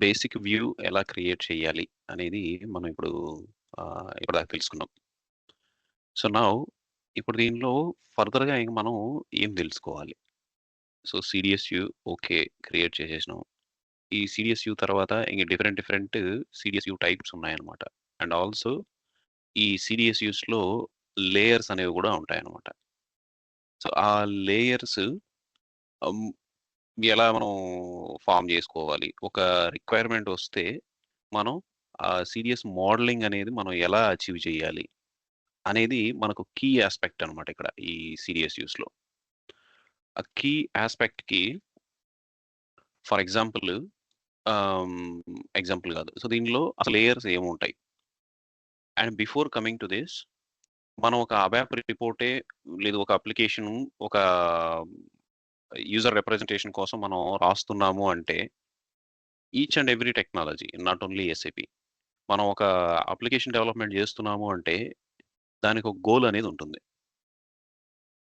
Basic view ఎలా create చేయాలి అనేది మనం ఇప్పటిదాకా తెలుసుకున్నాం. సో, నౌ ఇప్పుడు దీనిలో ఫర్దర్‌గా ఇంక మనం ఏం తెలుసుకోవాలి? So, CDS view okay. Create చేసేసినాం. ఈ సీడీఎస్ వ్యూ తర్వాత ఇంక డిఫరెంట్ సీడీఎస్ వ్యూ టైప్స్ ఉన్నాయన్నమాట. అండ్ ఆల్సో ఈ సీడీఎస్ వ్యూస్‌లో లేయర్స్ అనేవి గూడా ఉంటాయన్నమాట. సో, ఆ లేయర్స్ హ్మ్, ఎలా మనం ఫార్మ్ జేసుకోవాలి? ఒక రిక్వైర్మెంట్ వస్తే మనం ఆ సీడీఎస్ మోడలింగ్ అనేది మనం ఎలా అచీవ్ చేయాలి? అనేది మనకు కీ యాస్పెక్ట్ అన్నమాట ఇక్కడ ఈ సీడీఎస్ వ్యూస్‌లో. ఆ కీ యాస్పెక్ట్‌కి ఫర్ ఎగ్జాంపుల్ ఎగ్జాంపుల్ కాదు. సో, దీనిలో అసలు లేయర్స్ ఏముంటాయి? And before coming to this మనం ఒక అబాప్ రిపోర్టే లేదు ఒక అప్లికేషన్ ఒక యూజర్ రిప్రజెంటేషన్ కోసం మనం రాస్తున్నాము అంటే each and every technology not only SAP. మనం ఒక అప్లికేషన్ డెవలప్‌మెంట్ జేస్తున్నాము అంటే దానికి ఒక గోల్ అనేది ఉంటుంది.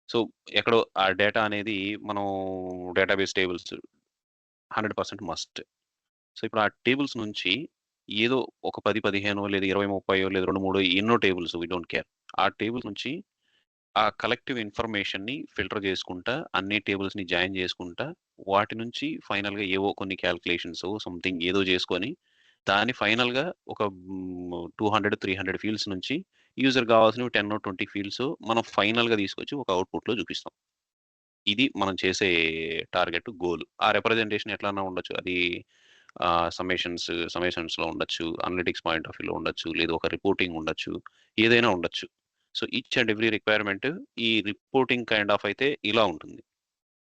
సో, ఎక్కడో ఆ డేటా అనేది మనం డేటాబేస్ టేబుల్స్ 100% మస్ట్. సో, ఇప్పుడు ఆ టేబుల్స్ నుంచి ఏదో ఒక 10, 15 లేదా 20, 30 లేదా 2, 3 ఎన్నో టేబుల్స్ వి డోంట్ కేర్. ఆ టేబుల్స్ నుంచి ఆ కలెక్టివ్ ఇన్ఫర్మేషన్‌ని ఫిల్టర్ చేసుకుంటా, అన్ని టేబుల్స్‌ని జాయిన్ చేసుకుంటా, వాటి నుంచి ఫైనల్‌గా ఏవో కొన్ని కాలిక్యులేషన్సో సంథింగ్ ఏదో చేసుకొని, దాన్ని ఫైనల్‌గా ఒక 200, 300 ఫీల్డ్స్ నుంచి యూజర్‌కి కావాల్సినవి 10, 20 ఫీల్డ్స్ మనం ఫైనల్‌గా తీసుకొచ్చి ఒక అవుట్‌పుట్‌లో చూపిస్తాం. ఇది మనం చేసే టార్గెట్, గోల్. ఆ రిప్రజెంటేషన్ ఎట్లన్నా ఉండొచ్చు. అది సమ్మేషన్స్‌లో ఉండొచ్చు. అనలిటిక్స్ పాయింట్ ఆఫ్ వ్యూలో ఉండొచ్చు. లేదా ఒక రిపోర్టింగ్ ఉండొచ్చు. ఏదైనా ఉండొచ్చు. So, each and every requirement ఈ రిపోర్టింగ్ కైండ్ ఆఫ్ అయితే ఇలా ఉంటుంది.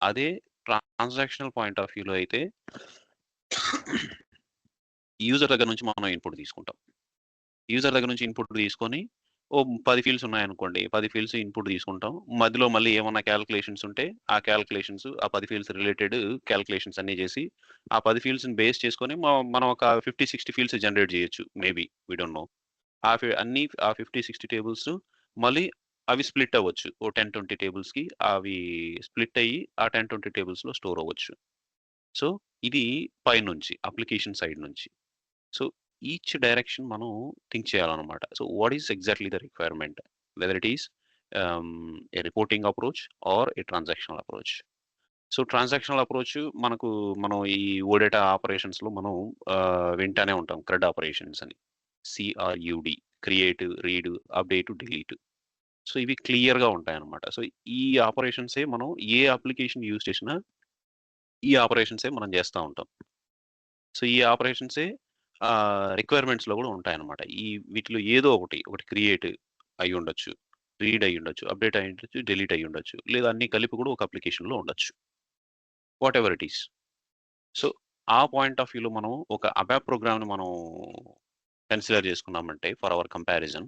అదే ట్రాన్సాక్షనల్ పాయింట్ ఆఫ్ వ్యూలో అయితే యూజర్ దగ్గర నుంచి మనం ఇన్పుట్ తీసుకుంటాం. యూజర్ దగ్గర నుంచి ఇన్పుట్ తీసుకొని, ఓ 10 ఫీల్డ్స్ ఉన్నాయనుకోండి. 10 ఫీల్డ్స్ ఇన్పుట్ తీసుకుంటాం. మధ్యలో మళ్ళీ ఏమన్నా కాలిక్యులేషన్స్ ఉంటే, ఆ కాలిక్యులేషన్స్ ఆ 10 ఫీల్డ్స్ రిలేటెడ్ కాలిక్యులేషన్స్ అన్నీ చేసి, ఆ 10 ఫీల్డ్స్‌ని బేస్ చేసుకొని మనం ఒక 50, 60 ఫీల్డ్స్ జనరేట్ చేయొచ్చు. Maybe we don't know. ఆ 50, 60 టేబుల్స్ మళ్ళీ అవి స్ప్లిట్ అవ్వచ్చు. ఓ 10, 20 టేబుల్స్‌కి అవి స్ప్లిట్ అయ్యి, ఆ 10, 20 టేబుల్స్‌లో స్టోర్ అవ్వచ్చు. సో, ఇది పైనుంచి అప్లికేషన్ సైడ్ నుంచి. సో, ఈచ్ డైరెక్షన్ మనం థింక్ చేయాలనమాట. So, what is exactly the requirement? Whether it is a reporting approach or a transactional approach. So, transactional approach మనం ఈ ఓడేటా ఆపరేషన్స్‌లో మనం వింటానే ఉంటాం. క్రెడ్ ఆపరేషన్స్ అని. CRUD create, read, update, delete. So, ఇవి క్లియర్‌గా ఉంటాయన్నమాట. సో, ఈ ఆపరేషన్సే మనం ఏ అప్లికేషన్ యూజ్ చేసినా ఈ ఆపరేషన్సే మనం చేస్తా ఉంటాం. సో, ఈ ఆపరేషన్సే రిక్వైర్మెంట్స్‌లో గూడా ఉంటాయన్నమాట. వీటిలో ఏదో ఒకటి క్రియేట్ అయ్యుండొచ్చు. రీడ్ అయ్యుండొచ్చు. అప్డేట్ అయ్యుండొచ్చు. డిలీట్ అయ్యుండొచ్చు. లేదా అన్నీ కలిపి కూడా ఒక అప్లికేషన్‌లో ఉండొచ్చు. Whatever it is. సో, ఆ పాయింట్ ఆఫ్ వ్యూలో మనం ఒక అబాప్ ప్రోగ్రామ్‌ని మనం కన్సిడర్ చేసుకున్నామంటే ఫర్ అవర్ కంపారిజన్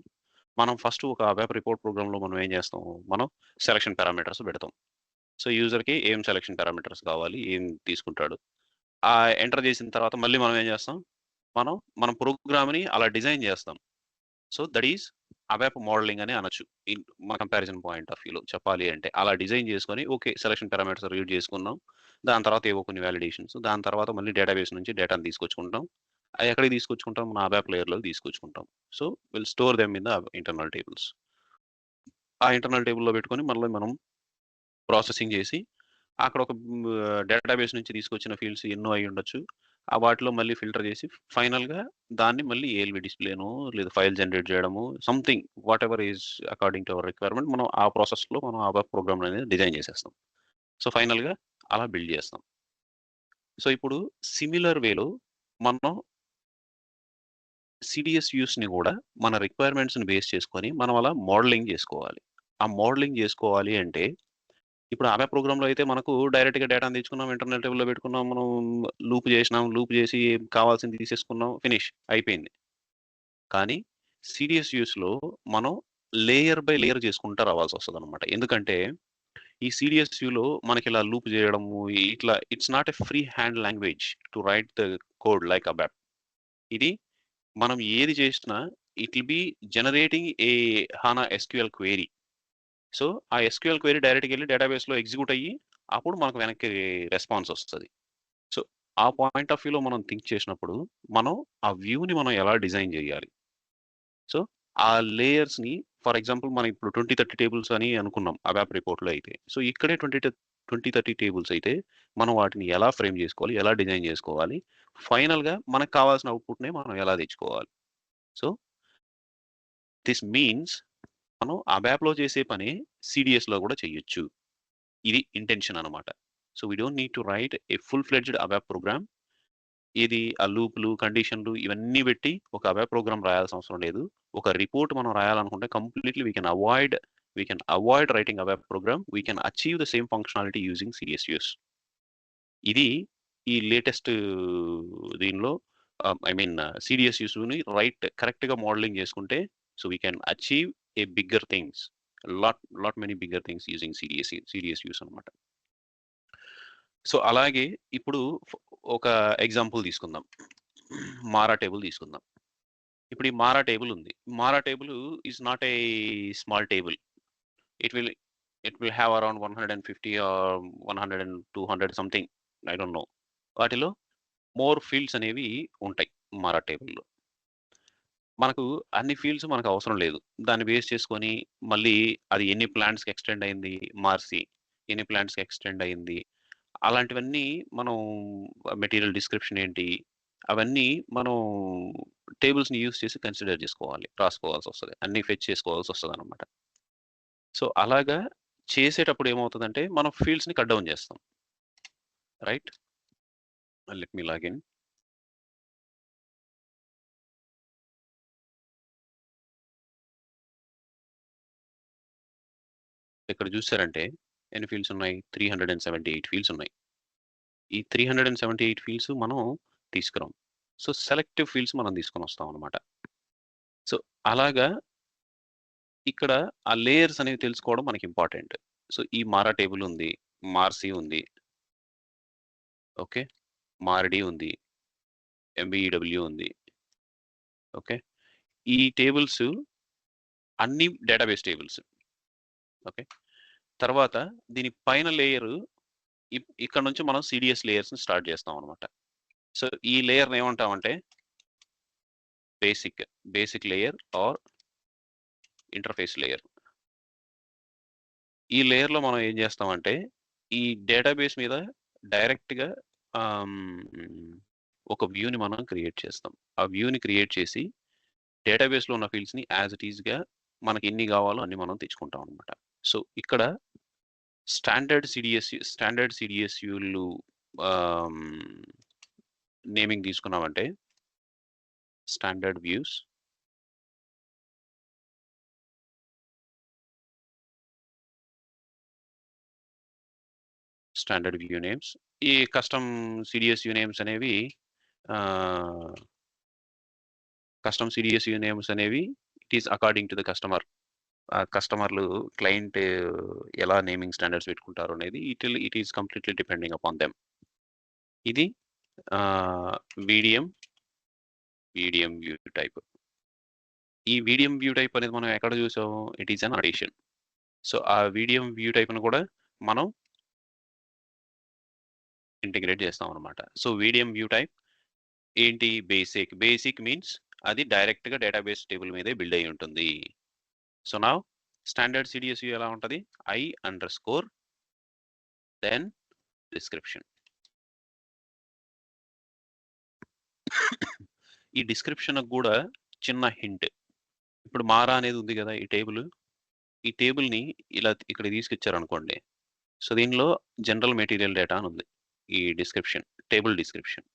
మనం ఫస్ట్ ఒక అబాప్ రిపోర్ట్ ప్రోగ్రామ్‌లో మనం ఏం చేస్తాం? మనం సెలక్షన్ పారామీటర్స్ పెడతాం. సో, యూజర్‌కి ఏం సెలక్షన్ పారామీటర్స్ కావాలి? ఏం తీసుకుంటాడు? ఎంటర్ చేసిన తర్వాత మళ్ళీ మనం ఏం చేస్తాం? మనం మన ప్రోగ్రామ్‌ని అలా డిజైన్ చేస్తాం. సో, దట్ ఈస్ అబాప్ మోడలింగ్ అని అనొచ్చు. మా కంపారిజన్ పాయింట్ ఆఫ్ వ్యూలో చెప్పాలి అంటే. అలా డిజైన్ చేసుకొని ఓకే. సెలక్షన్ పారామీటర్స్ రీడ్ చేసుకున్నాం. దాని తర్వాత ఏవో కొన్ని వాలిడేషన్స్. దాని తర్వాత మళ్ళీ డేటాబేస్ నుంచి డేటాను తీసుకొచ్చుకుంటాం. అయి ఎక్కడికి తీసుకొచ్చుకుంటాం? మన అబాప్ లేయర్‌లోకి తీసుకొచ్చుకుంటాం. So, will store them in the internal tables. ఆ ఇంటర్నల్ టేబుల్‌లో పెట్టుకొని మళ్ళీ మనం ప్రాసెసింగ్ చేసి అక్కడ ఒక డేటాబేస్ నుంచి తీసుకొచ్చిన ఫీల్డ్స్ ఎన్నో అయ్యుండొచ్చు. వాటిలో మళ్ళీ ఫిల్టర్ చేసి ఫైనల్‌గా దాన్ని మళ్ళీ ఏఎల్‌వి డిస్‌ప్లేనో లేదా ఫైల్ జనరేట్ చేయడమో something whatever is according to our requirement మనం ఆ ప్రాసెస్‌లో మనం ఆ వెబ్ ప్రోగ్రామ్ అనేది డిజైన్ చేసేస్తాం. సో, ఫైనల్‌గా అలా బిల్డ్ చేస్తాం. సో, ఇప్పుడు సిమిలర్ వేలో మనం సీడీఎస్ వ్యూస్‌ని గూడా మన రిక్వైర్మెంట్స్‌ని బేస్ చేసుకొని మనం అలా మోడలింగ్ జేసుకోవాలి. ఆ మోడలింగ్ జేసుకోవాలి అంటే ఇప్పుడు ఆమె ప్రోగ్రామ్‌లో అయితే మనకు డైరెక్ట్‌గా డేటాను తెచ్చుకున్నాం, ఇంటర్నల్ టేబుల్‌లో పెట్టుకున్నాం, మనం లూప్ చేసినాం, లూప్ చేసి కావాల్సింది తీసేసుకున్నాం, ఫినిష్ అయిపోయింది. కానీ సీడీఎస్ వ్యూస్‌లో మనం లేయర్ బై లేయర్ చేసుకుంటా రావాల్సొస్తదనమాట. ఎందుకంటే ఈ సీడీఎస్ వ్యూలో మనకిలా లూప్ చేయడము, ఇట్లా it's not a free hand language to write the code like ABAP. ఇది మనం ఏది చేసినా it will be generating a HANA SQL query. So, ఆ ఎస్‌క్యూఎల్ క్వెరీ డైరెక్ట్‌గా ఎళ్లి డేటాబేస్‌లో ఎగ్జిక్యూట్ అయ్యి, అప్పుడు మనకు వెనక్కి రెస్పాన్స్ ఒస్తది. సో, ఆ పాయింట్ ఆఫ్ వ్యూలో మనం థింక్ చేసినప్పుడు మనం ఆ వ్యూని మనం ఎలా డిజైన్ చేయాలి. సో ఆ లేయర్స్ని ఫర్ ఎగ్జాంపుల్ మనం ఇప్పుడు 20-30 టేబుల్స్ అని అనుకున్నాం అబాప్ రిపోర్ట్లో అయితే. సో ఇక్కడే 20-30 టేబుల్స్ అయితే మనం వాటిని ఎలా ఫ్రేమ్ చేసుకోవాలి, ఎలా డిజైన్ చేసుకోవాలి, ఫైనల్గా మనకు కావాల్సిన అవుట్పుట్ని మనం ఎలా తెచ్చుకోవాలి. సో దిస్ మీన్స్ మనం అబాప్లో చేసే పని సిడిఎస్లో కూడా చేయొచ్చు. ఇది ఇంటెన్షన్ అనమాట. So we don't need to write a full fledged ABAP program. ఇది ఆ లూప్లు, కండిషన్లు ఇవన్నీ పెట్టి ఒక అబాప్ ప్రోగ్రామ్ రాయాల్సిన అవసరం లేదు. ఒక రిపోర్ట్ మనం రాయాలనుకుంటే completely we can avoid writing ABAP program. We can achieve the same functionality using సిఎస్యూఎస్. ఇది ఈ లేటెస్ట్ దీనిలో ఐ మీన్ సిడిఎస్యూస్ని కరెక్ట్గా మోడలింగ్ చేసుకుంటే so we can achieve a bigger things, lot many bigger things using CDSUs అనమాట. So అలాగే ఇప్పుడు ఒక ఎగ్జాంపుల్ తీసుకుందాం. మారా టేబుల్ తీసుకుందాం. ఇప్పుడు ఈ మారా టేబుల్ ఉంది. MARA table is not a small table. It will have around 150 or 100 and 200 something, I don't know. వాటిలో మోర్ ఫీల్డ్స్ అనేవి ఉంటాయి మారా టేబుల్లో. మనకు అన్ని ఫీల్డ్స్ మనకు అవసరం లేదు. దాన్ని బేస్ చేసుకొని మళ్ళీ అది ఎన్ని ప్లాంట్స్‌కి ఎక్స్టెండ్ అయింది మార్సి, ఎన్ని ప్లాంట్స్‌కి ఎక్స్టెండ్ అయింది, అలాంటివన్నీ మనం మెటీరియల్ డిస్క్రిప్షన్ ఏంటి, అవన్నీ మనం టేబుల్స్‌ని యూజ్ చేసి కన్సిడర్ చేసుకోవాలి. రాసుకోవాల్సొస్తది. అన్నీ ఫెచ్ చేసుకోవాల్సొస్తదనమాట. సో అలాగా చేసేటప్పుడు ఏమవుతదంటే మనం ఫీల్డ్స్‌ని కట్ డౌన్ చేస్తాం. రైట్? Let me login. ఇక్కడ చూసారంటే ఎన్ని ఫీల్డ్స్ ఉన్నాయి? 378 ఫీల్డ్స్ ఉన్నాయి. ఈ 378 ఫీల్డ్స్ మనం తీసుకురాం. సో సెలెక్టివ్ ఫీల్డ్స్ మనం తీసుకొనొస్తాం అనమాట. సో అలాగా ఇక్కడ ఆ లేయర్స్ అనేవి తెలుసుకోవడం మనకి ఇంపార్టెంట్. సో ఈ మారా టేబుల్ ఉంది, మార్సి ఉంది, ఓకే, మారిడి ఉంది, ఎంబీఈడబ్ల్యూ ఉంది, ఓకే. ఈ టేబుల్స్ అన్ని డేటాబేస్ టేబుల్స్, ఓకే. తర్వాత దీని పైన లేయర్ ఇక్కడ నుంచి మనం సిడిఎస్ లేయర్స్ని స్టార్ట్ చేస్తాం అనమాట. సో ఈ లేయర్ని ఏమంటామంటే basic layer or interface layer. ఈ లేయర్లో మనం ఏం చేస్తామంటే ఈ డేటాబేస్ మీద డైరెక్ట్గా ఒక వ్యూని మనం క్రియేట్ చేస్తాం. ఆ వ్యూని క్రియేట్ చేసి డేటాబేస్లో ఉన్న ఫీల్డ్స్ని యాజ్ ఇట్ ఈస్గా మనకి ఎన్ని కావాలో అన్ని మనం తెచ్చుకుంటాం అనమాట. సో ఇక్కడ స్టాండర్డ్ సిడిఎస్యూలు నేమింగ్ తీసుకున్నామంటే standard views, standard view names. ఈ కస్టమ్ సిడిఎస్యూ నేమ్స్ అనేవి it is according to the customer. కస్టమర్లు క్లయింట్ ఎలా నేమింగ్ స్టాండర్డ్స్ పెట్టుకుంటారు అనేది it is completely depending upon them. ఇది వీడియం వ్యూ టైప్. ఈ వీడియం వ్యూ టైప్ అనేది మనం ఎక్కడ చూసాము? It is an addition. So ఆ వీడియం వ్యూ టైప్ను కూడా మనం ఇంటిగ్రేట్ చేస్తాం అనమాట. సో వీడియం వ్యూ టైప్ ఏంటి? బేసిక్ మీన్స్ అది డైరెక్ట్గా డేటాబేస్ టేబుల్ మీదే బిల్డ్ అయి ఉంటుంది. సో నౌ స్టాండర్డ్ సిడిఎస్యూ ఎలా ఉంటుంది? I_, then description. ఈ డిస్క్రిప్షన్ కూడా చిన్న హింట్. ఇప్పుడు మారా అనేది ఉంది కదా ఈ టేబుల్ని ఇలా ఇక్కడ తీసుకొచ్చారనుకోండి. సో దీనిలో జనరల్ మెటీరియల్ డేటా అని ఉంది ఈ టేబుల్ డిస్క్రిప్షన్.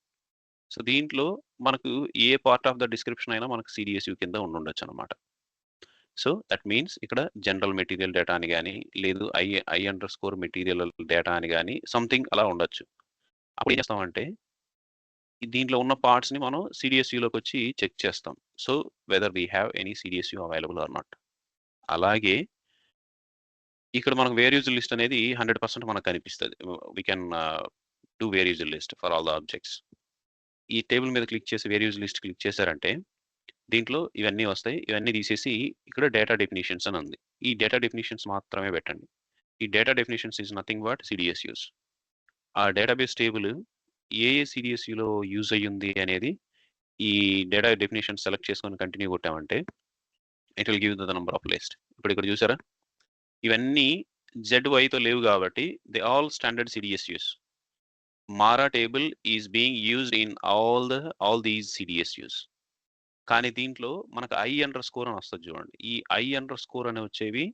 సో దీంట్లో మనకు ఏ పార్ట్ ఆఫ్ ద డిస్క్రిప్షన్ అయినా మనకు సిడిఎస్యూ కింద ఉండొచ్చు అనమాట. సో దట్ మీన్స్ ఇక్కడ జనరల్ మెటీరియల్ డేటా అని కానీ లేదు I_, మెటీరియల్ డేటా అని కానీ సంథింగ్ అలా ఉండొచ్చు. అప్పుడు ఏం చేస్తామంటే దీంట్లో ఉన్న పార్ట్స్ని మనం సిడిఎస్యూలోకి వచ్చి చెక్ చేస్తాం. So whether we have any CDSU available or not. అలాగే ఇక్కడ మనకు వేరియబుల్ లిస్ట్ అనేది 100% మనకు కనిపిస్తుంది. We can do variable list for all the objects. ఈ టేబుల్ మీద క్లిక్ చేసి వేరియబుల్ లిస్ట్ క్లిక్ చేశారంటే దీంట్లో ఇవన్నీ వస్తాయి. ఇవన్నీ తీసేసి ఇక్కడ డేటా డెఫినిషన్స్ అని ఉంది. ఈ డేటా డెఫినిషన్స్ మాత్రమే పెట్టండి. ఈ data definitions is nothing but CDSUs. ఆ డేటాబేస్ టేబుల్ ఏ CDSUలో యూజ్ అయ్యింది అనేది ఈ డేటా డెఫినిషన్ సెలెక్ట్ చేసుకొని కంటిన్యూ కొట్టామంటే it will give the number of list. ఇప్పుడు ఇక్కడ చూసారా, ఇవన్నీ ZYతో లేవు కాబట్టి they all standard CDSUs. MARA table is being used in all these CDSUs. కానీ దీంట్లో మనకు I__ అని వస్తుంది చూడండి. ఈ I__ అని వచ్చేవి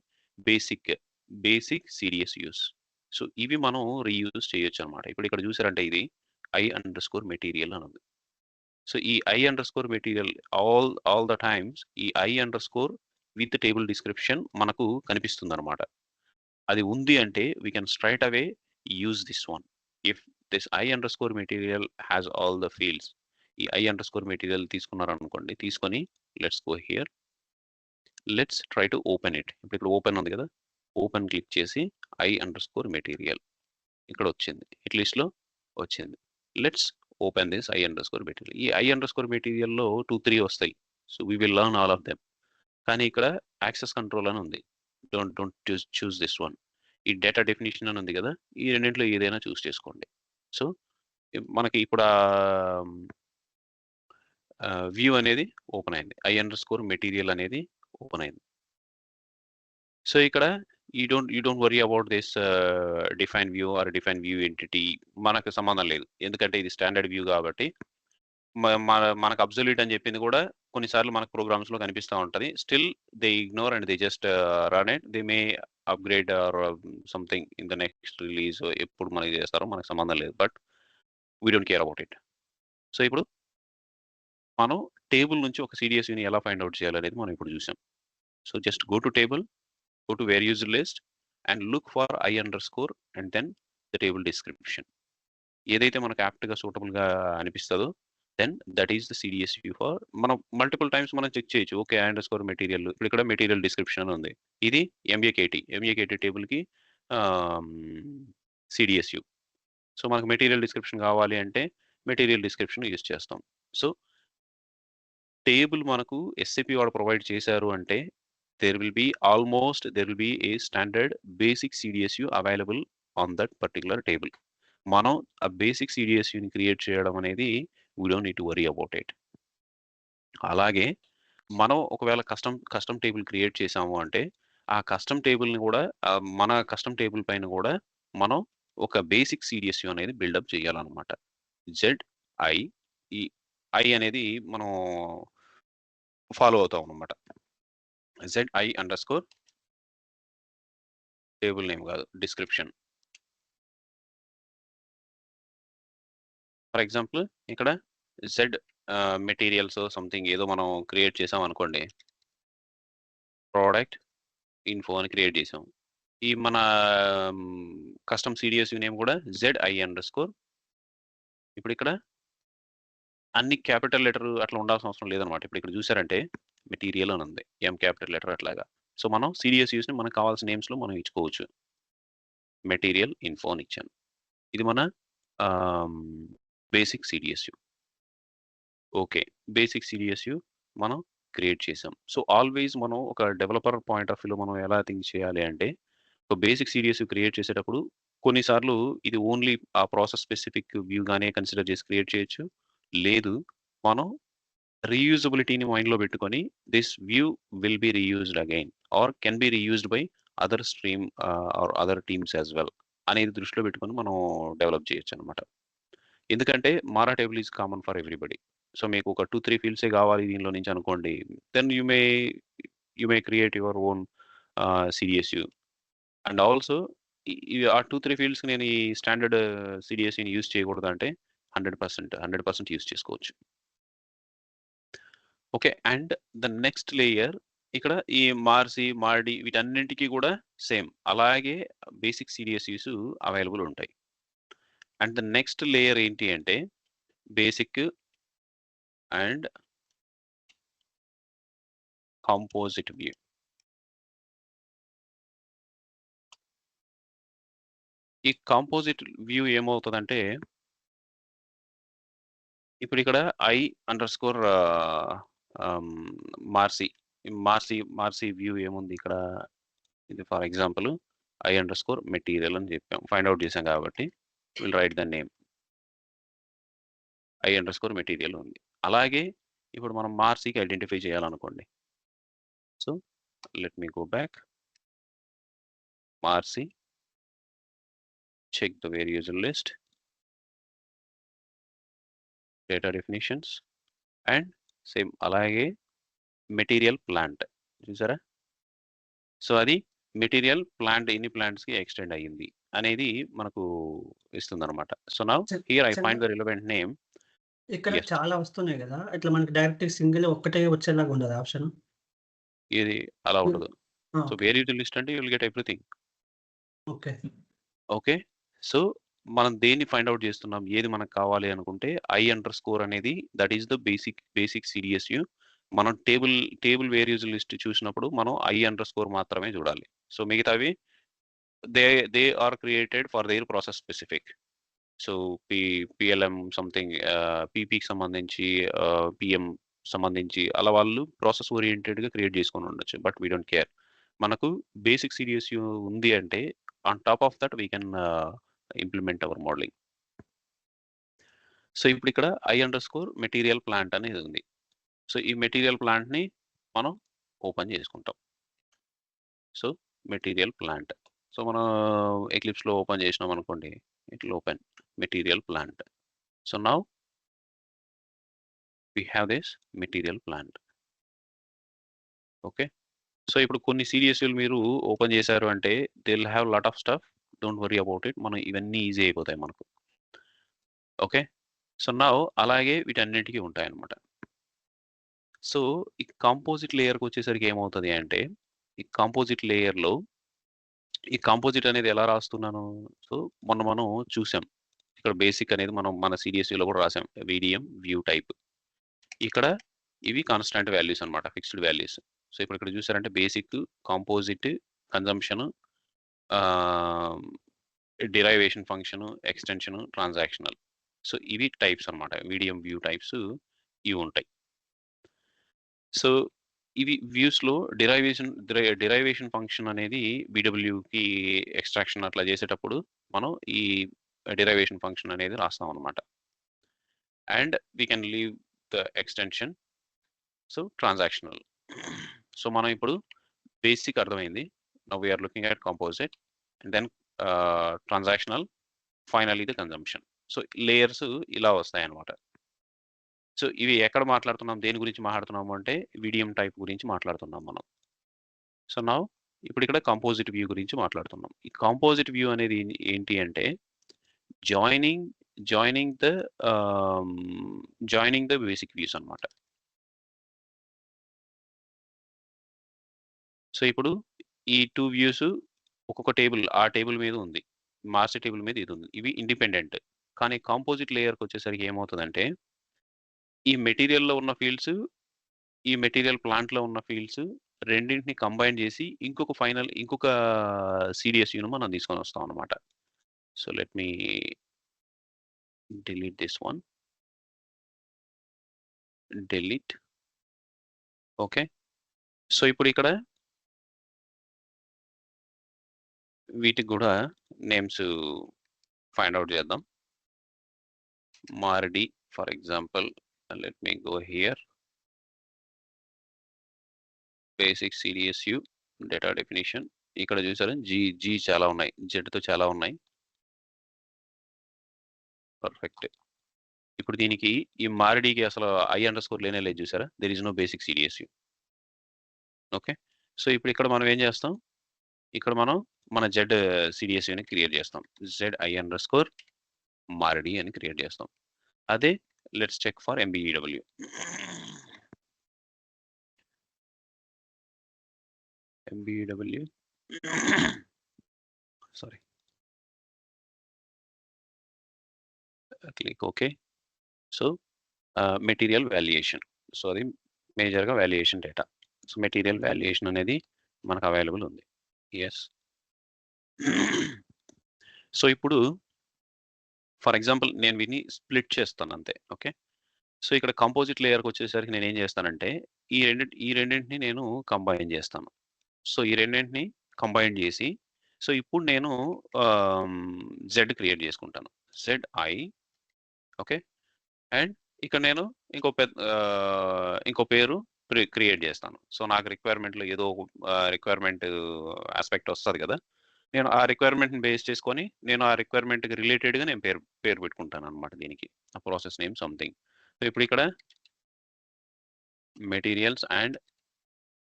బేసిక్ CDSUs. సో ఇవి మనం రీయూజ్ చేయొచ్చు అనమాట. ఇప్పుడు ఇక్కడ చూసారంటే ఇది I_మెటీరియల్ అని ఉంది. సో ఈ I_మెటీరియల్ ఆల్ ద టైమ్స్ ఈ I_ విత్ టేబుల్ డిస్క్రిప్షన్ మనకు కనిపిస్తుంది అనమాట. అది ఉంది అంటే we can straight away use this one. If this I material has all the fields, ఈ I_మెటీరియల్ తీసుకున్నారనుకోండి, తీసుకొని let's go here, let's try to open it. ఇప్పుడు ఇక్కడ ఓపెన్ ఉంది కదా, ఓపెన్ క్లిక్ చేసి I_మెటీరియల్ ఇక్కడ వచ్చింది, హిట్ లిస్ట్లో వచ్చింది. Let's open this I material. ఈ I_మెటీరియల్లో 2-3 వస్తాయి. So we will learn all of them. కానీ ఇక్కడ యాక్సెస్ కంట్రోల్ అని ఉంది. Don't choose this one. ఈ డేటా డెఫినిషన్ అని ఉంది కదా, ఈ రెండింటిలో ఏదైనా చూస్ చేసుకోండి. సో మనకి ఇప్పుడు వ్యూ అనేది ఓపెన్ అయింది, I_మెటీరియల్ అనేది ఓపెన్ అయింది. సో ఇక్కడ you don't worry about this define view or define view entity. మనకు సంబంధం లేదు, ఎందుకంటే ఇది స్టాండర్డ్ వ్యూ కాబట్టి. మనకు అబ్సల్యూట్ అని చెప్పింది కూడా కొన్నిసార్లు మనకు ప్రోగ్రామ్స్లో కనిపిస్తూ ఉంటుంది. Still they ignore and they just run it. They may upgrade or something in the next release. ఎప్పుడు మనకి చేస్తారో మనకు సంబంధం లేదు, but we don't care about it. So ఇప్పుడు మనం టేబుల్ నుంచి ఒక CDSUని ఎలా ఫైండ్ అవుట్ చేయాలనేది మనం ఇప్పుడు చూసాం. So just go to table, go to where user list and look for I_ and then the table description. ఏదైతే మనకు యాప్ట్గా సూటబుల్గా అనిపిస్తుందో then that is the CDSU for. మనం మల్టిపుల్ టైమ్స్ మనం చెక్ చేయొచ్చు. ఓకే, I_ మెటీరియల్, ఇప్పుడు ఇక్కడ మెటీరియల్ డిస్క్రిప్షన్ అని ఉంది. ఇది MAKT టేబుల్కి CDSU. సో మనకు మెటీరియల్ డిస్క్రిప్షన్ కావాలి అంటే మెటీరియల్ డిస్క్రిప్షన్ యూజ్ చేస్తాం. సో టేబుల్ మనకు SAP వాడు ప్రొవైడ్ చేశారు అంటే there will be a standard basic CDSU available on that particular table. మనం ఆ బేసిక్ CDSUని క్రియేట్ చేయడం అనేది we don't need to worry about it. అలాగే మనం ఒకవేళ కస్టమ్ టేబుల్ క్రియేట్ చేసాము అంటే ఆ కస్టమ్ టేబుల్ని కూడా మన కస్టమ్ టేబుల్ పైన కూడా మనం ఒక బేసిక్ CDSU అనేది బిల్డప్ చేయాలన్నమాట. ZI, ఈ I అనేది మనం ఫాలో అవుతాం అన్నమాట. ZI_ టేబుల్ నేమ్ కాదు, డిస్క్రిప్షన్. ఫర్ ఎగ్జాంపుల్ ఇక్కడ Z మెటీరియల్స్ సంథింగ్ ఏదో మనం క్రియేట్ చేసాం అనుకోండి, ప్రోడక్ట్ ఇన్ఫో అని క్రియేట్ చేసాం. ఈ మన కస్టమ్ CDSU నేమ్ కూడా ZI_. ఇప్పుడు ఇక్కడ అన్ని క్యాపిటల్ లెటర్ అట్లా ఉండాల్సిన అవసరం లేదనమాట. ఇప్పుడు ఇక్కడ చూసారంటే మెటీరియల్ అని ఉంది, క్యాపిటల్ లెటర్ అట్లాగా. సో మనం CDSUస్ని మనకు కావాల్సిన నేమ్స్లో మనం ఇచ్చుకోవచ్చు. మెటీరియల్ ఇన్ఫో అని ఇచ్చాను. ఇది మన basic CDSU. Okay, basic CDSU మనం క్రియేట్ చేసాం. సో ఆల్వేస్ మనం ఒక డెవలపర్ పాయింట్ ఆఫ్ వ్యూలో మనం ఎలా థింక్ చేయాలి అంటే, ఒక బేసిక్ CDSU క్రియేట్ చేసేటప్పుడు కొన్నిసార్లు ఇది ఓన్లీ ఆ ప్రాసెస్ స్పెసిఫిక్ వ్యూగానే కన్సిడర్ చేసి క్రియేట్ చేయొచ్చు. లేదు, మనం రీయూజబిలిటీని మైండ్లో పెట్టుకొని this view will be reused again or can be reused by other stream or other teams as well అనేది దృష్టిలో పెట్టుకొని మనం డెవలప్ చేయొచ్చు అనమాట. ఎందుకంటే MARA table is common for everybody. So మీకు ఒక 2-3 ఫీల్డ్సే కావాలి దీనిలో నుంచి అనుకోండి, then you may create your own CDSU. And also ఆ 2-3 ఫీల్డ్స్ నేను ఈ స్టాండర్డ్ CDSUని యూజ్ చేయకూడదు అంటే 100% యూజ్ చేసుకోవచ్చు. Okay, and the next layer ఇక్కడ ఈ మార్డి వీటన్నింటికి కూడా సేమ్ అలాగే బేసిక్ CDSUs అవైలబుల్ ఉంటాయి. అండ్ ద నెక్స్ట్ లేయర్ ఏంటి అంటే బేసిక్ అండ్ కాంపోజిట్ వ్యూ. ఈ కాంపోజిట్ వ్యూ ఏమవుతుందంటే ఇప్పుడు ఇక్కడ I_ మార్సి వ్యూ ఏముంది ఇక్కడ, ఇది ఫర్ ఎగ్జాంపుల్ I_ మెటీరియల్ అని చెప్పాం, ఫైండ్ అవుట్ చేసాం కాబట్టి will write the name. i_material ఉంది. అలాగే ఇప్పుడు మనం మార్సీకి ఐడెంటిఫై చేయాలనుకోండి. So let me go back. MARC, check the variable list, data definitions, and same అలాగే మెటీరియల్ ప్లాంట్ చూసారా? సో అది మెటీరియల్ ప్లాంట్ ఎన్ని ప్లాంట్స్కి ఎక్స్టెండ్ అయ్యింది అనేది మనకు ఇస్తుంది అనమాట. So now here I find the relevant name. ఇక్కడ Yes. చాలా వస్తున్నాయి కదా! ఇట్లా మనకి డైరెక్ట్ సింగిల్ ఒక్కటే వచ్చేలాగా ఉండదా ఆప్షన్? ఇది అలా ఉండదు. ఆ! సో వేరియబుల్ లిస్ట్ అంటే you will get everything. Okay. Okay. So మనం దేన్ని ఫైండ్ అవుట్ చేస్తున్నాం, ఏది మనకు కావాలి అనుకుంటే i_underscore అనేది దట్ ఈస్ ద బేసిక్ సిడిఎస్యు. మనం టేబుల్ వేరియబుల్ లిస్ట్ చూసినప్పుడు మనం i_underscore మాత్రమే చూడాలి. సో మిగతావి they are created for their process specific. So PLM something, పీపీకి సంబంధించి, పిఎం సంబంధించి అలా వాళ్ళు ప్రాసెస్ ఓరియంటెడ్గా క్రియేట్ చేసుకొని ఉండొచ్చు. But we don't care. మనకు బేసిక్ సిడిఎస్యు ఉంది అంటే on top of that we can implement our modelling. So ఇప్పుడు ఇక్కడ i_material plant అనేది ఉంది. సో ఈ మెటీరియల్ ప్లాంట్ని మనం ఓపెన్ చేసుకుంటాం. So material plant. సో మనం ఎక్లిప్స్లో ఓపెన్ చేసినాం అనుకోండి, it will open material plant. So now we have this material plant. Okay. So ఇప్పుడు కొన్ని సిడిఎస్యులు మీరు ఓపెన్ చేశారు అంటే they will have lot of stuff. Don't worry about it. మనం ఇవన్నీ ఈజీ అయిపోతాయి మనకు. ఓకే. సో నౌ అలాగే వీటన్నిటికీ ఉంటాయన్నమాట. సో ఈ కాంపోజిట్ లేయర్కి వచ్చేసరికి ఏమవుతుంది అంటే, ఈ కాంపోజిట్ లేయర్లో ఈ కాంపోజిట్ అనేది ఎలా రాస్తున్నాను? సో మొన్న మనం చూసాం. ఇక్కడ బేసిక్ అనేది మనం మన సిడిఎస్యులో కూడా రాసాం. VDM, view type. ఇక్కడ ఇవి కాన్స్టాంట్ వాల్యూస్ అనమాట, ఫిక్స్డ్ వాల్యూస్. సో ఇప్పుడు ఇక్కడ చూసారంటే basic, composite, consumption, derivation function, extension, transactional. So ఇవి టైప్స్ అనమాట. వీడియం, వ్యూ టైప్స్ ఇవి ఉంటాయి. సో ఇవి వ్యూస్లో డిరైవేషన్ ఫంక్షన్ అనేది బీడబ్ల్యూకి ఎక్స్ట్రాక్షన్ అట్లా చేసేటప్పుడు మనం ఈ డిరైవేషన్ ఫంక్షన్ అనేది రాస్తాం అనమాట. And we can leave the extension. So transactional. So మనం ఇప్పుడు బేసిక్ అర్థమైంది. Now we're looking at composite and then transactional, finally the consumption. So layers ఇలా వస్తాయి అన్నమాట. సో ఇవి ఎక్కడ మాట్లాడుతున్నాం, దేని గురించి మాట్లాడుతున్నాము అంటే వీడియం టైప్ గురించి మాట్లాడుతున్నాం మనం. సో నౌ ఇప్పుడు ఇక్కడ కాంపోజిట్ వ్యూ గురించి మాట్లాడుతున్నాం. ఈ కాంపోజిట్ వ్యూ అనేది ఏంటి అంటే జాయినింగ్ ద బేసిక్ వ్యూస్ అన్నమాట. సో ఇప్పుడు ఈ 2 వ్యూస్ ఒక్కొక్క టేబుల్, ఆ టేబుల్ మీద ఉంది. మాస్టర్ టేబుల్ మీద ఇది ఉంది. ఇవి ఇండిపెండెంట్. కానీ కాంపోజిట్ లేయర్కి వచ్చేసరికి ఏమవుతుందంటే ఈ మెటీరియల్‌లో ఉన్న ఫీల్డ్స్, ఈ మెటీరియల్ ప్లాంట్‌లో ఉన్న ఫీల్డ్స్ రెండింటిని కంబైన్ చేసి ఇంకొక సిడిఎస్యును మనం తీసుకొని వస్తాం అన్నమాట. So let me delete this one. Delete. Okay. So ఇప్పుడు ఇక్కడ వీటికి కూడా నేమ్స్ ఫైండ్ అవుట్ చేద్దాం. MARD for example, let me go here. Basic CDSU, data definition. ఇక్కడ చూసారా జీ చాలా ఉన్నాయి, జెడ్తో చాలా ఉన్నాయి. పర్ఫెక్ట్. ఇప్పుడు దీనికి ఈ మారడికి అసలు i_underscore లేనే లేదు చూసారా? There is no basic CDSU. Okay. So ఇప్పుడు ఇక్కడ మనం ఏం చేస్తాం, ఇక్కడ మనం మన జెడ్ సిడిఎస్యుని క్రియేట్ చేస్తాం. i_underscore మారడి అని క్రియేట్ చేస్తాం. అదే let's check for MBEW. MBEW. Sorry. Click okay. So material valuation. So అది మేజర్గా valuation data. So material valuation అనేది మనకు అవైలబుల్ ఉంది. ఎస్. సో ఇప్పుడు ఫర్ ఎగ్జాంపుల్ నేను వీటిని స్ప్లిట్ చేస్తాను అంతే. ఓకే. సో ఇక్కడ కంపోజిట్ లేయర్కి వచ్చేసరికి నేను ఏం చేస్తానంటే ఈ రెండింటిని నేను కంబైన్ చేస్తాను. సో ఈ రెండింటిని కంబైన్ చేసి సో ఇప్పుడు నేను జెడ్ క్రియేట్ చేసుకుంటాను. ZI. ఓకే. అండ్ ఇక్కడ నేను ఇంకో పేరు క్రియేట్ చేస్తాను. సో నాకు రిక్వైర్మెంట్లో ఏదో రిక్వైర్మెంట్ ఆస్పెక్ట్ వస్తుంది కదా, నేను ఆ రిక్వైర్మెంట్ని బేస్ చేసుకొని నేను ఆ రిక్వైర్మెంట్కి రిలేటెడ్గా నేను పేరు పెట్టుకుంటాను అనమాట దీనికి. ఆ ప్రాసెస్ నేమ్ సంథింగ్. సో ఇప్పుడు ఇక్కడ మెటీరియల్స్ అండ్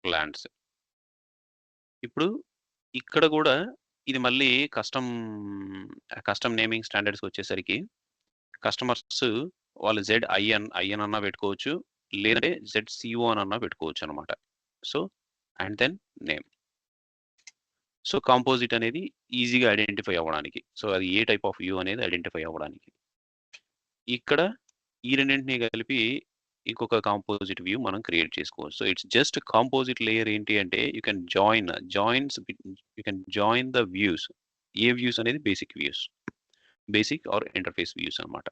ప్లాంట్స్. ఇప్పుడు ఇక్కడ కూడా ఇది మళ్ళీ కస్టమ్ నేమింగ్ స్టాండర్డ్స్ వచ్చేసరికి కస్టమర్స్ వాళ్ళు ఐఎన్ అన్నా పెట్టుకోవచ్చు, లేదంటే ZCO అన్నా పెట్టుకోవచ్చు అనమాట. So and then name. So composite అనేది ఈజీగా ఐడెంటిఫై అవ్వడానికి, సో అది ఏ టైప్ ఆఫ్ వ్యూ అనేది ఐడెంటిఫై అవ్వడానికి. ఇక్కడ ఈ రెండింటిని కలిపి ఇంకొక కాంపోజిట్ వ్యూ మనం క్రియేట్ చేసుకోవచ్చు. So it's just composite layer ఏంటి అంటే you can join the views. ఏ వ్యూస్ అనేది బేసిక్ ఆర్ ఇంటర్ఫేస్ వ్యూస్ అనమాట.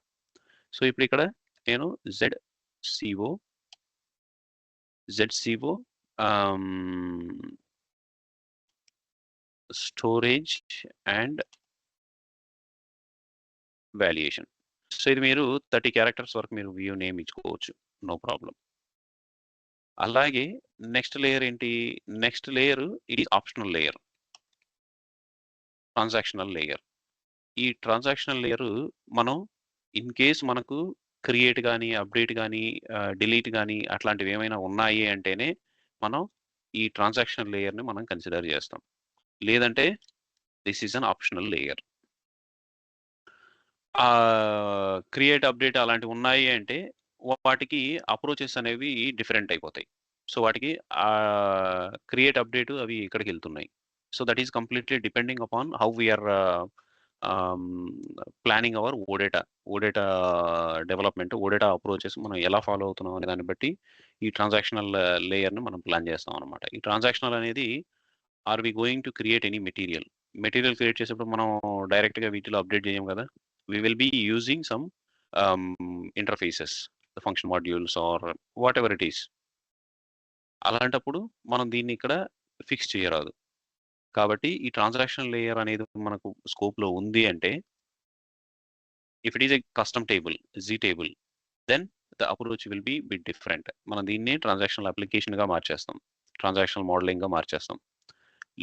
సో ఇప్పుడు ఇక్కడ నేను ZCO storage and valuation. So ఇది మీరు 30 క్యారెక్టర్స్ వరకు మీరు వ్యూ నేమ్ ఇచ్చుకోవచ్చు, నో ప్రాబ్లం. అలాగే నెక్స్ట్ లేయర్ ఏంటి? నెక్స్ట్ లేయర్ ఇది ఆప్షనల్ లేయర్, ట్రాన్సాక్షనల్ లేయర్. ఈ ట్రాన్సాక్షనల్ లేయర్ మనం ఇన్ కేస్ మనకు క్రియేట్ కానీ, అప్డేట్ కానీ, డిలీట్ కానీ అట్లాంటివి ఏమైనా ఉన్నాయి అంటేనే మనం ఈ ట్రాన్సాక్షనల్ లేయర్ని మనం కన్సిడర్ చేస్తాం. లేదంటే this is an optional layer. Create, update అలాంటివి ఉన్నాయి అంటే వాటికి అప్రోచెస్ అనేవి డిఫరెంట్ అయిపోతాయి. సో వాటికి క్రియేట్, అప్డేట్ అవి ఇక్కడికి వెళ్తున్నాయి. So that is completely depending upon how we are planning our OData development, OData approaches మనం ఎలా ఫాలో అవుతున్నాం అనే దాన్ని బట్టి ఈ ట్రాన్సాక్షనల్ లేయర్ని మనం ప్లాన్ చేస్తాం అనమాట. ఈ ట్రాన్సాక్షనల్ అనేది are we going to create any material create చేసేటప్పుడు మనం డైరెక్ట్గా వీటిలో అప్డేట్ చేయం కదా. we will be using some interfaces, the function modules or whatever it is. అలాంటప్పుడు మనం దీన్ని ఇక్కడ ఫిక్స్ చేయరాదు. కాబట్టి ఈ ట్రాన్సాక్షన్ లేయర్ అనేది మనకు స్కోప్లో ఉంది అంటే if it is a custom table, Z table, then the approach will be bit different. మనం దీన్ని ట్రాన్సాక్షనల్ అప్లికేషన్గా మార్చేస్తాం, ట్రాన్సాక్షనల్ మోడలింగ్గా మార్చేస్తాం.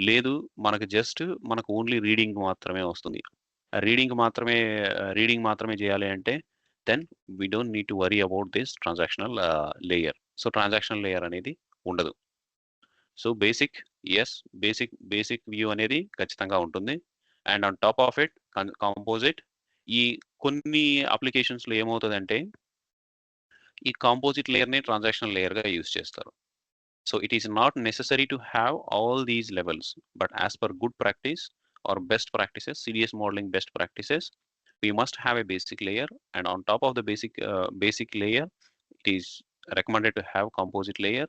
లేదు మనకు ఓన్లీ రీడింగ్ మాత్రమే వస్తుంది, రీడింగ్ మాత్రమే చేయాలి అంటే then we don't need to worry about this transactional layer. So transactional layer అనేది ఉండదు. సో బేసిక్ వ్యూ అనేది ఖచ్చితంగా ఉంటుంది. And on top of it composite. ఈ కొన్ని అప్లికేషన్స్లో ఏమవుతుందంటే ఈ కాంపోజిట్ లేయర్ని ట్రాన్సాక్షనల్ లేయర్గా యూజ్ చేస్తారు. So it is not necessary to have all these levels, but as per good practice or best practices, CDS modeling best practices, we must have a basic layer, and on top of the basic layer, it is recommended to have composite layer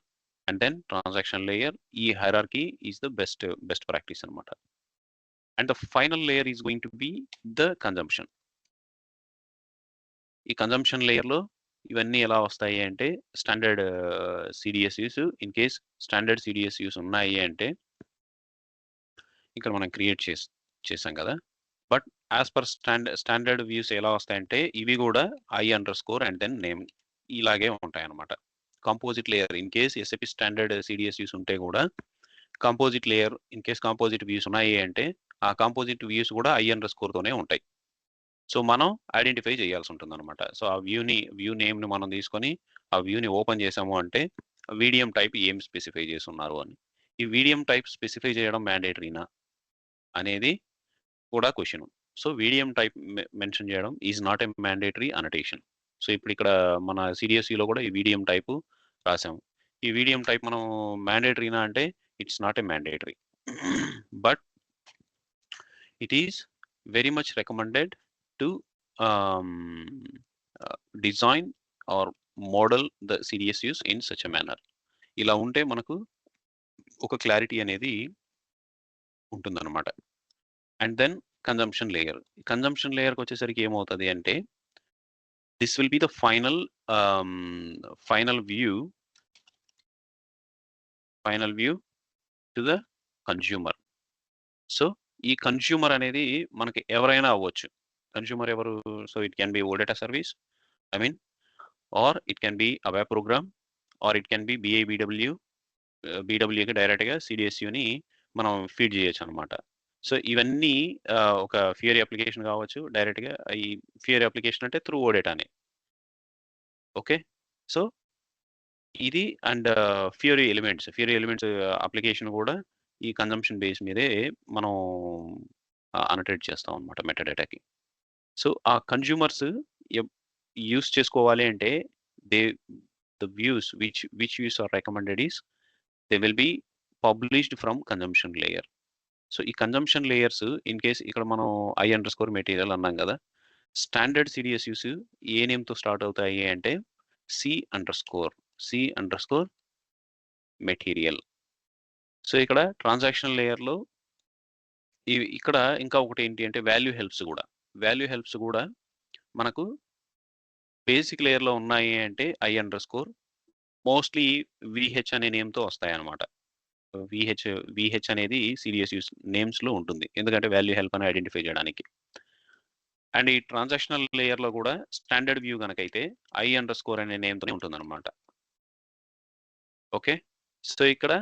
and then transaction layer. E hierarchy is the best practice anamata. And the final layer is going to be the consumption. ఈ consumption లేయర్లో ఇవన్నీ ఎలా వస్తాయి అంటే standard CDSUs, in case standard CDSUs ఉన్నాయి అంటే ఇక్కడ మనం క్రియేట్ చేసాం కదా. But as per standard views ఎలా వస్తాయంటే ఇవి కూడా I__ అండ్ దెన్ నేమ్ ఇలాగే ఉంటాయి అన్నమాట. Composite layer in case SAP standard CDSUs ఉంటే కూడా composite layer in case composite views ఉన్నాయి అంటే ఆ కాంపోజిట్ వ్యూస్ కూడా I__ తోనే ఉంటాయి. సో మనం ఐడెంటిఫై చేయాల్సి ఉంటుంది అనమాట. సో ఆ వ్యూ నేమ్ని మనం తీసుకొని ఆ వ్యూని ఓపెన్ చేసాము అంటే VDM టైప్ ఏం స్పెసిఫై చేసి ఉన్నారు అని. ఈ VDM టైప్ స్పెసిఫై చేయడం మ్యాండేటరీనా అనేది కూడా question. So VDM type mention చేయడం is not a mandatory annotation. So ఇప్పుడు ఇక్కడ మన CDSUలో కూడా ఈ VDM టైపు రాసాము. ఈ VDM టైప్ మనం మ్యాండేటరీనా అంటే it's not a mandatory, but it is very much recommended to design or model the CDSUs in such a manner. ఇలా ఉంటే మనకు ఒక క్లారిటీ అనేది ఉంటుందన్నమాట. అండ్ దెన్ కన్జంప్షన్ లేయర్కి వచ్చేసరికి ఏమవుతుంది అంటే this will be the final view to the consumer. So ఈ కన్స్యూమర్ అనేది మనకి ఎవరైనా అవ్వచ్చు. కన్స్యూమర్ ఎవరు? So it can be OData service, I mean or it can be a web program or it can be BIBW. BWకి డైరెక్ట్గా CDSUని మనం ఫీడ్ చేయొచ్చు అనమాట. సో ఇవన్నీ ఒక ఫియరీ అప్లికేషన్ కావచ్చు, డైరెక్ట్గా ఈ ఫియరీ అప్లికేషన్ అంటే త్రూ ఓడేటానే. ఓకే, సో ఇది అండ్ ఫియరీ ఎలిమెంట్స్ అప్లికేషన్ కూడా ఈ కన్జంప్షన్ బేస్ మీదే మనం అనటేట్ చేస్తాం అనమాట మెటాడేటాకి. సో ఆ కన్జ్యూమర్స్ యూస్ చేసుకోవాలి అంటే they the views which views are recommended is they will be published from consumption layer. So ఈ కన్జంప్షన్ లేయర్స్ ఇన్ కేస్ ఇక్కడ మనం I_మెటీరియల్ అన్నాం కదా, స్టాండర్డ్ CDSUs ఏ నేమ్తో స్టార్ట్ అవుతాయి అంటే C_మెటీరియల్. సో ఇక్కడ ట్రాన్సాక్షన్ లేయర్లో ఇక్కడ ఇంకా ఒకటి ఏంటి అంటే వాల్యూ హెల్ప్స్ కూడా మనకు బేసిక్ లేయర్లో ఉన్నాయి అంటే I_, మోస్ట్లీ VH అనే నేమ్తో వస్తాయి అన్నమాట. VH అనేది CDSUs నేమ్స్లో ఉంటుంది, ఎందుకంటే వాల్యూ హెల్ప్ అని ఐడెంటిఫై చేయడానికి. అండ్ ఈ ట్రాన్సాక్షనల్ లేయర్లో కూడా స్టాండర్డ్ వ్యూ కనుకైతే I_ అనే నేమ్తోనే ఉంటుంది అనమాట. ఓకే, సో ఇక్కడ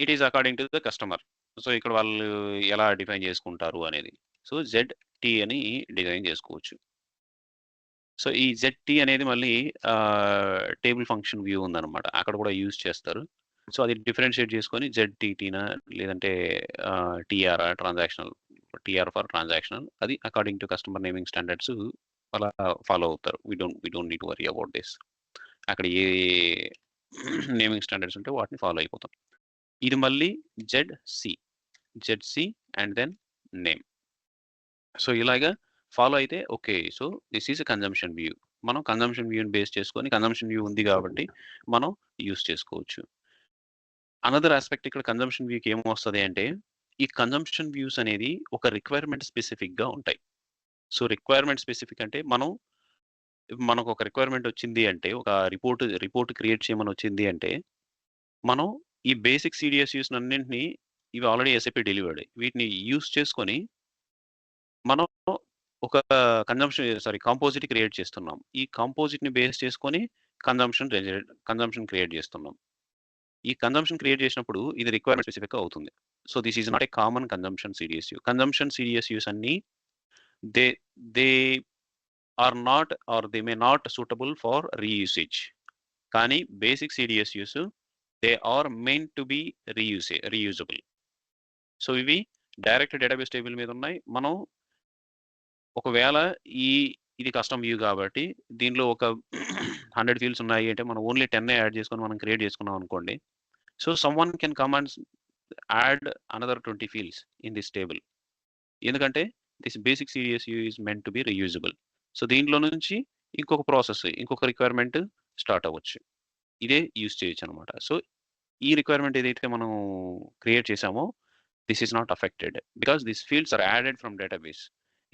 it is according to the customer. So ఇక్కడ వాళ్ళు ఎలా డిఫైన్ చేసుకుంటారు అనేది. సో ZT అని డిజైన్ చేసుకోవచ్చు. సో ఈ ZT అనేది మళ్ళీ టేబుల్ ఫంక్షన్ వ్యూ ఉందన్నమాట, అక్కడ కూడా యూజ్ చేస్తారు. సో అది డిఫరెన్షియేట్ చేసుకొని ZTTనా లేదంటే TR ఫర్ ట్రాన్సాక్షనల్, అది according to customer naming standards అలా ఫాలో అవుతారు. We don't need to worry about this. అక్కడ ఏ నేమింగ్ స్టాండర్డ్స్ ఉంటే వాటిని ఫాలో అయిపోతాం. ఇది మళ్ళీ ZC and then name. So ఇలాగా ఫాలో అయితే okay. So this is consumption view. మనం కన్జంప్షన్ వ్యూని బేస్ చేసుకొని కన్జంప్షన్ వ్యూ ఉంది కాబట్టి మనం యూస్ చేసుకోవచ్చు. అనదర్ ఆస్పెక్ట్ ఇక్కడ కన్జంప్షన్ వ్యూకి ఏమొస్తుంది అంటే ఈ కన్జంప్షన్ వ్యూస్ అనేది ఒక రిక్వైర్మెంట్ స్పెసిఫిక్గా ఉంటాయి. సో రిక్వైర్మెంట్ స్పెసిఫిక్ అంటే మనకు ఒక రిక్వైర్మెంట్ వచ్చింది అంటే, ఒక రిపోర్ట్ క్రియేట్ చేయమని వచ్చింది అంటే, మనం ఈ బేసిక్ CDSUs అన్నింటినీ ఇవి ఆల్రెడీ SAP డెలివర్డ్, వీటిని యూస్ చేసుకొని మనం ఒక కాంపోజిట్ క్రియేట్ చేస్తున్నాం. ఈ కాంపోజిట్ని బేస్ చేసుకొని కన్జంప్షన్ క్రియేట్ చేస్తున్నాం. ఈ కన్జంప్షన్ క్రియేట్ చేసినప్పుడు ఇది రిక్వైర్మెంట్ స్పెసిఫిక్ అవుతుంది. So this is not a common consumption CDSU. Consumption CDSUs అన్ని they are not or they may not suitable for reusage. కానీ basic CDSUs they are main to be reusable. So ఇవి direct database table మీద ఉన్నాయి. మనం ఒకవేళ ఇది custom view కాబట్టి దీనిలో ఒక 100 ఫీల్డ్స్ ఉన్నాయి అంటే మనం ఓన్లీ 10 యాడ్ చేసుకొని మనం క్రియేట్ చేసుకున్నాం అనుకోండి. So someone can come and add another 20 fields in this table, ఎందుకంటే this basic CDSU is meant to be reusable. So దీంట్లో నుంచి ఇంకొక రిక్వైర్మెంట్ స్టార్ట్ అవ్వచ్చు. ఇదే యూజ్ చేయొచ్చు అనమాట. సో ఈ రిక్వైర్మెంట్ ఏదైతే మనం క్రియేట్ చేసామో this is not affected because this fields are added from database.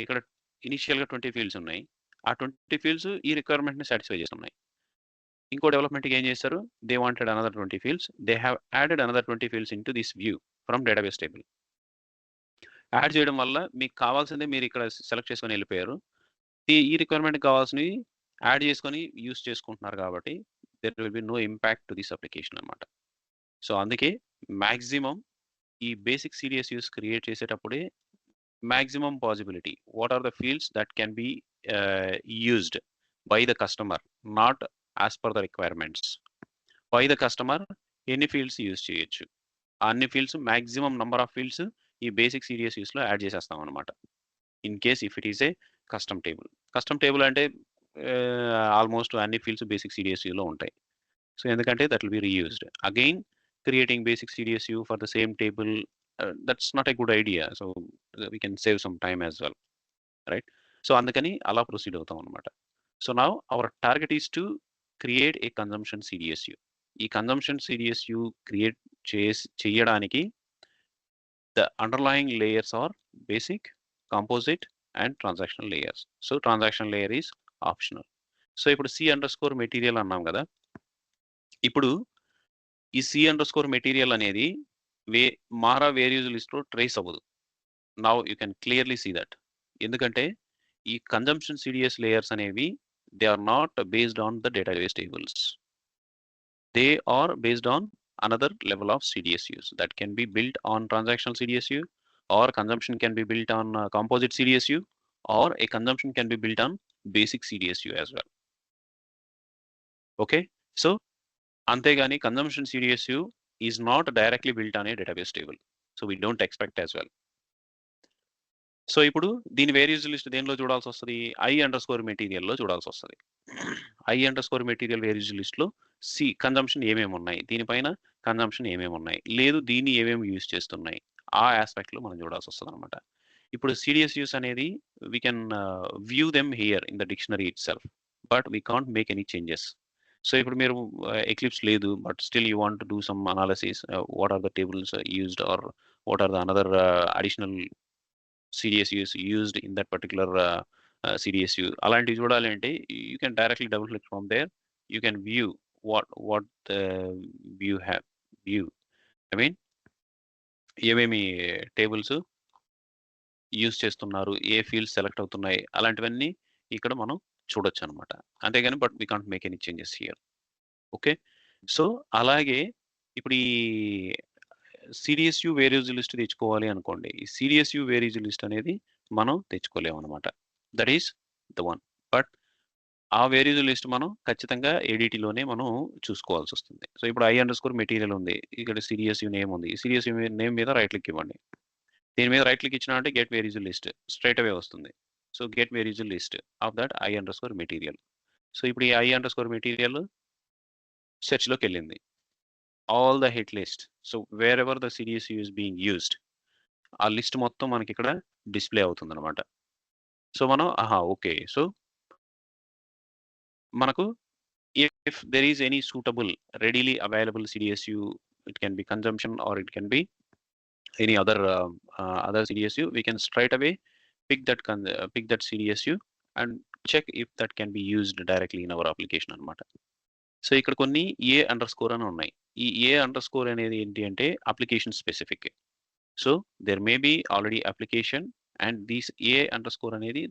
ఇక్కడ ఇనిషియల్గా 20 ఫీల్డ్స్ ఉన్నాయి. ఆ 20 ఫీల్డ్స్ ఈ రిక్వైర్మెంట్ని సాటిస్ఫై చేస్తున్నాయి. ఇంకో డెవలప్మెంట్కి ఏం చేస్తారు, they wanted another 20 fields, they have added another 20 fields in to this view from database table. Add చేయడం వల్ల మీకు కావాల్సిందే మీరు ఇక్కడ సెలెక్ట్ చేసుకొని వెళ్ళిపోయారు. ఈ రిక్వైర్మెంట్కి కావాల్సినవి యాడ్ చేసుకొని యూస్ చేసుకుంటున్నారు కాబట్టి there will be no impact to this application అనమాట. సో అందుకే మ్యాక్సిమం ఈ బేసిక్ CDSUs క్రియేట్ చేసేటప్పుడే maximum possibility what are the fields that can be used by the customer, not as per the requirements. By the customer ఎన్ని fields use చేయొచ్చు, అన్ని fields maximum number of fields ఈ basic CDSUs లో add చేసేస్తాం అనమాట. In case if it is A custom table అంటే almost అన్ని fields basic CDSU లో ఉంటాయి. సో ఎందుకంటే that will be reused. Again creating basic CDSU for the same table, that's not a good idea. So we can save some time as well, right? So అందుకని అలా proceed అవుతాం అనమాట. So now our target is to create a consumption CDSU. ఈ consumption CDSU create చేయడానికి the underlying layers are basic, composite and transactional layers. So transactional layer is optional. So ఇప్పుడు C material అన్నాం కదా, ఇప్పుడు ఈ C_మెటీరియల్ అనేది మారా వేరియస్ లిస్ట్లో ట్రేస్ అవ్వదు. Now you can clearly see that. ఎందుకంటే ఈ కన్జంప్షన్ CDS లేయర్స్ అనేవి they are not based on the database tables. They are based on another level of CDSUs that can be built on transactional CDSU, or consumption can be built on composite CDSU, or a consumption can be built on basic CDSU as well. Okay, so అంతేగాని consumption CDSU is not directly built on a database table, so we don't expect as well. So ఇప్పుడు దీని various list దేనిలో చూడాల్సి వస్తుంది? I_material లో చూడాల్సి వస్తుంది. I_material various list లో కన్జంప్షన్ ఏమేమి ఉన్నాయి, దీనిపైన కన్జంప్షన్ ఏమేమి ఉన్నాయి, లేదు దీన్ని ఏమేమి యూజ్ చేస్తున్నాయి, ఆ ఆస్పెక్ట్ లో మనం చూడాల్సి వస్తుంది అనమాట. ఇప్పుడు CDSUs అనేది we can view them here in the dictionary itself, but we can't make any changes. So ఇప్పుడు మీరు ఎక్లిప్స్ లేదు, but still you want to do some analysis, what are the tables used, or what are the another additional CDSUs used in that particular CDSU. అలాంటివి చూడాలి అంటే you can directly double click from there. You can view what the view. I mean, ఏమేమి tables use చేస్తున్నారు, ఏ fields select అవుతున్నాయి, అలాంటివన్నీ ఇక్కడ మనం చూడొచ్చు అనమాట. అంతేగాని but we can't make any changes here. Okay, so అలాగే ఇప్పుడు ఈ CDSU వేరియస్ లిస్ట్ తెచ్చుకోవాలి అనుకోండి, ఈ CDSU వేరియస్ లిస్ట్ అనేది మనం తెచ్చుకోలేము అనమాట. That is the one. But ఆ వేరియస్ లిస్ట్ మనం ఖచ్చితంగా ADTలోనే మనం చూసుకోవాల్సి వస్తుంది. సో ఇప్పుడు I_material ఉంది, ఇక్కడ CDSU నేమ్ ఉంది. CDSU నేమ్ మీద రైట్ క్లిక్ ఇవ్వండి. దీని మీద రైట్ క్లిక్ ఇచ్చినా అంటే గెట్ వేరియస్ లిస్ట్ స్ట్రైట్ అవే వస్తుంది. So get various list of that I_material. So ఇప్పుడు ఈ I_material సెర్చ్లోకి వెళ్ళింది. all the hit list. So wherever the CDSU is being used, ఆ లిస్ట్ మొత్తం మనకి ఇక్కడ డిస్ప్లే అవుతుంది అనమాట. సో మనం ఓకే, సో మనకు if there is any suitable readily available CDSU, it can be consumption or it can be any other CDSU, we can straight away pick that CDSU and check if that can be used directly in our application అనమాట. So ఇక్కడ కొన్ని A__ అని ఉన్నాయి. ఈ A__ అనేది ఏంటి అంటే application specific. So there may be already application and these A__ అనేది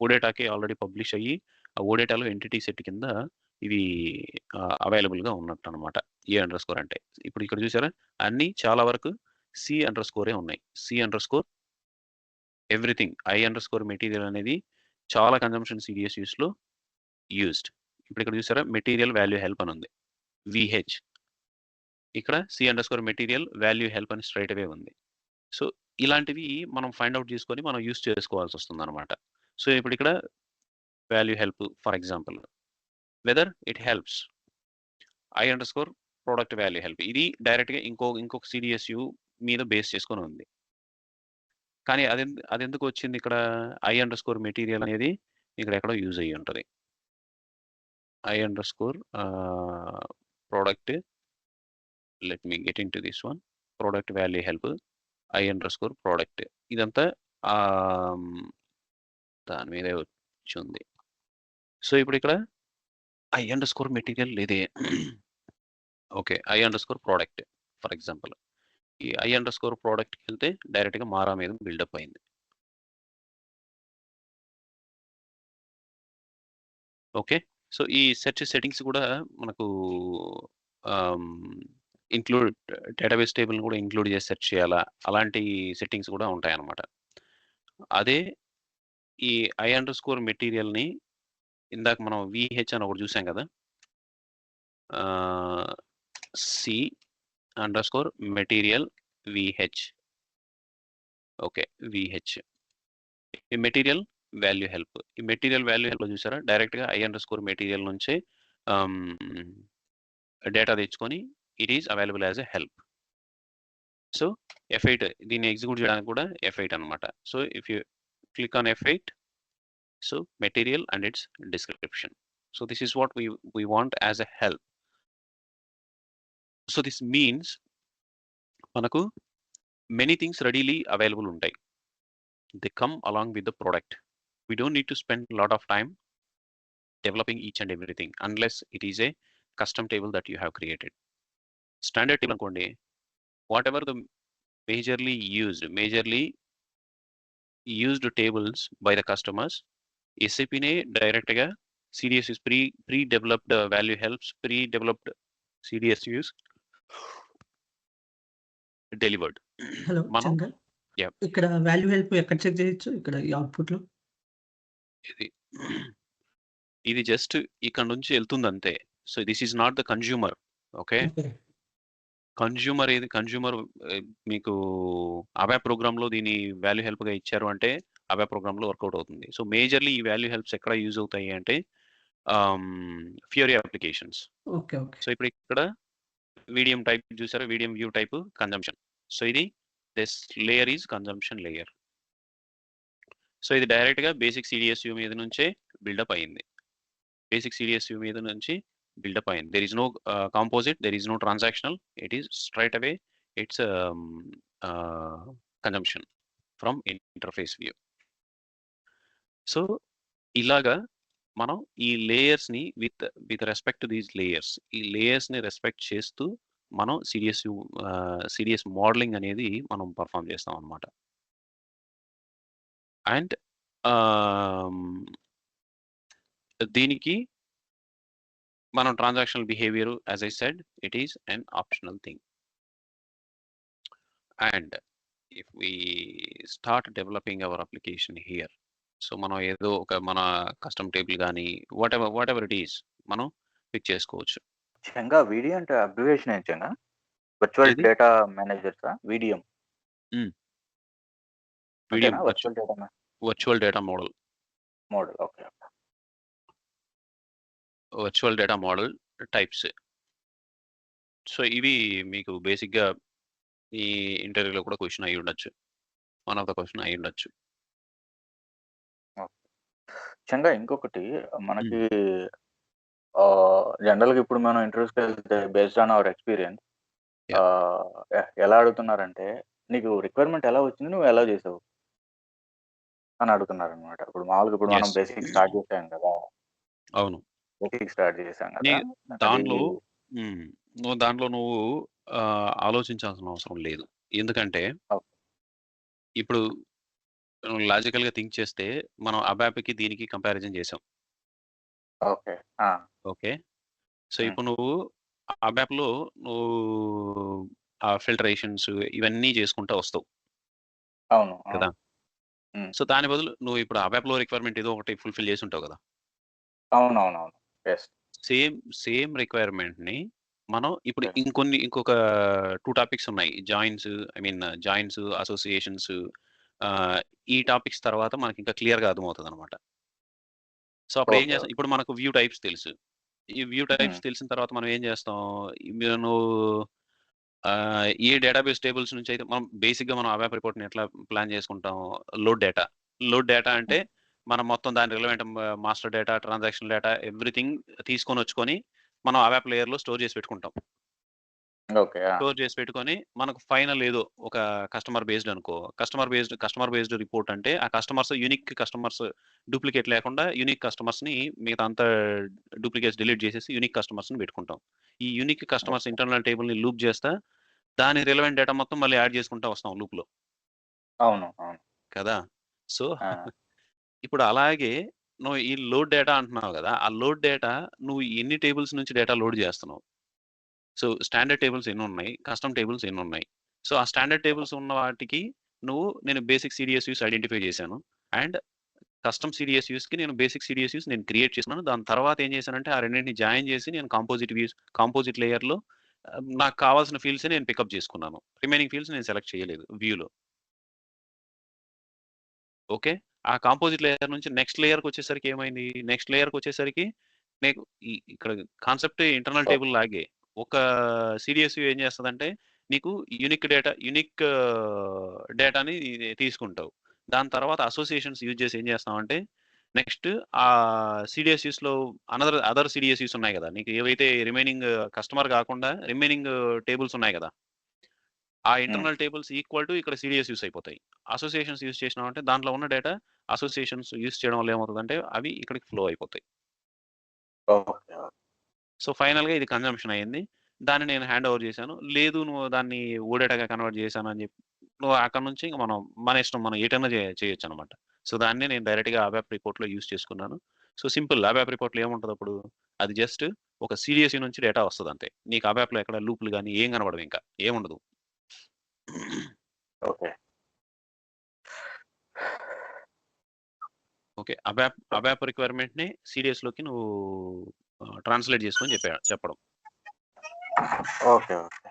ఓడేటాకి ఆల్రెడీ పబ్లిష్ అయ్యి ఆ ఓడేటాలో ఎంటిటీ సెట్ కింద ఇవి అవైలబుల్గా ఉన్నట్టు అనమాట. A__ అంటే ఇప్పుడు ఇక్కడ చూసారా, అన్ని చాలా వరకు C__ ఉన్నాయి. C_ everything. I_material అనేది చాలా కన్జంప్షన్ CDSUస్లో యూజ్డ్. ఇప్పుడు ఇక్కడ చూసారా, మెటీరియల్ వాల్యూ హెల్ప్ అని ఉంది, VH. ఇక్కడ C_material వాల్యూ హెల్ప్ అని స్ట్రైట్ అవే ఉంది. సో ఇలాంటివి మనం ఫైండ్ అవుట్ చేసుకొని మనం యూజ్ చేసుకోవాల్సి వస్తుంది అనమాట. సో ఇప్పుడు ఇక్కడ value help for example, whether it helps I_ product value help, ఇది డైరెక్ట్గా ఇంకొక CDSU మీద బేస్ చేసుకొని ఉంది. కానీ అది ఎందుకు వచ్చింది ఇక్కడ? I_material అనేది ఇక్కడ ఎక్కడో యూజ్ అయ్యి ఉంటుంది. I_ product, let me get into this one, product value help, I_ product, ఇదంతా దాని మీద వచ్చింది. సో ఇప్పుడు ఇక్కడ I_material లేదే. Okay, I_ product for example, ఈ I_ ప్రోడక్ట్కి వెళ్తే డైరెక్ట్గా మారా మీద బిల్డప్ అయింది. ఓకే, సో ఈ సెట్టింగ్స్ కూడా మనకు ఇంక్లూడ్ డేటాబేస్ టేబుల్ని కూడా ఇంక్లూడ్ చేసి సెర్చ్ చేయాలా, అలాంటి సెట్టింగ్స్ కూడా ఉంటాయన్నమాట. అదే ఈ I_materialని ఇందాక మనం VH అని ఒకటి చూసాం కదా, C_material VH. ఓకే, VH ఈ మెటీరియల్ వాల్యూ హెల్ప్. ఈ మెటీరియల్ వాల్యూ హెల్ప్ చూసారా, డైరెక్ట్గా I_material నుంచే డేటా తెచ్చుకొని it is available as a help. So F8 దీన్ని ఎగ్జిక్యూట్ చేయడానికి కూడా F8 అనమాట. So if you click on F8, so material and it's description. So this is what we want as a help. So this means మనకు many things readily available ఉంటాయి. They come along with the product. We don't need to spend a lot of time developing each and everything unless it is a custom table that you have created. Standard table అనుకోండి, whatever the majorly used tables by the customers, SAPనే డైరెక్ట్గా CDSUs pre-developed value helps, pre-developed CDSUs delivered. Hello మనం Chandra. Yeah! ఇక్కడ value help ఎక్కడ check చేయొచ్చు? ఇక్కడ ఈ అవుట్‌పుట్‌లో? ఇది ఇది జస్ట్ ఇక్కడ నుంచి ఎళ్తుందంతే. So, this is not the consumer. Okay. Okay. Consumer మీకు అవాప్ ప్రోగ్రామ్‌లో దీని వాల్యూ హెల్ప్‌గా ఇచ్చారు అంటే అవాప్ ప్రోగ్రామ్‌లో వర్కౌట్ అవుతుంది. సో, మేజర్‌లీ ఈ వాల్యూ హెల్ప్స్ ఎక్కడ యూజ్ అవుతాయి అంటే Fiori applications. Okay. Okay. So, ఇప్పుడు ఇక్కడ వీడియం టైప్ చూసారా? VDM view type consumption. So, this layer is consumption layer. So, ఇది డైరెక్ట్‌గా బేసిక్ CDSU మీద నుంచే బిల్డప్ అయింది. బేసిక్ CDSU మీద నుంచి బిల్డప్ అయింది. There is no composite, there is no transactional. It is straight away it's consumption from interface view. So, ఇలాగా మనం ఈ లేయర్స్‌ని with respect to these layers, ఈ లేయర్స్‌ని రెస్పెక్ట్ చేస్తూ మనం CDS మోడలింగ్ అనేది మనం పెర్ఫార్మ్ చేస్తాం అన్నమాట. అండ్ దీనికి మనం transactional behaviour as I said it is an optional thing. And if we start developing our application here, so మనం ఏదో ఒక మన కస్టమ్ టేబుల్ కానీ వాట్ ఎవర్ ఇట్ ఈస్ మనం పిక్ చేసుకోవచ్చు. చంగా వీడియో అంటే అబ్రివేషన్ ఏం చంగా? వర్చువల్ ఏది? డేటా మేనేజర్సా? వీడియం. వీడియం అంతేనా? Virtual data model. Okay. Virtual data model types. So ఇవి మీకు బేసిక్‌గా ఈ ఇంటర్వ్యూలో కూడా క్వెషన్ అయ్యి ఉండొచ్చు. వన్ ఆఫ్ ద క్వెషన్ అయ్యి ఉండొచ్చు. చంగా ఇంకొకటి మనకి జనరల్‌గా ఇప్పుడు మనం ఇంటర్వ్యూస్‌కెళ్తే బేస్డ్ ఆన్ అవర్ ఎక్స్‌పీరియన్స్ ఎలా అడుగుతున్నారంటే, నీకు రిక్వైర్మెంట్ ఎలా వచ్చింది? నువ్వు ఎలా చేసావు? అని అడుగుతున్నారనమాట. ఇప్పుడు మామూలుగా ఇప్పుడు మనం Yes. బేసిక్ స్టార్ట్ చేసాం కదా! అవును. బేసిక్ స్టార్ట్ చేసాం నీ కదా! దాంట్లో అది దాంట్లో నువ్వు ఆలోచించాల్సిన అవసరం లేదు. ఎందుకంటే ఓకే. ఇప్పుడు నువ్వు లాజికల్‌గా థింక్ చేస్తే మనం అబాప్‌కి దీనికి కంపారిజన్ చేసాం. ఓకే. ఆ! ఓకే. సో హ్మ్. ఇప్పుడు నువ్వు అబాప్‌లో నువ్వు ఫిల్టరేషన్స్ ఇవన్నీ చేసుకుంటా వస్తావు. అవును. కదా! హ్మ్. సో దాని బదులు నువ్వు ఇప్పుడు అబాప్‌లో రిక్వైర్మెంట్ ఏదో ఒకటి ఫుల్‌ఫిల్ చేసి ఉంటావు కదా! అవునవునవును. యెస్. సేమ్ రిక్వైర్మెంట్‌ని మనం ఇప్పుడు ఓకే. ఇంకొక 2 టాపిక్స్ ఉన్నాయి. జాయిన్స్, అసోసియేషన్స్ ఈ టాపిక్స్ తర్వాత మనకి ఇంకా క్లియర్‌గా అర్థమవుతదనమాట. సో అప్పుడు ఏం ఓకే. చేస్తాం, ఇప్పుడు మనకు వ్యూ టైప్స్ తెలుసు. ఈ వ్యూ టైప్స్ తెలిసిన తర్వాత మనం ఏం చేస్తాం, నువ్వు ఏ డేటాబేస్ టేబుల్స్ నుంచి అయితే మనం బేసిక్‌గా మనం అబాప్ రిపోర్ట్‌ని ఎట్లా ప్లాన్ చేసుకుంటాం, లోడ్ డేటా. లోడ్ డేటా అంటే మనం మొత్తం దాని relevant master data, transaction data everything తీసుకొనొచ్చుకొని మనం అబాప్ లేయర్‌లో స్టోర్ చేసి పెట్టుకుంటాం. ఓకే. ఆ! స్టోర్ చేసి పెట్టుకొని మనకు ఫైనల్ ఏదో ఒక కస్టమర్ బేస్డ్ అనుకో. కస్టమర్ బేస్డ్ రిపోర్ట్ అంటే ఆ యూనిక్ కస్టమర్స్ డూప్లికేట్ లేకుండా యూనిక్ కస్టమర్స్‌ని మిగతా అంతా డూప్లికేట్స్ డిలీట్ చేసేసి యూనిక్ కస్టమర్స్‌ని పెట్టుకుంటాం. ఈ యూనిక్ కస్టమర్స్ ఓకే. ఇంటర్నల్ టేబుల్‌ని లూప్ చేస్తా దాని రిలవెంట్ డేటా మొత్తం మళ్ళీ యాడ్ చేసుకుంటా వస్తాం లూప్‌లో. అవును. కదా! సో ఆ! ఇప్పుడు అలాగే నువ్వు ఈ లోడ్ డేటా అంటున్నావు గదా! ఆ లోడ్ డేటా నువ్వు ఎన్ని టేబుల్స్ నుంచి డేటా లోడ్ చేస్తున్నావు? సో, స్టాండర్డ్ టేబుల్స్ ఎన్నున్నాయి? కస్టమ్ టేబుల్స్ ఎన్నున్నాయి? సో, ఆ స్టాండర్డ్ టేబుల్స్ ఉన్న వాటికి నేను బేసిక్ సీడీఎస్‌యూస్ ఐడెంటిఫై చేశాను. అండ్ కస్టమ్ సీడీఎస్‌యూస్‌కి బేసిక్ సీడీఎస్‌యూస్ క్రియేట్ చేసుకున్నాను. దాని తర్వాత ఏం చేశానంటే, ఆ రెండింటిని జాయిన్ చేసి నేను కాంపోజిట్ లేయర్‌లో నాకు కావాల్సిన ఫీల్డ్సే నేను పికప్ చేసుకున్నాను. రిమైనింగ్ ఫీల్డ్స్ నేను సెలెక్ట్ చేయలేదు వ్యూలో. ఓకే. ఆ కాంపోజిట్ లేయర్ నుంచి నెక్స్ట్ లేయర్‌కొచ్చేసరికి ఏమైంది? నెక్స్ట్ లేయర్‌కొచ్చేసరికి నీకు ఇక్కడ కాన్సెప్ట్ ఇంటర్నల్ ఓకే. టేబుల్ లాగే. ఒక సీడీఎస్‌యూ ఏం చేస్తదంటే, నీకు యూనిక్ డేటాని తీసుకుంటావు. దాని తర్వాత అసోసియేషన్స్ యూజ్ చేసి ఏం చేస్తామంటే, నెక్స్ట్ సీడీఎస్‌యూస్‌లో అదర్ సీడీఎస్‌యూస్ ఉన్నాయి గదా! నీకు ఏవైతే రిమైనింగ్ కస్టమర్ గాకుండా రిమైనింగ్ టేబుల్స్ ఉన్నాయి గదా! ఆ ఇంటర్నల్ టేబుల్స్ ఈక్వల్ టు ఇక్కడ సీడీఎస్‌యూస్ అయిపోతాయి. అసోసియేషన్స్ యూజ్ చేసినామంటే దాంట్లో ఉన్న డేటా అసోసియేషన్స్ యూజ్ చేయడం వల్ల ఏమవుతదంటే, అవి ఇక్కడికి ఫ్లో అయిపోతాయి. ఓకే. సో, ఫైనల్‌గా ఇది కన్జంప్షన్ అయింది. దాన్ని నేను హ్యాండ్ ఓవర్ చేశాను. లేదు నువ్వు దాన్ని ఓడేటాగా కన్వర్ట్ చేశానని చెప్పి, నువ్వు అక్కడి నుంచి మన ఇష్టం మనం ఏటైనా చేయొచ్చనమాట. సో, దాన్ని నేను డైరెక్ట్‌గా అబాప్ రిపోర్ట్‌లో యూజ్ చేసుకున్నాను. సో సింపుల్ అబాప్ రిపోర్ట్లో ఏముంటది అప్పుడు? అది జస్ట్ ఒక సీడీఎస్ఈ నుంచి డేటా వస్తది అంతే. నీకు అబాప్‌లో ఎక్కడ లూప్‌లు గాని ఏం కనపడవు ఇంకా. ఏముండదు. ఓకే. ఓకే. అబాప్ రిక్వైర్మెంట్‌ని సీడీఎస్‌లోకి నువ్వు ట్రాన్స్‌లేట్ చేసుకొని చెప్పడం. ఓకే. ఓకే.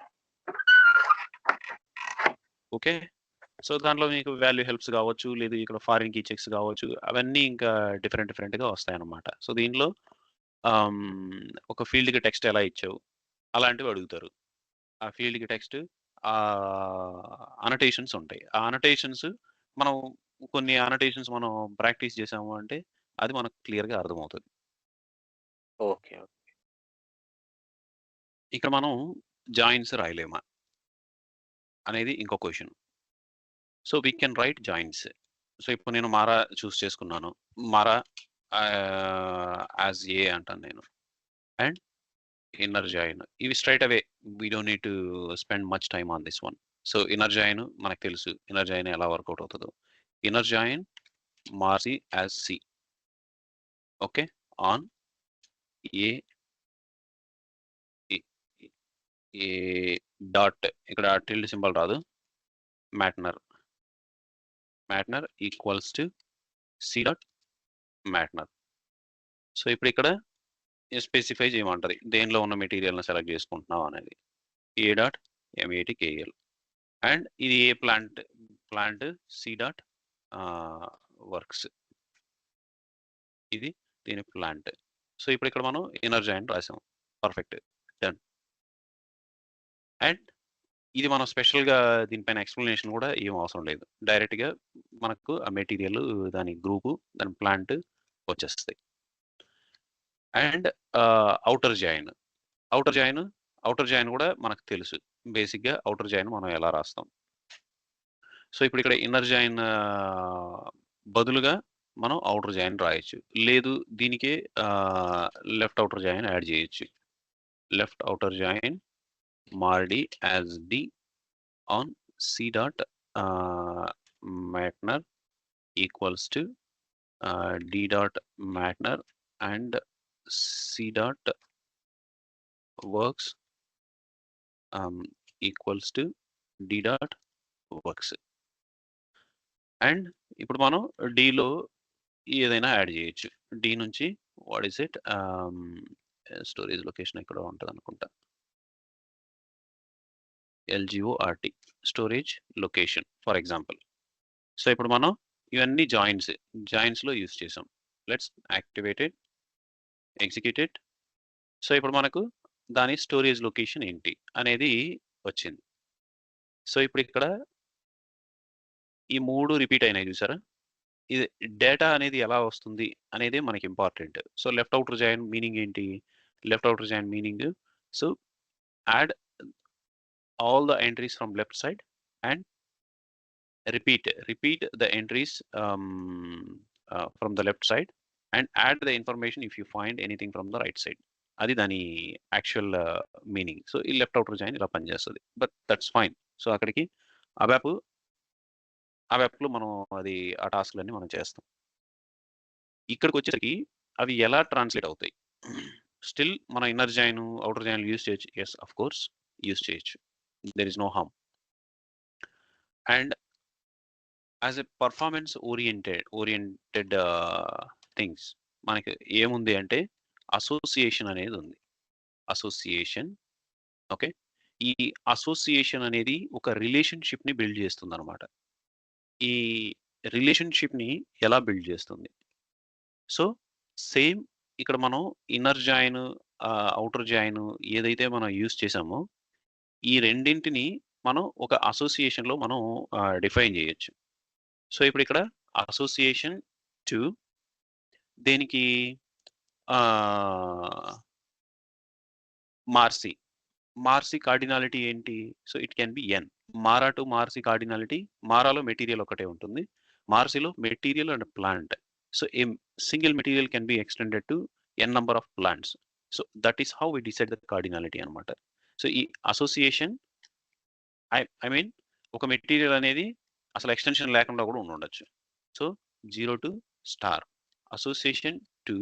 ఓకే. సో దాంట్లో మీకు వాల్యూ హెల్ప్స్ కావచ్చు, లేదు ఇక్కడ ఫారిన్ కీ చెక్స్ కావచ్చు, అవన్నీ ఇంకా డిఫరెంట్‌గా వస్తాయన్నమాట. సో దీనిలో ఒక ఫీల్డ్‌కి టెక్స్ట్ ఎలా ఇచ్చావు? అలాంటివి అడుగుతారు. ఆ ఫీల్డ్‌కి టెక్స్ట్ అనోటేషన్స్ ఉంటాయి. ఆ అనోటేషన్స్ మనం కొన్ని అనోటేషన్స్ మనం ప్రాక్టీస్ చేసాము అంటే అది మనకు క్లియర్‌గా అర్థమవుతది. ఓకే. ఇక్కడ మనం జాయిన్స్ రాయలేమా? అనేది ఇంకో question. So we can write joins. So ఇప్పుడు నేను మారా చూస్ చేసుకున్నాను. మారా యాజ్ ఏ అంటాను నేను. And inner join. ఇవి straight away we don't need to spend much time on this one. So inner join మనకు తెలుసు. ఇన్నర్ జాయిన్ ఎలా వర్కౌట్ అవుతదో. Inner join MARC as C. Okay. On A A dot ఇక్కడ tilde symbol రాదు. MATNR equals to C dot MATNR. So ఇప్పుడు ఇక్కడ specify చేయమంటది. దేనిలో ఉన్న మెటీరియల్‌ని సెలెక్ట్ చేసుకుంటున్నావు అనేది. A dot ఎంఏటికేఎల్. అండ్ ఇది ఏ ప్లాంట్ సి డాట్ వర్క్స్. ఇది దీని ప్లాంట్. సో ఇప్పుడు ఇక్కడ మనం ఇన్నర్ జాయిన్ రాసాం. పర్ఫెక్ట్. డన్. అండ్ ఇది మనం స్పెషల్‌గా దీనిపైన ఎక్స్‌ప్లనేషన్ కూడా ఏం అవసరం లేదు. డైరెక్ట్‌గా మనకు ఆ మెటీరియల్, దాని గ్రూపు, దాని ప్లాంట్ వచ్చేస్తాయి. And outer join. Outer join కూడా మనకు తెలుసు. బేసిక్‌గా ఔటర్ జాయిన్ మనం ఎలా రాస్తాం. సో ఇప్పుడు ఇక్కడ ఇన్నర్ జాయిన్ బదులుగా మనం ఔటర్ జాయిన్ రాయొచ్చు. లేదు దీనికే లెఫ్ట్ ఔటర్ జాయిన్ యాడ్ చేయొచ్చు. Left outer join MARD as D on C dot matnr equals to D dot matnr and C dot werks equals to D dot werks. And ఇప్పుడు మనం డీలో ఏదైనా add చేయొచ్చు. D నుంచి what is it storage location ఎక్కడో ఉంటది అనుకుంటా. LGORT storage location for example. So ఇప్పుడు మనం ఇవన్నీ జాయిన్స్‌లో యూజ్ చేసాం. Let's activate it, execute it. So ఇప్పుడు మనకు దాని స్టోరేజ్ లొకేషన్ ఏంటి అనేది వచ్చింది. సో ఇప్పుడు ఇక్కడ ఈ 3 రిపీట్ అయినాయి చూసారా? ఇది డేటా అనేది ఎలా వస్తుంది అనేది మనకి important. So left outer join meaning ఏంటి? Left outer join meaning so add all the entries from left side and repeat the entries from the left side and add the information if you find anything from the right side. అది దాని actual meaning. So ఈ left outer join ఇలా పనిచేస్తుంది. But that's fine. So అక్కడికి అబాప్లో మనం అది ఆ టాస్క్లన్నీ మనం చేస్తాం. ఇక్కడికి వచ్చేసరికి అవి ఎలా ట్రాన్స్లేట్ అవుతాయి? స్టిల్ మన inner join, outer join use చేయొచ్చు. ఎస్ ఆఫ్ కోర్స్ యూజ్ చేయొచ్చు. There is no harm. And as a performance oriented things మనకి ఏముంది అంటే అసోసియేషన్ అనేది ఉంది. అసోసియేషన్. ఓకే. ఈ అసోసియేషన్ అనేది ఒక రిలేషన్‌షిప్‌ని బిల్డ్ చేస్తుందనమాట. ఈ రిలేషన్‌షిప్‌ని ఎలా బిల్డ్ చేస్తుంది? సో సేమ్ ఇక్కడ మనం ఇన్నర్ జాయిన్, ఔటర్ జాయిన్ ఏదైతే మనం యూజ్ చేసామో ఈ రెండింటిని మనం ఒక అసోసియేషన్‌లో మనం డిఫైన్ చేయొచ్చు. సో ఇప్పుడు ఇక్కడ అసోసియేషన్ టు దేనికి మార్సి కార్డినాలిటీ ఏంటి? So it can be N. MARA to MARC cardinality, మారాలో మెటీరియల్ ఒకటే ఉంటుంది. మార్సిలో material and plant. So a single material can be extended to N number of plants. So that is how we decide the cardinality అనమాట. So ఈ association I mean ఒక మెటీరియల్ అనేది అసలు ఎక్స్టెన్షన్ లేకుండా కూడా ఉండొచ్చు. So 0 to star association to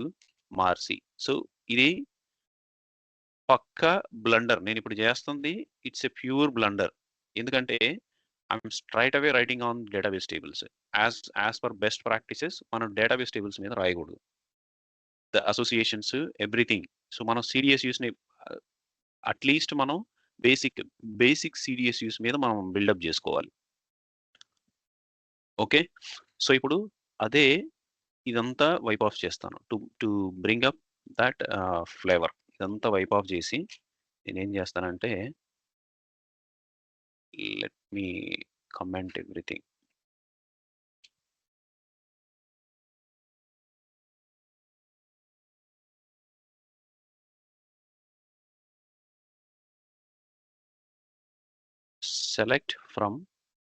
MARC. So ఇది పక్కా బ్లండర్. నేను ఇప్పుడు చేస్తుంది ఇట్స్ ఎ ప్యూర్ బ్లండర్. ఎందుకంటే I'm straight away writing on database tables. As per best practices మనం డేటాబేస్ టేబుల్స్ మీద రాయకూడదు. The associations everything. సో మనం సిడిఎస్ యూస్ని అట్లీస్ట్ మనం బేసిక్ సిడిఎస్ యూస్ మీద మనం బిల్డప్ చేసుకోవాలి. ఓకే, సో ఇప్పుడు అదే ఇదంతా వైప్ ఆఫ్ చేస్తాను to bring up that flavour. ఇదంతా వైప్ ఆఫ్ చేసి నేనేం చేస్తానంటే let me comment everything. Select from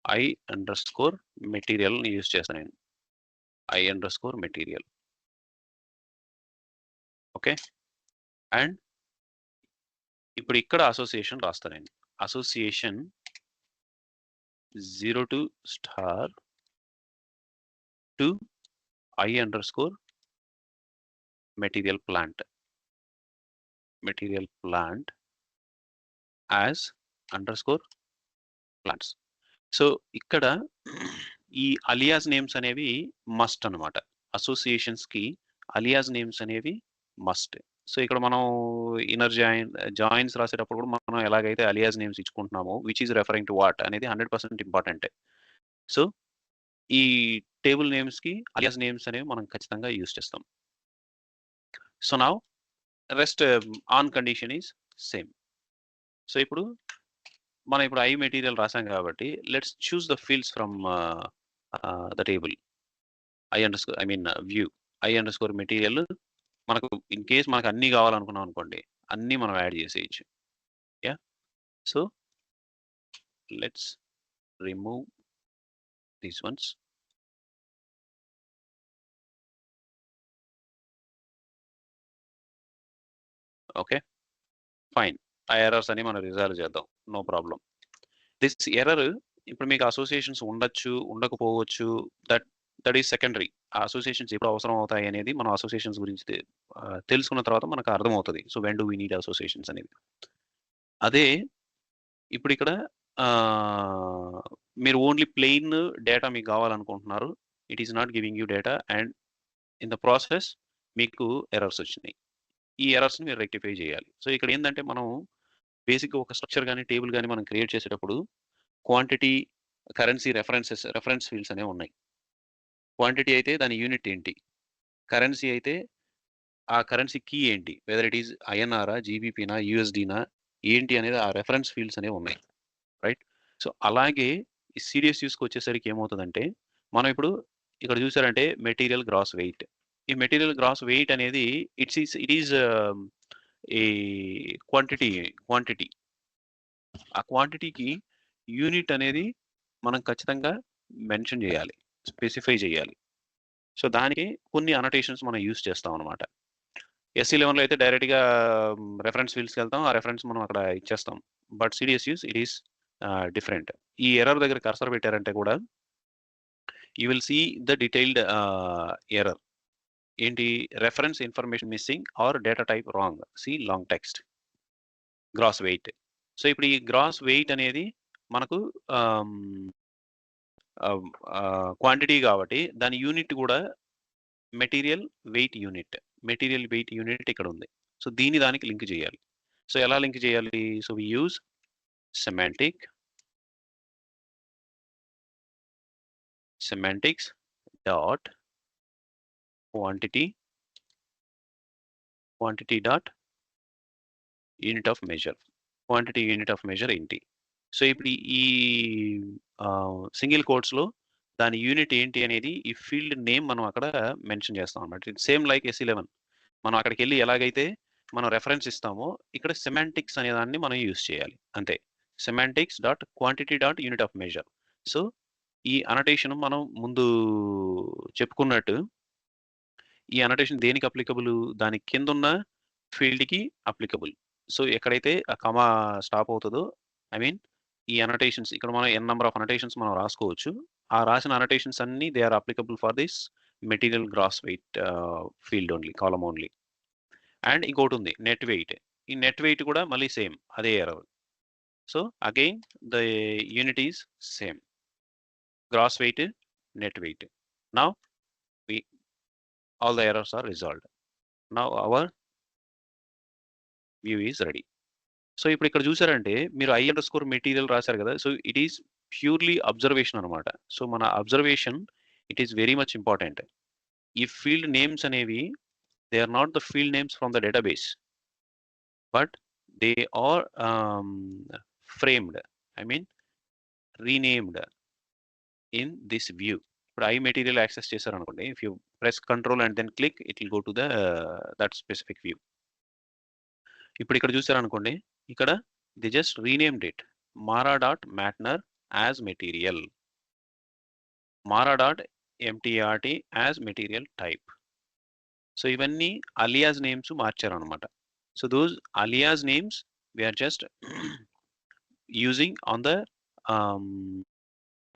I_material use చేస్తాను నేను. I_material. ఓకే, అండ్ ఇప్పుడు ఇక్కడ అసోసియేషన్ రాస్తాను నేను. Association 0 to star to I_material plant as underscore plants. So ఇక్కడ ఈ అలియాస్ నేమ్స్ అనేవి మస్ట్ అనమాట. అసోసియేషన్స్కి అలియాస్ నేమ్స్ అనేవి మస్ట్. సో ఇక్కడ మనం ఇన్నర్ జాయిన్స్ రాసేటప్పుడు కూడా మనం ఎలాగైతే అలియాస్ నేమ్స్ ఇచ్చుకుంటున్నామో which is referring to what అనేది 100% ఇంపార్టెంట్. సో ఈ టేబుల్ నేమ్స్కి అలియాస్ నేమ్స్ అనేవి మనం ఖచ్చితంగా యూజ్ చేస్తాం. So now rest on condition is same. So ఇప్పుడు మనం ఇప్పుడు I_material రాసాం కాబట్టి let's choose the fields from the table. View I_material. మనకు ఇన్ కేస్ మనకు అన్నీ కావాలనుకున్నాం అనుకోండి, అన్నీ మనం యాడ్ చేసేయచ్చు. Yeah, so let's remove these once. Okay, fine. ఆ ఎర్రర్స్ అని మనం రిజాల్వ్ చేద్దాం, నో ప్రాబ్లం. దిస్ ఎర్రర్ ఇప్పుడు మీకు అసోసియేషన్స్ ఉండొచ్చు, ఉండకపోవచ్చు, దట్ ఈస్ సెకండరీ. ఆ అసోసియేషన్స్ ఎప్పుడు అవసరం అవుతాయి అనేది మనం అసోసియేషన్స్ గురించి తెలుసుకున్న తర్వాత మనకు అర్థమవుతుంది. So when do we need associations అనేది. అదే ఇప్పుడు ఇక్కడ మీరు ఓన్లీ ప్లెయిన్ డేటా మీకు కావాలనుకుంటున్నారు, it is not giving you data, and in the process మీకు ఎర్రర్స్ వచ్చినాయి. ఈ ఎర్రర్స్ని మీరు రెక్టిఫై చేయాలి. సో ఇక్కడ ఏంటంటే మనం బేసిక్గా ఒక స్ట్రక్చర్ కానీ టేబుల్ కానీ మనం క్రియేట్ చేసేటప్పుడు క్వాంటిటీ, కరెన్సీ, రెఫరెన్స్ ఫీల్డ్స్ అనేవి ఉన్నాయి. క్వాంటిటీ అయితే దాని యూనిట్ ఏంటి, కరెన్సీ అయితే ఆ కరెన్సీ కీ ఏంటి, వెదర్ ఇట్ ఈస్ INR, GBPనా, USDనా ఏంటి అనేది ఆ రెఫరెన్స్ ఫీల్డ్స్ అనేవి ఉన్నాయి, రైట్? సో అలాగే ఈ సిడిఎస్ యూస్కి వచ్చేసరికి ఏమవుతుందంటే మనం ఇప్పుడు ఇక్కడ చూసారంటే మెటీరియల్ గ్రాస్ వెయిట్. ఈ మెటీరియల్ గ్రాస్ వెయిట్ అనేది ఇట్ ఈజ్ ఏ క్వాంటిటీ. ఆ క్వాంటిటీకి యూనిట్ అనేది మనం ఖచ్చితంగా మెన్షన్ చేయాలి, స్పెసిఫై చేయాలి. సో దానికి కొన్ని అనోటేషన్స్ మనం యూస్ చేస్తాం అనమాట. SE11లో అయితే డైరెక్ట్గా రెఫరెన్స్ ఫీల్డ్స్కి వెళ్తాం, ఆ రెఫరెన్స్ మనం అక్కడ ఇచ్చేస్తాం. But CDS use it is different. ఈ ఎర్రర్ దగ్గర కర్సర్ పెట్టారంటే కూడా you will see the detailed error. ఏంటి? Reference information missing or data type wrong, C long text, gross weight. So ఇప్పుడు ఈ గ్రాస్ వెయిట్ అనేది మనకు క్వాంటిటీ కాబట్టి దాని యూనిట్ కూడా మెటీరియల్ వెయిట్ యూనిట్ ఇక్కడ ఉంది. సో దీన్ని దానికి లింక్ చేయాలి. సో ఎలా లింక్ చేయాలి? So we use semantics dot quantity dot unit of measure. Quantity unit of measure ఏంటి? సో ఇప్పుడు ఈ సింగిల్ కోట్స్లో దాని యూనిట్ ఏంటి అనేది ఈ ఫీల్డ్ నేమ్ మనం అక్కడ మెన్షన్ చేస్తాం అన్నమాట. సేమ్ లైక్ SE11 మనం అక్కడికి వెళ్ళి ఎలాగైతే మనం రెఫరెన్స్ ఇస్తామో ఇక్కడ సెమాంటిక్స్ అనే దాన్ని మనం యూజ్ చేయాలి అంతే. Semantics dot quantity dot unit of measure. So ఈ అనోటేషన్ మనం ముందు చెప్పుకున్నట్టు ఈ అనోటేషన్ దేనికి అప్లికబుల్? దాని కింద ఉన్న ఫీల్డ్కి అప్లికబుల్. సో ఎక్కడైతే ఆ కమా స్టాప్ అవుతుందో, ఈ అనోటేషన్స్ ఇక్కడ మనం n నెంబర్ ఆఫ్ అనోటేషన్స్ మనం రాసుకోవచ్చు. ఆ రాసిన అనోటేషన్స్ అన్ని they are applicable for this material gross weight field only, column only. And ఇంకోటి ఉంది నెట్ వెయిట్. ఈ నెట్ వెయిట్ కూడా మళ్ళీ సేమ్ అదే error. So again the unit is same, gross weight, net weight. Now all the errors are resolved. Now our view is ready. So ఇప్పుడు ఇక్కడ చూసారంటే మీరు I_మెటీరియల్ రాశారు కదా. So it is purely observation అనమాట. సో మన observation it is very much important. ఈ field names అనేవి they are not the field names from the database, but they are framed, I mean renamed in this view. ఇప్పుడు I_మెటీరియల్ access చేశారనుకోండి, if you press control and then click, it will go to that specific view. ఇప్పుడు ఇక్కడ చూసారనుకోండి, ఇక్కడ they just renamed it mara.matner as material, mara.mtrt as material type. So ఇవన్నీ alias names మార్చారనమాట. So those alias names we are just using on the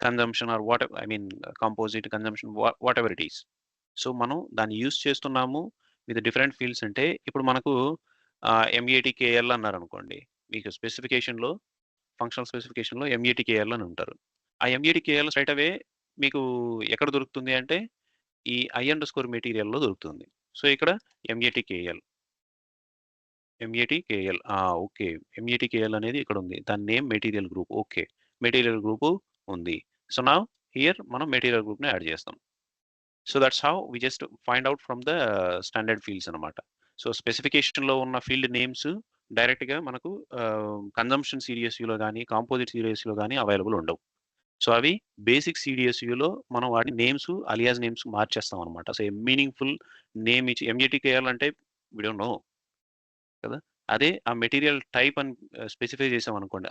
consumption or what, I mean composite consumption, what ever it is. So మనం దాన్ని use చేస్తున్నాము with different fields. అంటే ఇప్పుడు మనకు MATKL అన్నారు అనుకోండి, మీకు స్పెసిఫికేషన్లో, ఫంక్షనల్ స్పెసిఫికేషన్లో MATKL అని ఉంటారు. ఆ MATKL స్ట్రైట్ అవే మీకు ఎక్కడ దొరుకుతుంది అంటే ఈ I_మెటీరియల్లో దొరుకుతుంది. సో ఇక్కడ MATKL ఓకే, MATKL అనేది ఇక్కడ ఉంది, దాని name material group. Okay, material group ఉంది. సో నా హియర్ మనం మెటీరియల్ గ్రూప్ని యాడ్ చేస్తాం. So that's how we just find out from the standard fields అనమాట. సో స్పెసిఫికేషన్లో ఉన్న ఫీల్డ్ నేమ్స్ డైరెక్ట్గా మనకు కన్జంప్షన్ CDSUలో కానీ కాంపోజిట్ CDSUలో కానీ అవైలబుల్ ఉండవు. సో అవి బేసిక్ CDSUలో మనం వాటి నేమ్స్, అలియాస్ నేమ్స్ మార్చేస్తాం అనమాట. సో మీనింగ్ఫుల్ నేమ్ ఇచ్చి MATKL అంటే వి డోంట్ నో కదా. అదే ఆ మెటీరియల్ టైప్ అని స్పెసిఫై చేసాం అనుకోండి,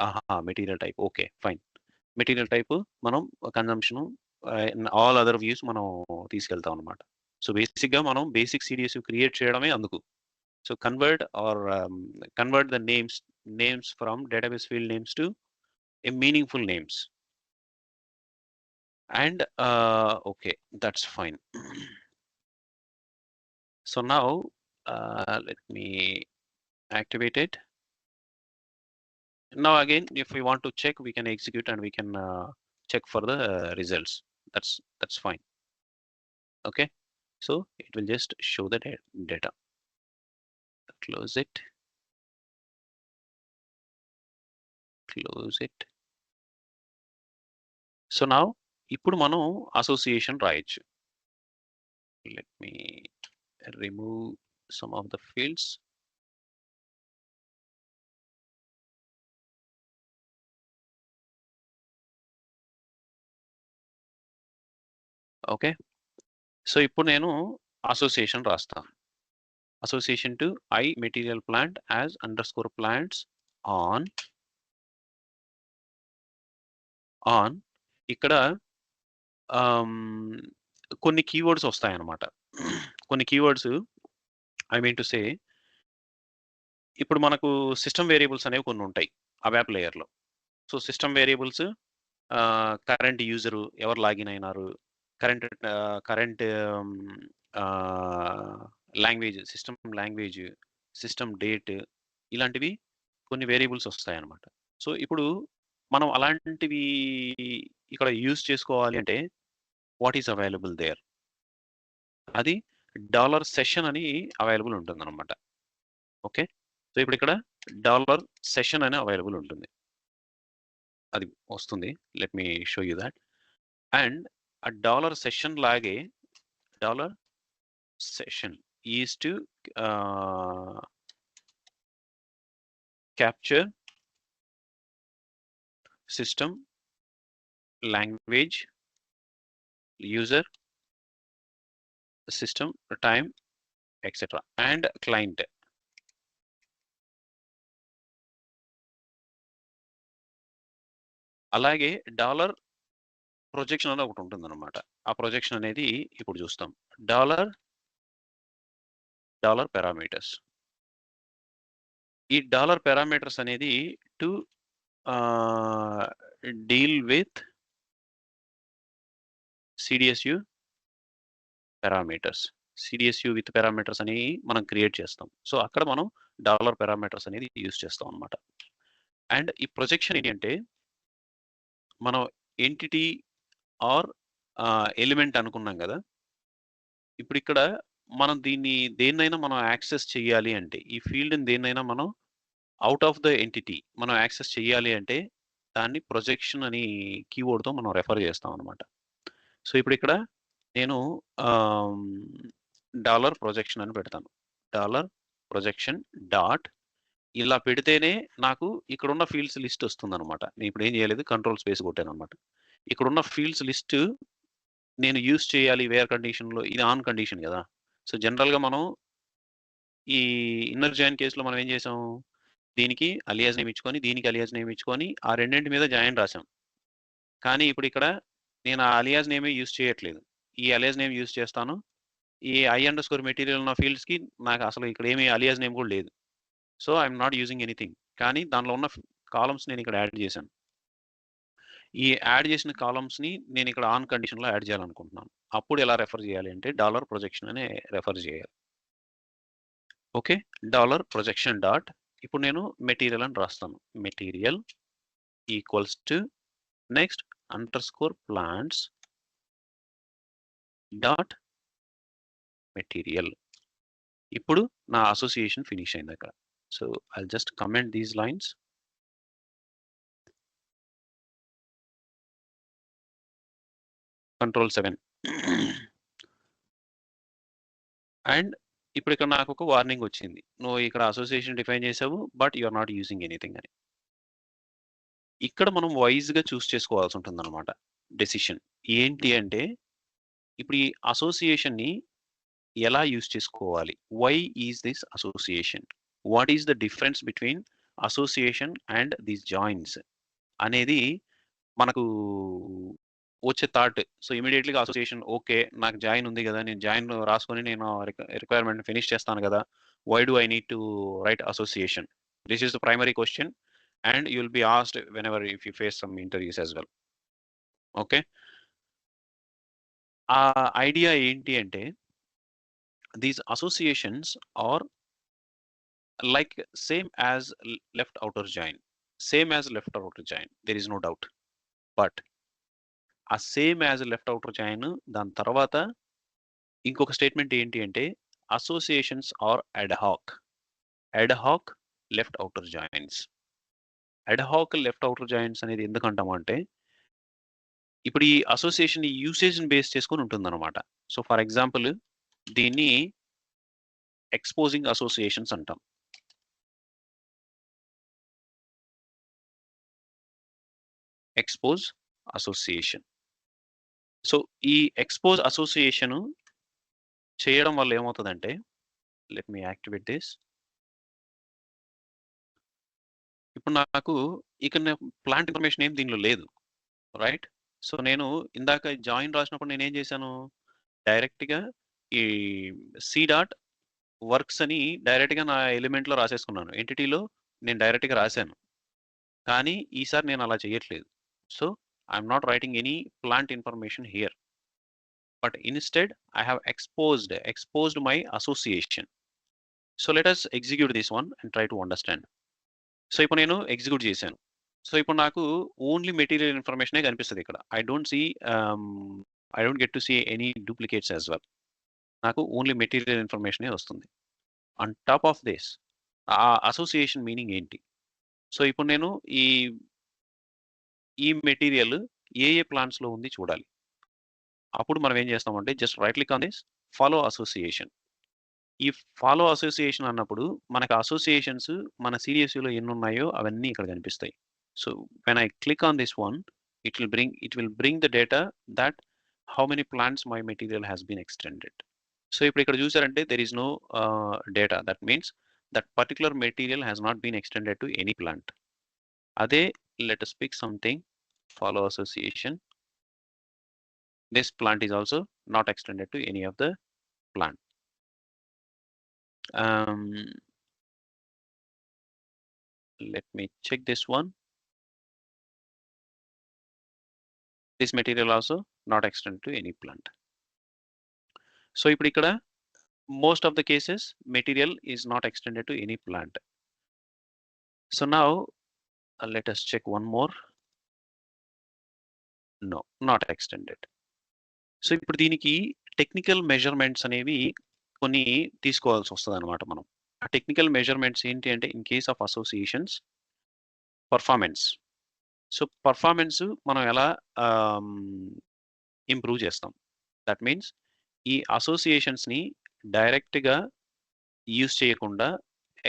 material type, okay fine, material type మనం కన్జంప్షన్ ఆల్ అదర్ వ్యూస్ మనం తీసుకెళ్తాం అనమాట. సో బేసిక్గా మనం బేసిక్ CDSU క్రియేట్ చేయడమే అందుకు. So convert the names from database field names to A meaningful names. And okay, that's fine. So now let me activate it. Now again, if we want to check, we can execute and we can check for the results. That's fine. Okay, so it will just show the data. Close it. So now ఇప్పుడు మనం association రాయొచ్చు. Let me remove some of the fields. Okay, so ఇప్పుడు నేను association రాస్తాను. Association to I material plant as _plants on ఇక్కడ కొన్ని keywords వస్తాయన్నమాట. కొన్ని keywords, I mean to say, ఇప్పుడు మనకు సిస్టమ్ వేరియబుల్స్ అనేవి కొన్ని ఉంటాయి అవాప్ లేయర్లో. So system variables current user, ఎవరు లాగిన్ అయినారు, current language, system language, system date, ఇలాంటివి కొన్ని వేరియబుల్స్ వస్తాయన్నమాట. సో ఇప్పుడు మనం అలాంటివి ఇక్కడ యూజ్ చేసుకోవాలి అంటే వాట్ ఈస్ అవైలబుల్ దేర్, అది $session అని అవైలబుల్ ఉంటుంది అనమాట. ఓకే, సో ఇప్పుడు ఇక్కడ $session అని అవైలబుల్ ఉంటుంది, అది వస్తుంది. Let me show you that. And ఆ $session లాగే $session is to capture system language user system time etc and client. అలాగే ప్రొజెక్షన్ అనేది ఒకటి ఉంటుంది అనమాట. ఆ ప్రొజెక్షన్ అనేది ఇప్పుడు చూస్తాం. Dollar parameters. ఈ పారామీటర్స్ అనేది to deal with CDSU parameters. CDSU with parameters అని మనం క్రియేట్ చేస్తాం. సో అక్కడ మనం డాలర్ పారామీటర్స్ అనేది యూజ్ చేస్తాం అనమాట. అండ్ ఈ ప్రొజెక్షన్ ఏంటి అంటే మనం ఎంటిటీ ఆర్ ఎలిమెంట్ అనుకున్నాం కదా. ఇప్పుడు ఇక్కడ మనం దేన్నైనా మనం యాక్సెస్ చేయాలి అంటే ఈ ఫీల్డ్ని దేన్నైనా మనం అవుట్ ఆఫ్ ద ఎంటిటీ మనం యాక్సెస్ చేయాలి అంటే దాన్ని ప్రొజెక్షన్ అని కీవర్డ్తో మనం రెఫర్ చేస్తాం అనమాట. సో ఇప్పుడు ఇక్కడ నేను డాలర్ ప్రొజెక్షన్ అని పెడతాను. డాలర్ ప్రొజెక్షన్ డాట్ ఇలా పెడితేనే నాకు ఇక్కడున్న ఫీల్డ్స్ లిస్ట్ వస్తుంది అనమాట. నేను ఇప్పుడు ఏం చేయలేదు, కంట్రోల్ స్పేస్ కొట్టాను అనమాట. ఇక్కడున్న ఫీల్డ్స్ లిస్ట్ నేను యూజ్ చేయాలి వేర్ కండిషన్లో, ఇది ఆన్ కండిషన్ కదా. సో జనరల్గా మనం ఈ ఇన్నర్ జాయిన్ కేసులో మనం ఏం చేసాం, దీనికి అలియాస్ నేమ్ ఇచ్చుకొని దీనికి అలియాస్ నేమ్ ఇచ్చుకొని ఆ రెండింటి మీద జాయిన్ రాసాం. కానీ ఇప్పుడు ఇక్కడ నేను ఆ అలియాస్ నేమే యూజ్ చేయట్లేదు, ఈ అలియాస్ నేమ్ యూజ్ చేస్తాను. ఈ I_ మెటీరియల్ ఉన్న ఫీల్డ్స్కి నాకు అసలు ఇక్కడ ఏమీ అలియాస్ నేమ్ కూడా లేదు. So I'm not using anything. కానీ దానిలో ఉన్న కాలమ్స్ నేను ఇక్కడ యాడ్ చేశాను. ఈ యాడ్ చేసిన కాలమ్స్ని నేను ఇక్కడ ఆన్ కండిషన్లో యాడ్ చేయాలనుకుంటున్నాను. అప్పుడు ఎలా రెఫర్ చేయాలి అంటే డాలర్ ప్రొజెక్షన్ అనే రెఫర్ చేయాలి. ఓకే, డాలర్ ప్రొజెక్షన్ డాట్ ఇప్పుడు నేను మెటీరియల్ అని రాస్తాను. Material equals to next _plants dot material. ఇప్పుడు నా అసోసియేషన్ ఫినిష్ అయింది అక్కడ. So I just comment these lines. Ctrl+7 and ఇప్పుడు ఇక్కడ నాకు ఒక వార్నింగ్ వచ్చింది, నువ్వు ఇక్కడ అసోసియేషన్ డిఫైన్ చేసావు but you are not using anything అని. ఇక్కడ మనం వైజ్గా చూస్ చేసుకోవాల్సి ఉంటుంది అనమాట డెసిషన్. ఏంటి అంటే ఇప్పుడు ఈ అసోసియేషన్ని ఎలా యూజ్ చేసుకోవాలి, why is this association, what is the difference between association and these joins అనేది మనకు వచ్చే థాట్. సో ఇమీడియట్లీగా అసోసియేషన్, ఓకే నాకు జాయిన్ ఉంది కదా, నేను జాయిన్ రాసుకొని నేను రిక్వైర్మెంట్ ఫినిష్ చేస్తాను కదా, why do I need to write association? This is the primary question and you will be asked whenever if you face some interviews as well. Okay, ఆ idea ఏంటి అంటే దీస్ associations are like same as left outer join, there is no doubt. But ఆ same as left outer join దాని తర్వాత ఇంకొక statement ఏంటి అంటే associations are ad hoc left outer joins. Ad hoc left outer joins అనేది ఎందుకంటామంటే ఇప్పుడు ఈ అసోసియేషన్ ఈ యూసేజ్ని బేస్ చేసుకొని ఉంటుందన్నమాట. సో ఫర్ ఎగ్జాంపుల్ దీన్ని ఎక్స్పోజింగ్ అసోసియేషన్స్ అంటాం. Expose association. సో ఈ ఎక్స్పోజ్ అసోసియేషన్ చేయడం వల్ల ఏమవుతుందంటే, లెట్ మీ యాక్టివేట్ దిస్. ఇప్పుడు నాకు ఇక్కడ ప్లాంట్ ఇన్ఫర్మేషన్ ఏం దీనిలో లేదు, రైట్? సో నేను ఇందాక జాయిన్ రాసినప్పుడు నేను ఏం చేశాను, డైరెక్ట్గా ఈ C.works అని డైరెక్ట్గా నా ఎలిమెంట్లో రాసేసుకున్నాను, ఎంటిటీలో నేను డైరెక్ట్గా రాశాను. కానీ ఈసారి నేను అలా చేయట్లేదు. So I'm not writing any plant information here, but instead I have exposed my association. So let us execute this one and try to understand. So ఇప్పుడు నేను ఎగ్జిక్యూట్ చేశాను. సో ఇప్పుడు నాకు ఓన్లీ మెటీరియల్ ఇన్ఫర్మేషనే కనిపిస్తుంది ఇక్కడ. I don't get to see any duplicates as well. నాకు only material ఇన్ఫర్మేషనే వస్తుంది. ఆన్ టాప్ ఆఫ్ దిస్ ఆ అసోసియేషన్ మీనింగ్ ఏంటి? సో ఇప్పుడు నేను ఈ మెటీరియల్ ఏ ప్లాంట్స్లో ఉంది చూడాలి. అప్పుడు మనం ఏం చేస్తామంటే just right click on this follow association. ఈ ఫాలో అసోసియేషన్ అన్నప్పుడు మనకు అసోసియేషన్స్ మన CDSUలో ఎన్ని ఉన్నాయో అవన్నీ ఇక్కడ కనిపిస్తాయి. So when I click on this one it will bring the data that how many plants my material has been extended. So ఇప్పుడు ఇక్కడ చూసారంటే there is no data, that means that particular material has not been extended to any plant. అదే let us pick something, follow association. This plant is also not extended to any of the plant. Let me check this one. This material also not extended to any plant. So ఇప్పుడు ఇక్కడ most of the cases material is not extended to any plant. So now let us check one more. No, not extended. So ఇప్పుడు దీనికి technical measurements అనేవి కొన్ని తీసుకోవాల్సి వస్తుంది అనమాట మనం. ఆ టెక్నికల్ మెజర్మెంట్స్ ఏంటి అంటే in case of associations performance. So performance మనం ఎలా ఇంప్రూవ్ చేస్తాం? దట్ మీన్స్ ఈ అసోసియేషన్స్ని డైరెక్ట్గా యూజ్ చేయకుండా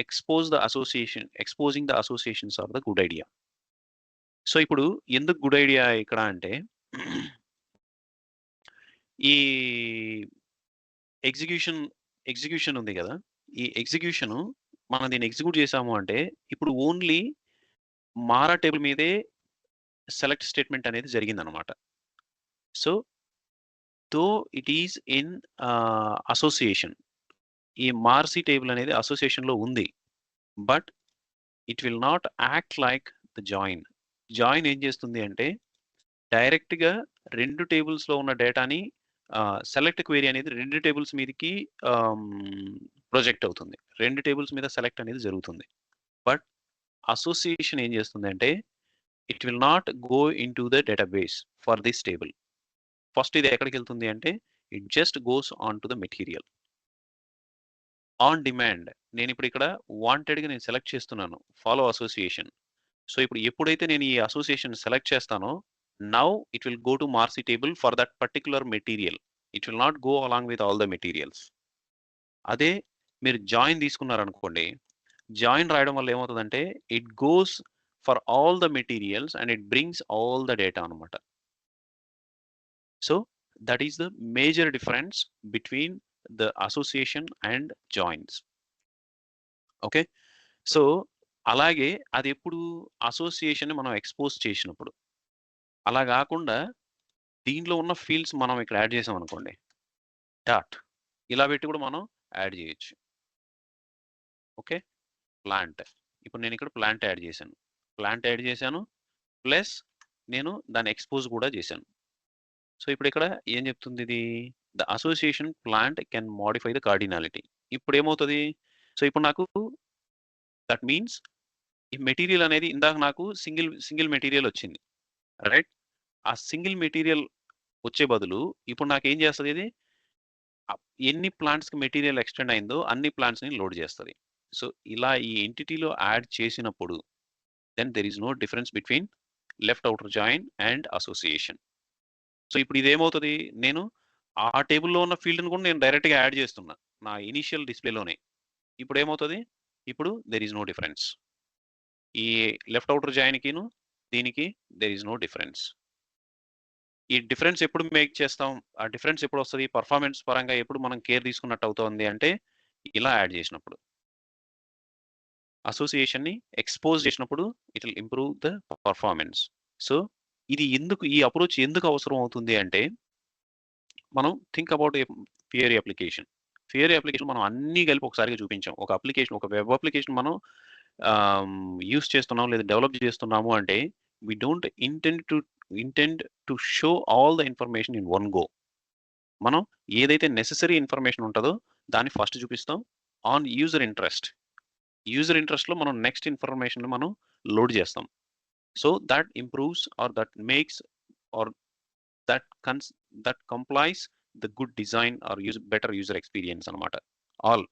exposing the associations are the good idea. So ఇప్పుడు ఎందుకు గుడ్ ఐడియా ఇక్కడ అంటే ఈ ఎగ్జిక్యూషన్ ఉంది కదా, ఈ ఎగ్జిక్యూషన్ మనం దీన్ని ఎగ్జిక్యూట్ చేసాము అంటే ఇప్పుడు ఓన్లీ మారా టేబుల్ మీదే సెలెక్ట్ స్టేట్మెంట్ అనేది జరిగిందనమాట. So though it is in association, ఈ మార్సీ టేబుల్ అనేది అసోసియేషన్లో ఉంది, but it will not act like the join. Join ఏం చేస్తుంది అంటే డైరెక్ట్గా 2 టేబుల్స్లో ఉన్న డేటాని సెలెక్ట్ క్వెరీ అనేది 2 టేబుల్స్ మీదకి ప్రొజెక్ట్ అవుతుంది, 2 టేబుల్స్ మీద సెలెక్ట్ అనేది జరుగుతుంది. బట్ అసోసియేషన్ ఏం చేస్తుంది అంటే it will not go in to the database for this table. First ఇది ఎక్కడికి వెళ్తుంది అంటే it just goes on to the material on demand. నేను ఇప్పుడు ఇక్కడ వాంటెడ్గా నేను సెలెక్ట్ చేస్తున్నాను ఫాలో అసోసియేషన్. సో ఇప్పుడు ఎప్పుడైతే నేను ఈ అసోసియేషన్ సెలెక్ట్ చేస్తానో now it will go to MARC table for that particular material. It will not go along with all the materials. అదే మీరు జాయిన్ తీసుకున్నారనుకోండి, జాయిన్ రాయడం వల్ల ఏమవుతుందంటే it goes for all the materials and it brings all the data అనమాట. So that is the major difference between the association and joins. Okay, so అలాగే అది ఎప్పుడు అసోసియేషన్ మనం ఎక్స్పోజ్ చేసినప్పుడు, అలా కాకుండా దీంట్లో ఉన్న ఫీల్డ్స్ మనం ఇక్కడ యాడ్ చేసాం అనుకోండి, డాట్ ఇలా పెట్టి కూడా మనం యాడ్ చేయొచ్చు. ఓకే, ప్లాంట్, ఇప్పుడు నేను ఇక్కడ ప్లాంట్ యాడ్ చేశాను ప్లస్ నేను దాన్ని ఎక్స్పోజ్ కూడా చేశాను. సో ఇప్పుడు ఇక్కడ ఏం చెప్తుంది ఇది, the association plant can modify the cardinality. ఇప్పుడు ఏమవుతుంది, సో ఇప్పుడు నాకు దట్ మీన్స్ ఈ మెటీరియల్ అనేది ఇందాక నాకు సింగిల్ మెటీరియల్ వచ్చింది, రైట్? ఆ సింగిల్ మెటీరియల్ వచ్చే బదులు ఇప్పుడు నాకు ఏం చేస్తుంది, ఇది ఎన్ని ప్లాంట్స్కి మెటీరియల్ ఎక్స్టెండ్ అయిందో అన్ని ప్లాంట్స్ని లోడ్ చేస్తుంది. సో ఇలా ఈ ఎంటిటీలో యాడ్ చేసినప్పుడు then there is no difference between left outer join and association. So ఇప్పుడు ఇదేమవుతుంది, నేను ఆ టేబుల్లో ఉన్న ఫీల్డ్ని కూడా నేను డైరెక్ట్గా యాడ్ చేస్తున్నా నా ఇనిషియల్ డిస్ప్లేలోనే. ఇప్పుడు ఏమవుతుంది, ఇప్పుడు దెర్ ఈస్ నో డిఫరెన్స్. ఈ లెఫ్ట్ అవుటర్ జాయిన్కిను దీనికి దెర్ ఈస్ నో డిఫరెన్స్. ఈ డిఫరెన్స్ ఎప్పుడు మేక్ చేస్తాం, ఆ డిఫరెన్స్ ఎప్పుడు వస్తుంది, పర్ఫార్మెన్స్ పరంగా ఎప్పుడు మనం కేర్ తీసుకున్నట్టు అవుతుంది అంటే ఇలా యాడ్ చేసినప్పుడు, అసోసియేషన్ని ఎక్స్పోజ్ చేసినప్పుడు it will improve the performance. So ఇది ఎందుకు, ఈ అప్రోచ్ ఎందుకు అవసరం అవుతుంది అంటే మనం think about a ఫియరీ application. ఫియరీ application మనం అన్నీ కలిపి ఒకసారిగా చూపించాం. ఒక అప్లికేషన్, ఒక వెబ్ అప్లికేషన్ మనం యూస్ చేస్తున్నాం లేదా డెవలప్ చేస్తున్నాము అంటే we don't intend to show all the information in one go. మనం ఏదైతే నెసెసరీ ఇన్ఫర్మేషన్ ఉంటుందో దాన్ని ఫస్ట్ చూపిస్తాం ఆన్ యూజర్ ఇంట్రెస్ట్లో మనం నెక్స్ట్ ఇన్ఫర్మేషన్ మనం లోడ్ చేస్తాం. So that improves or that makes or that complies the good design or better user experience అనమాట. ఆల్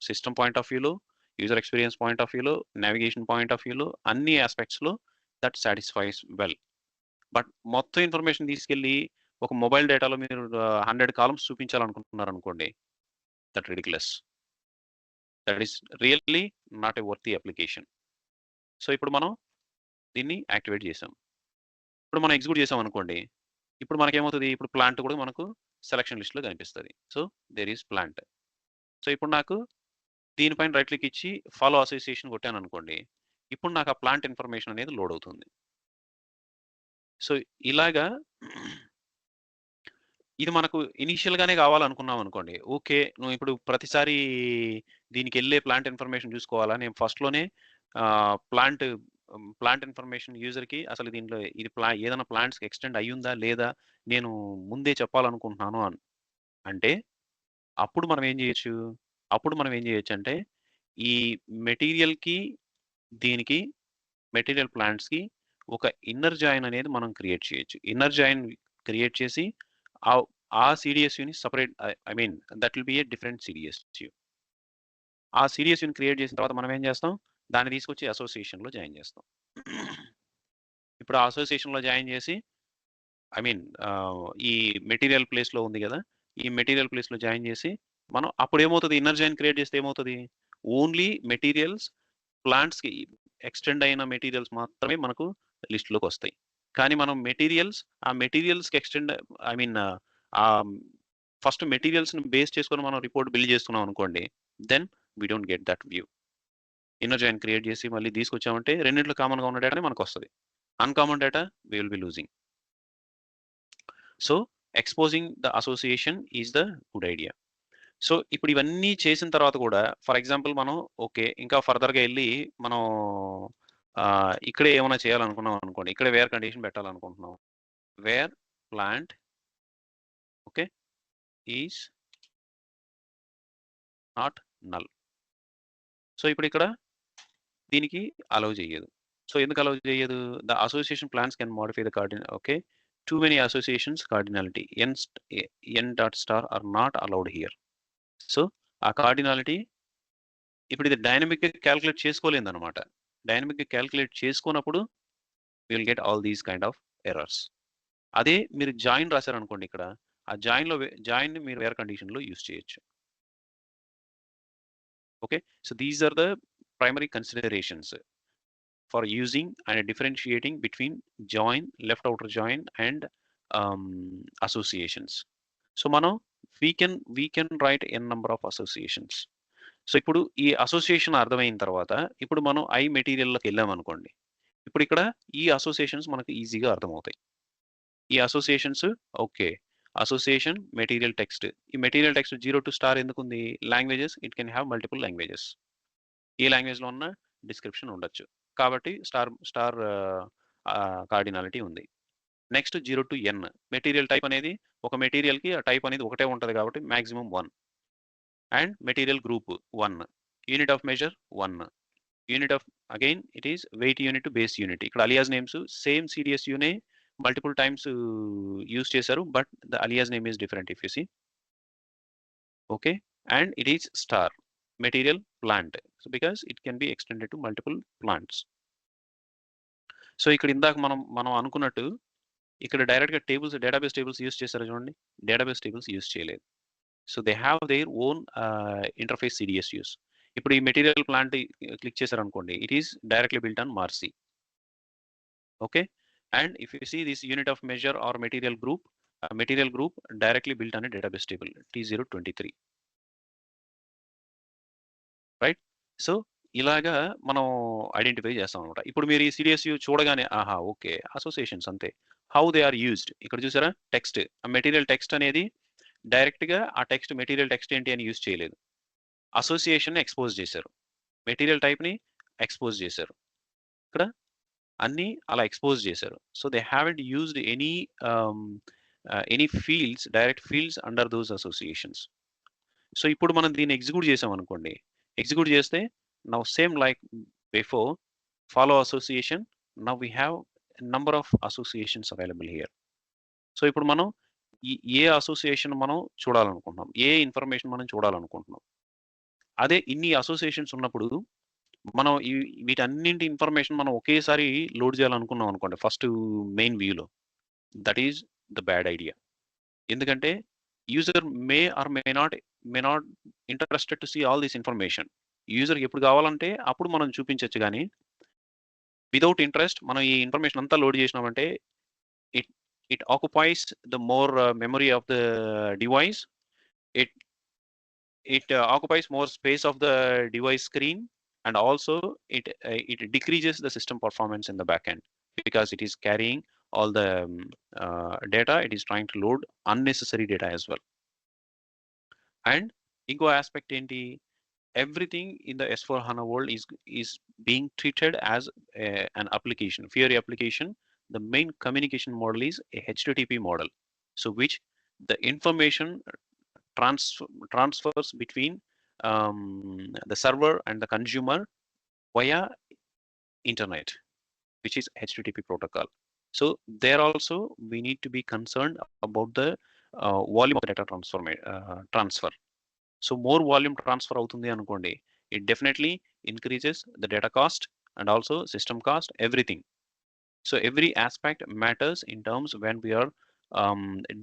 సిస్టమ్ పాయింట్ ఆఫ్ వ్యూలో, యూజర్ ఎక్స్పీరియన్స్ పాయింట్ ఆఫ్ వ్యూలో, నావిగేషన్ పాయింట్ ఆఫ్ వ్యూలో, అన్ని ఆస్పెక్ట్స్లో that satisfies well. But మొత్తం information తీసుకెళ్ళి ఒక mobile డేటాలో మీరు 100 కాలమ్స్ చూపించాలనుకుంటున్నారు అనుకోండి, that ridiculous. That is really not a worthy application. So ఇప్పుడు మనం దీన్ని యాక్టివేట్ చేసాం, ఇప్పుడు మనం ఎగ్జిక్యూట్ చేసాం అనుకోండి, ఇప్పుడు మనకేమవుతుంది, ఇప్పుడు ప్లాంట్ కూడా మనకు సెలక్షన్ లిస్ట్లో కనిపిస్తుంది. So there is plant. So ఇప్పుడు నాకు దీనిపైన రైట్ క్లిక్ ఇచ్చి ఫాలో అసోసియేషన్ కొట్టాను అనుకోండి, ఇప్పుడు నాకు ఆ ప్లాంట్ ఇన్ఫర్మేషన్ అనేది లోడ్ అవుతుంది. సో ఇలాగా ఇది మనకు ఇనీషియల్గానే కావాలనుకున్నాం అనుకోండి, ఓకే నువ్వు ఇప్పుడు ప్రతిసారి దీనికి వెళ్ళే ప్లాంట్ ఇన్ఫర్మేషన్ చూసుకోవాలా, నేను ఫస్ట్లోనే ప్లాంట్ ఇన్ఫర్మేషన్ యూజర్కి అసలు దీంట్లో ఇది ఏదైనా ప్లాంట్స్కి ఎక్స్టెండ్ అయ్యిందా లేదా నేను ముందే చెప్పాలనుకుంటున్నాను అంటే అప్పుడు మనం ఏం చేయొచ్చు అంటే ఈ మెటీరియల్‌కి, దీనికి మెటీరియల్ ప్లాంట్స్‌కి ఒక ఇన్నర్ జాయిన్ అనేది మనం క్రియేట్ చేయొచ్చు. ఇన్నర్ జాయిన్ క్రియేట్ చేసి ఆ సీడీఎస్‌యుని separate I mean that will be a different CDS view. ఆ సీడీఎస్‌యుని క్రియేట్ చేసిన తర్వాత మనం ఏం చేస్తాం? దాన్ని తీసుకొచ్చి అసోసియేషన్‌లో జాయిన్ చేస్తాం. ఇప్పుడు ఆ అసోసియేషన్‌లో జాయిన్ చేసి ఐ మీన్ ఈ మెటీరియల్ ప్లేస్‌లో ఉంది గదా! ఈ మెటీరియల్ ప్లేస్‌లో జాయిన్ చేసి మనం అప్పుడేమవుతది, ఇన్నర్ జాయిన్ క్రియేట్ చేస్తే ఏమవుతది? ఓన్లీ మెటీరియల్స్ ప్లాంట్స్‌కి ఎక్స్టెండ్ అయిన మెటీరియల్స్ మాత్రమే మనకు లిస్ట్‌లోకొస్తాయి. కానీ మనం ఆ మెటీరియల్స్‌కి ఎక్స్టెండ్ ఐ మీన్ ఫస్ట్ మెటీరియల్స్‌ని బేస్ చేసుకొని మనం రిపోర్ట్ బిల్డ్ చేస్తున్నాం అనుకోండి. Then we don't get that view. Inner join create చేసి మళ్ళీ తీసుకొచ్చామంటే రెండిట్లో కామన్‌గా ఉన్న డేటానే మనకొస్తది. Uncommon data we will be losing. So, exposing the association is the good idea. So, ఇప్పుడు ఇవన్నీ చేసిన తర్వాత కూడా ఫర్ ఎగ్జాంపుల్ మనం ఓకే. ఇంకా ఫర్దర్‌గా ఎళ్లి మనం ఇక్కడే ఏమైనా చేయాలనుకున్నాం అనుకోండి. ఇక్కడే వేర్ కండిషన్ పెట్టాలనుకుంటున్నాం. Where plant okay. Is not null. So, ఇప్పుడిక్కడ దీనికి అలౌ చెయ్యదు. సో, ఎందుకు అలౌ చెయ్యదు? The association plans can modify the okay. Too many associations cardinality n dot star are not allowed here. So, ఆ cardinality ఇప్పుడు ఇది డైనమిక్‌గా కాలిక్యులేట్ చేసుకోలేదన్నమాట. డైనమిక్‌గా కాలిక్యులేట్ చేసుకోనప్పుడు we will get all these kind of errors. అదే మీరు జాయిన్ రాసారనుకోండి ఇక్కడ. ఆ జాయిన్‌ని మీరు వేర్ కండిషన్‌లో యూజ్ చేయొచ్చు. Okay. So, these are the primary considerations for using and differentiating between join, left outer join and associations. So, మనం we can write N number of associations. So, ఇప్పుడు ఈ అసోసియేషన్ అర్థమైన తర్వాత ఇప్పుడు మనం మెటీరియల్‌లోకి ఎళ్ళామనుకోండి. ఇప్పుడు ఇక్కడ ఈ అసోసియేషన్స్ మనకు ఈజీగా అర్థమవుతాయి. ఈ associations okay. Association material text. ఈ మెటీరియల్ టెక్స్ట్ 0-స్టార్ ఎందుకుంది? Languages it can have multiple languages. ఏ లాంగ్వేజ్‌లో ఉన్న డిస్క్రిప్షన్ ఉండొచ్చు. కాబట్టి స్టార్ కార్డినాలిటీ ఉంది. నెక్స్ట్ 0-N మెటీరియల్ టైప్ అనేది ఒక మెటీరియల్‌కి ఆ టైప్ అనేది ఒకటే ఉంటది కాబట్టి maximum 1. And material group 1. Unit of measure 1. Unit of again it is weight unit to base unit. ఇక్కడ అలియాస్ నేమ్స్ సేమ్ సీడీఎస్‌యునే మల్టిపుల్ టైమ్స్ యూజ్ చేశారు. But the alias name is different if you see. Okay. And it is star material plant. So, because it can be extended to multiple plants. So, ఇక్కడ ఇందాక మనం అనుకున్నట్టు ఇక్కడ డైరెక్ట్‌గా database tables use చేశారా చూడండి. Database tables use చేయలేదు. So, they have their own interface CDS views. ఇప్పుడు ఈ మెటీరియల్ ప్లాంట్ క్లిక్ చేశారనుకోండి. It is directly built on MARC. Okay. And if you see this unit of measure or material group directly built on a database table T023, right? So, ఇలాగా మనం identify చేస్తాం అనమాట. ఇప్పుడు మీరు ఈ సీడీఎస్‌యు చూడగానే ఆహా! ఓకే. అసోసియేషన్స్ అంతే. హౌ దే ఆర్ యూజ్డ్ ఇక్కడ చూసారా? టెక్స్ట్. ఆ మెటీరియల్ టెక్స్ట్ అనేది డైరెక్ట్‌గా ఆ టెక్స్ట్ మెటీరియల్ టెక్స్ట్ ఏంటి అని యూజ్ చేయలేదు. అసోసియేషన్‌ని ఎక్స్‌పోజ్ చేశారు. మెటీరియల్ టైప్‌ని ఎక్స్‌పోజ్ చేశారు. ఇక్కడ అన్నీ అలా ఎక్స్‌పోజ్ చేశారు. So, they haven't used any fields, direct fields under those associations. So, ఇప్పుడు మనం దీన్ని ఎగ్జిక్యూట్ చేసామనుకోండి. ఎగ్జిక్యూట్ చేస్తే now same like before follow association. Now we have number of associations available here. So, ఇప్పుడు మనం ఏ అసోసియేషన్ మనం చూడాలనుకుంటున్నాం. ఏ information మనం చూడాలనుకుంటున్నాం. అదే ఇన్ని అసోసియేషన్స్ ఉన్నప్పుడు మనం వీటన్నింటి ఇన్ఫర్మేషన్ మనం ఒకేసారి లోడ్ చేయాలనుకున్నాం అనుకోండి ఫస్ట్ మెయిన్ వ్యూలో. That is the bad idea. ఎందుకంటే user may not interested to see all this information. యూజర్‌కి ఎప్పుడు కావాలంటే అప్పుడు మనం చూపించొచ్చు గానీ, వితౌట్ ఇంట్రెస్ట్ మనం ఈ ఇన్ఫర్మేషన్ అంతా లోడ్ చేసినామంటే it it occupies the more memory of the device. It occupies more space of the device screen, and also it decreases the system performance in the backend because it is carrying all the data. It is trying to load unnecessary data as well. And inko aspect enti, everything in the S/4HANA world is being treated as an application, Fiori application. The main communication model is a HTTP model, so which the information transfers between the server and the consumer via internet, which is HTTP protocol. So there also we need to be concerned about the volume of the data transfer. So more volume transfer avutundi anukondi, it definitely increases the data cost and also system cost, everything. So every aspect matters in terms when we are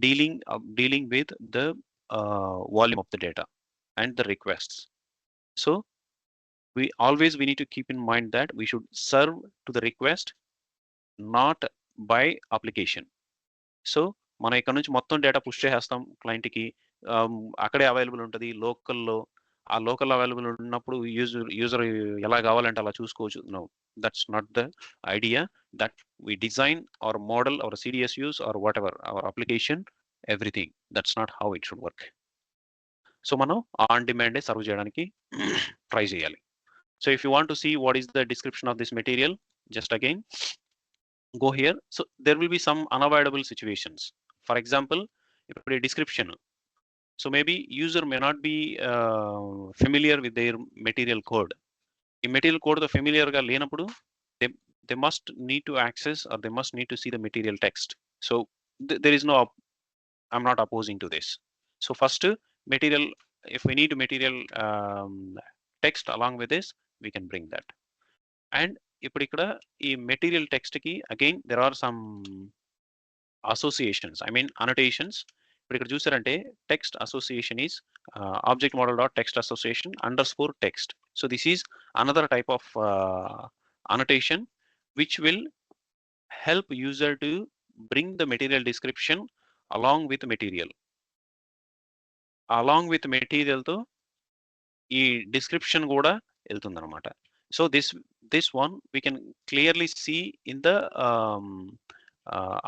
dealing with the volume of the data and the requests. So we need to keep in mind that we should serve to the request, not by application. So మనం ఇక్కడ నుంచి మొత్తం data push చేసేస్తాం క్లయింట్కి, అక్కడే available ఉంటుంది లోకల్లో. ఆ లోకల్ అవైలబుల్ ఉన్నప్పుడు యూజర్ ఎలా కావాలంటే అలా చూసుకోవచ్చు. No, that's not the idea. That we design our model, our CDSUs or what ever our application, everything. That's not how it should work. So మనం ఆన్ డిమాండే సర్వ్ చేయడానికి ట్రై చేయాలి. So if you want to see what is the description of this material, just again go here. So there will be some unavoidable situations. For example, if a description, so maybe user may not be familiar with their material code. In material code the familiar ga lenappudu, they must need to access, or they must need to see the material text. So there is no I'm not opposing to this. So first material, if we need material text along with this, we can bring that. And ఇప్పుడు ఇక్కడ ఈ material text కి again there are some associations, I mean annotations. ఇప్పుడు ఇక్కడ చూసారంటే text association is object model dot text association underscore text. So this is another type of annotation which will help user to bring the material description along with material. Along with material తో ఈ description కూడా వెళ్తుంది అనమాట. So this one we can clearly see in the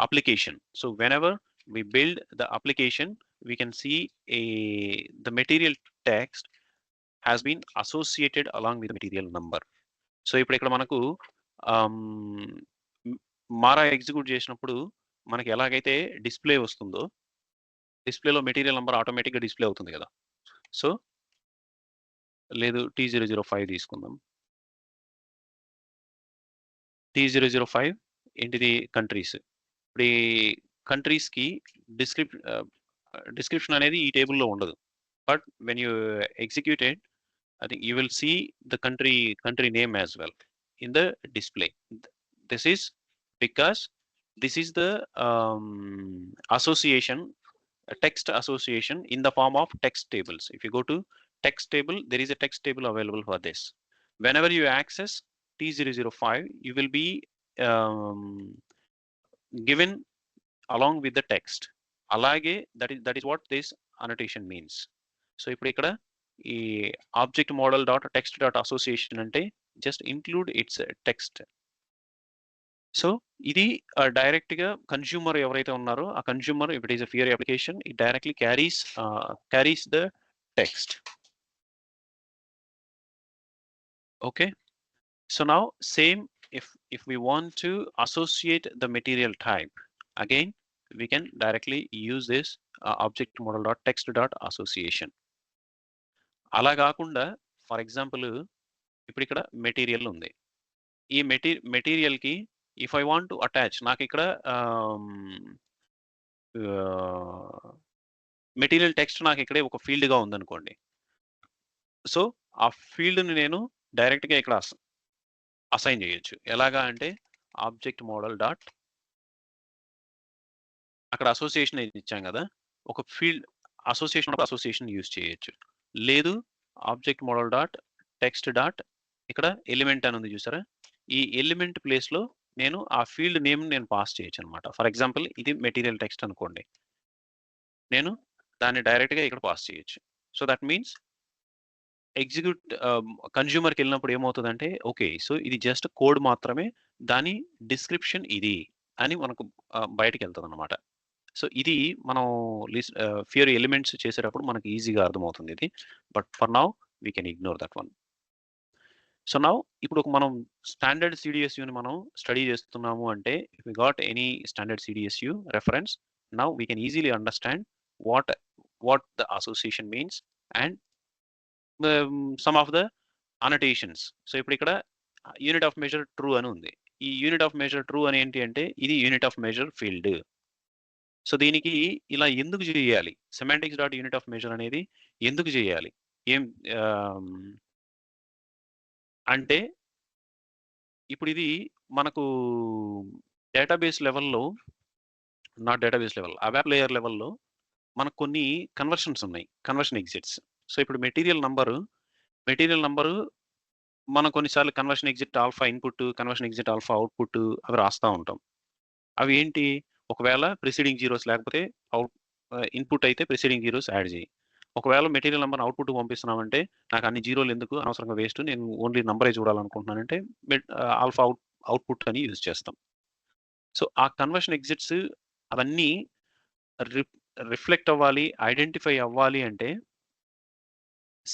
application. So whenever we build the application, we can see the material text has been associated along with the material number. So ఇప్పుడు ఇక్కడ మనకు మారా execute చేసినప్పుడు మనకి ఎలాగైతే display వస్తుందో, డిస్ప్లేలో material number ఆటోమేటిక్గా display అవుతుంది కదా. సో లేదు T005 తీసుకుందాం. T005 ఏంటిది? కంట్రీస్. ఇప్పుడు ఈ కంట్రీస్కి డిస్క్రిప్షన్ అనేది ఈ టేబుల్లో ఉండదు. But when you executed, I think you will see the country name as well in the display. This is because this is the association, text association in the form of text tables. If you go to text table, there is a text table available for this. Whenever you access T005, you will be given along with the text. Alage, that is what this annotation means. So ఇప్పుడు ఇక్కడ ఈ object model dot text dot association అంటే just include its text. So ఇది direct గా consumer ఎవరైతే ఉన్నారో ఆ consumer, if it is a Fiori application, it directly carries the text. Okay, so now same if we want to associate the material type, again we can directly use this object model dot text dot association. అలా కాకుండా for example ఇప్పుడు ఇక్కడ material ఉంది. ఈ మెటీరియల్కి if I want to attach, నాకు ఇక్కడ material text నాకు ఇక్కడే ఒక ఫీల్డ్గా ఉందనుకోండి. సో ఆ ఫీల్డ్ని నేను డైరెక్ట్గా ఇక్కడ అసైన్ చేయొచ్చు. ఎలాగా అంటే ఆబ్జెక్ట్ మోడల్ డాట్, అక్కడ అసోసియేషన్ ఇచ్చాం కదా, ఒక ఫీల్డ్ అసోసియేషన్ యూజ్ చేయొచ్చు. లేదు object model dot text dot, ఇక్కడ ఎలిమెంట్ అని ఉంది చూసారా, ఈ ఎలిమెంట్ ప్లేస్లో నేను ఆ ఫీల్డ్ నేమ్ నేను పాస్ చేయొచ్చు అనమాట. ఫర్ ఎగ్జాంపుల్ ఇది మెటీరియల్ టెక్స్ట్ అనుకోండి, నేను దాన్ని డైరెక్ట్గా ఇక్కడ పాస్ చేయొచ్చు. సో దట్ మీన్స్ ఎగ్జిక్యూట్ కన్జ్యూమర్కి వెళ్ళినప్పుడు ఏమవుతుందంటే, ఓకే సో ఇది జస్ట్ కోడ్ మాత్రమే, దాని డిస్క్రిప్షన్ ఇది అని మనకు బయటకు వెళ్తుంది అనమాట. సో ఇది మనం ఫియర్ ఎలిమెంట్స్ చేసేటప్పుడు మనకి ఈజీగా అర్థమవుతుంది ఇది. But for now we can ignore that one. So now ఇప్పుడు మనం స్టాండర్డ్ CDSUని మనం స్టడీ చేస్తున్నాము అంటే, we got any standard CDSU reference, now we can easily understand what the association means and some of the annotations. So ఇప్పుడు ఇక్కడ unit of measure true అని ఉంది. ఈ యూనిట్ ఆఫ్ మెజర్ ట్రూ అని ఏంటి అంటే ఇది unit of measure field. So దీనికి ఇలా ఎందుకు చేయాలి, semantics dot unit of measure అనేది ఎందుకు చేయాలి ఏం అంటే ఇప్పుడు ఇది మనకు డేటాబేస్ లెవెల్లో, not database level, web layer లెవెల్లో మనకు కొన్ని కన్వర్షన్స్ ఉన్నాయి, కన్వర్షన్ ఎగ్జిట్స్. సో ఇప్పుడు మెటీరియల్ నంబరు మనం కొన్నిసార్లు conversion exit alpha input, conversion exit alpha output అవి రాస్తూ ఉంటాం. అవి ఏంటి, ఒకవేళ ప్రిసీడింగ్ జీరోస్ లేకపోతే ఇన్పుట్ అయితే ప్రిసీడింగ్ జీరోస్ యాడ్ చేయి. ఒకవేళ మెటీరియల్ నెంబర్ అవుట్పుట్ పంపిస్తున్నామంటే నాకు అన్ని జీరోలు ఎందుకు, అనవసరంగా వేస్ట్, నేను ఓన్లీ నంబరే చూడాలనుకుంటున్నానంటే ఆల్ఫా అవుట్పుట్ అని యూజ్ చేస్తాం. సో ఆ కన్వర్షన్ ఎగ్జిట్స్ అవన్నీ రిఫ్లెక్ట్ అవ్వాలి, ఐడెంటిఫై అవ్వాలి అంటే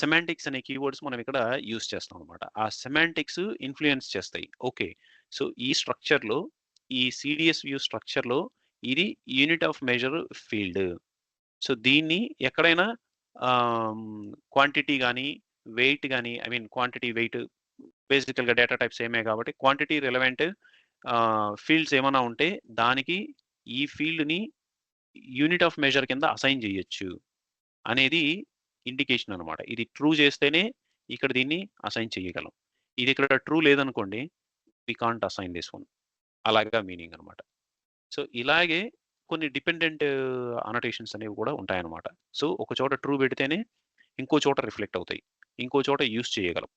సెమాంటిక్స్ అనే కీవర్డ్స్ మనం ఇక్కడ యూజ్ చేస్తాం అనమాట. ఆ సెమాంటిక్స్ ఇన్ఫ్లుయెన్స్ చేస్తాయి. ఓకే, సో ఈ స్ట్రక్చర్లో, ఈ సిడిఎస్ వ్యూ స్ట్రక్చర్లో ఇది unit of measure field. So దీన్ని ఎక్కడైనా క్వాంటిటీ కానీ వెయిట్ కానీ, ఐ మీన్ క్వాంటిటీ వెయిట్ బేసికల్గా డేటా టైప్స్ ఏమే కాబట్టి క్వాంటిటీ రిలవెంట్ ఫీల్డ్స్ ఏమైనా ఉంటే దానికి ఈ ఫీల్డ్ని యూనిట్ ఆఫ్ మెజర్ కింద అసైన్ చేయొచ్చు అనేది ఇండికేషన్ అనమాట. ఇది ట్రూ చేస్తేనే ఇక్కడ దీన్ని అసైన్ చేయగలం. ఇది ఇక్కడ ట్రూ లేదనుకోండి, we can't assign this one, అలాగా మీనింగ్ అనమాట. సో ఇలాగే కొన్ని డిపెండెంట్ అనోటేషన్స్ అనేవి కూడా ఉంటాయన్నమాట. సో ఒక చోట ట్రూ పెడితేనే ఇంకో చోట రిఫ్లెక్ట్ అవుతాయి, ఇంకో చోట యూస్ చేయగలం.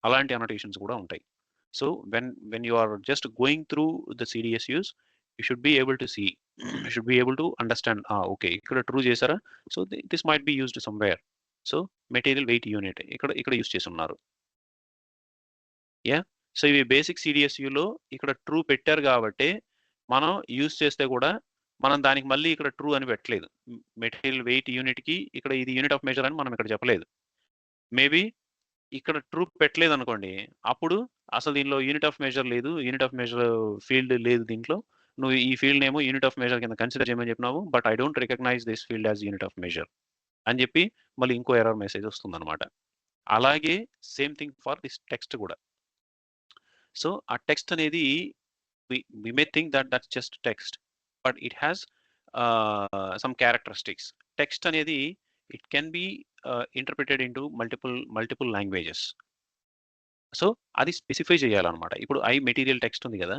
అలాంటి అనోటేషన్స్ కూడా ఉంటాయి. So when you are just going through the CDS use, you should be able to see, you should be able to understand, okay, ఇక్కడ ట్రూ చేశారా, so this might be used somewhere. So material weight unit ఇక్కడ use చేసి ఉన్నారు. So ఇవి basic సిడిఎస్యులో ఇక్కడ true పెట్టారు కాబట్టి మనం యూస్ చేస్తే కూడా మనం దానికి మళ్ళీ ఇక్కడ ట్రూ అని పెట్టలేదు. మెటీరియల్ వెయిట్ యూనిట్కి ఇక్కడ ఇది యూనిట్ ఆఫ్ మెజర్ అని మనం ఇక్కడ చెప్పలేదు. మేబీ ఇక్కడ ట్రూ పెట్టలేదు అనుకోండి, అప్పుడు అసలు దీనిలో యూనిట్ ఆఫ్ మెజర్ లేదు, యూనిట్ ఆఫ్ మెజర్ ఫీల్డ్ లేదు దీంట్లో, నువ్వు ఈ ఫీల్డ్ ఏమో యూనిట్ ఆఫ్ మెజర్ కింద కన్సిడర్ చేయమని చెప్పినావు, but I don't recognise this field as unit of measure అని చెప్పి మళ్ళీ ఇంకో ఎర్రర్ మెసేజ్ వస్తుంది అనమాట. అలాగే same thing for this text కూడా. సో ఆ టెక్స్ట్ అనేది we may think that that's just text, but it has some characteristics. Text అనేది it can be interpreted into multiple languages. So అది స్పెసిఫై చేయాలన్నమాట. ఇప్పుడు ఐ మెటీరియల్ టెక్స్ట్ ఉంది కదా,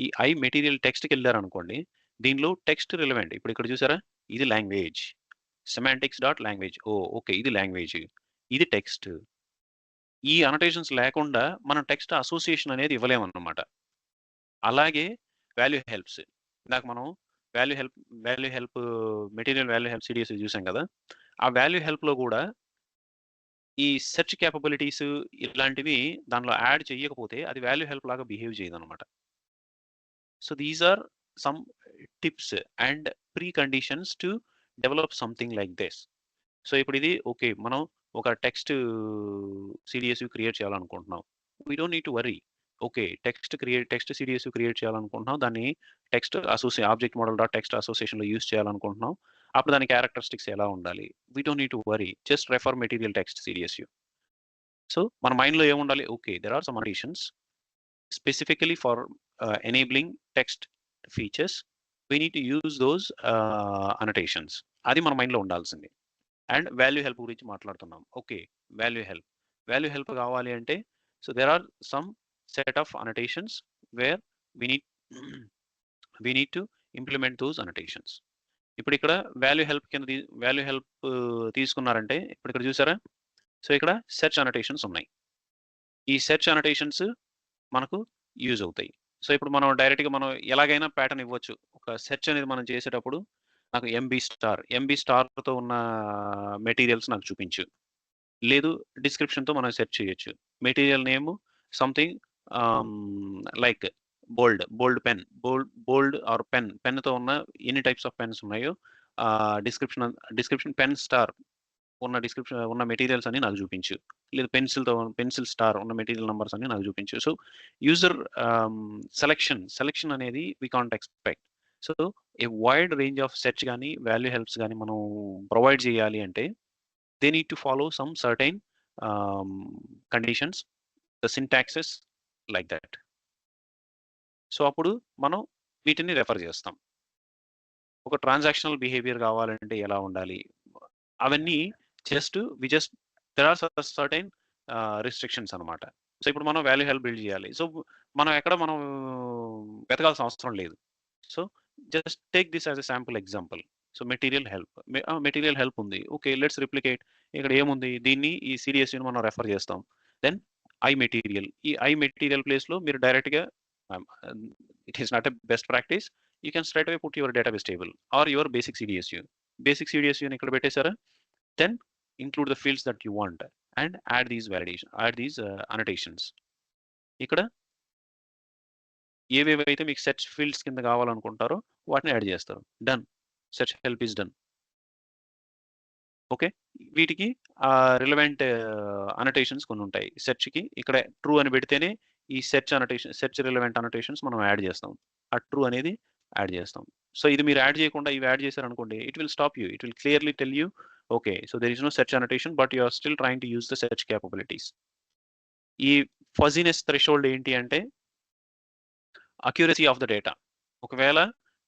ఈ ఐ మెటీరియల్ టెక్స్ట్కి వెళ్ళారనుకోండి, దీనిలో టెక్స్ట్ రిలవెంట్. ఇప్పుడు ఇక్కడ చూసారా, ఇది language, semantics dot language, okay ఇది లాంగ్వేజ్, ఇది టెక్స్ట్. ఈ అనోటేషన్స్ లేకుండా మనం టెక్స్ట్ అసోసియేషన్ అనేది ఇవ్వలేమన్నమాట. అలాగే వాల్యూ హెల్ప్స్, ఇందాక మనం value help material value help CDS చూసాం కదా, ఆ వాల్యూ హెల్ప్లో కూడా ఈ సెర్చ్ క్యాపబిలిటీస్ ఇలాంటివి దానిలో యాడ్ చేయకపోతే అది వాల్యూ హెల్ప్ లాగా బిహేవ్ చేయదు అనమాట. So these are some tips and preconditions to develop something like this. So ఇప్పుడు ఇది ఓకే, మనం ఒక టెక్స్ట్ సిడిఎస్ క్రియేట్ చేయాలనుకుంటున్నాం, we don't need to worry. Okay, text CDS create చేయాలనుకుంటున్నాం, దాన్ని text object model dot text అసోసియేషన్లో use చేయాలనుకుంటున్నాం, అప్పుడు దాని క్యారెక్టరిస్టిక్స్ ఎలా ఉండాలి, we don't need to worry, just refer material text CDS view. So మన మైండ్లో ఏముండాలి, okay there are some annotations specifically for enabling text features, we need to use those annotations. అది మన మైండ్లో ఉండాల్సింది. అండ్ వాల్యూ హెల్ప్ గురించి మాట్లాడుతున్నాం. ఓకే, వాల్యూ హెల్ప్ కావాలి అంటే so there are some set of annotations where we need to implement those annotations. ఇప్పుడు ఇక్కడ వాల్యూ హెల్ప్ తీసుకున్నారంటే ఇప్పుడు ఇక్కడ చూసారా, సో ఇక్కడ సెర్చ్ అనోటేషన్స్ ఉన్నాయి. ఈ సెర్చ్ అనోటేషన్స్ మనకు యూజ్ అవుతాయి. సో ఇప్పుడు మనం డైరెక్ట్గా మనం ఎలాగైనా ప్యాటర్న్ ఇవ్వచ్చు. ఒక సెర్చ్ అనేది మనం చేసేటప్పుడు నాకు ఎంబీ స్టార్తో ఉన్న మెటీరియల్స్ నాకు చూపించు, లేదు డిస్క్రిప్షన్తో మనం సెర్చ్ చేయొచ్చు. Material name something like bold pen, bold or పెన్తో ఉన్న ఎన్ని టైప్స్ ఆఫ్ పెన్స్ ఉన్నాయో డిస్క్రిప్షన్ పెన్ స్టార్ ఉన్న మెటీరియల్స్ అన్ని నాకు చూపించు, లేదు పెన్సిల్ స్టార్ ఉన్న మెటీరియల్ నెంబర్స్ అన్ని నాకు చూపించు. సో యూజర్ సెలెక్షన్ అనేది we can't expect. So a wide range of search కానీ వాల్యూ హెల్ప్స్ కానీ మనం ప్రొవైడ్ చేయాలి అంటే they need to follow some certain conditions, the syntaxes like that. So అప్పుడు మనం వీటిని రెఫర్ చేస్తాం. ఒక ట్రాన్సాక్షనల్ బిహేవియర్ కావాలంటే ఎలా ఉండాలి, అవన్నీ just there are certain restrictions అనమాట. సో ఇప్పుడు మనం వాల్యూ హెల్ప్ బిల్డ్ చేయాలి. సో మనం వెతకాల్సిన అవసరం లేదు. So just take this as a sample example. So material help ఉంది, ఓకే లెట్స్ రిప్లికేట్. ఇక్కడ ఏముంది, దీన్ని ఈ సిడిఎస్ని మనం రెఫర్ చేస్తాం. దెన్ ఐ మెటీరియల్ ప్లేస్లో మీరు డైరెక్ట్గా it is not a best practice, you can straight away put your database table or your basic సిడిఎస్యూని ఇక్కడ పెట్టేశారా, then include the fields that you want and add these annotations. ఇక్కడ ఏవేవైతే మీకు search fields కింద కావాలనుకుంటారో వాటిని యాడ్ చేస్తారు. Done, search help is done. Okay, వీటికి రిలవెంట్ అనోటేషన్స్ కొన్ని ఉంటాయి. సెర్చ్కి ఇక్కడ ట్రూ అని పెడితేనే ఈ సెర్చ్ రిలవెంట్ అనోటేషన్స్ మనం యాడ్ చేస్తాం. ఆ ట్రూ అనేది యాడ్ చేస్తాం. సో ఇది మీరు యాడ్ చేయకుండా ఇవి యాడ్ చేశారనుకోండి, it will stop you. It will clearly tell you, okay so there is no search annotation but you are still trying to use the search capabilities. ఈ fuzziness threshold ఏంటి అంటే accuracy of the data. ఒకవేళ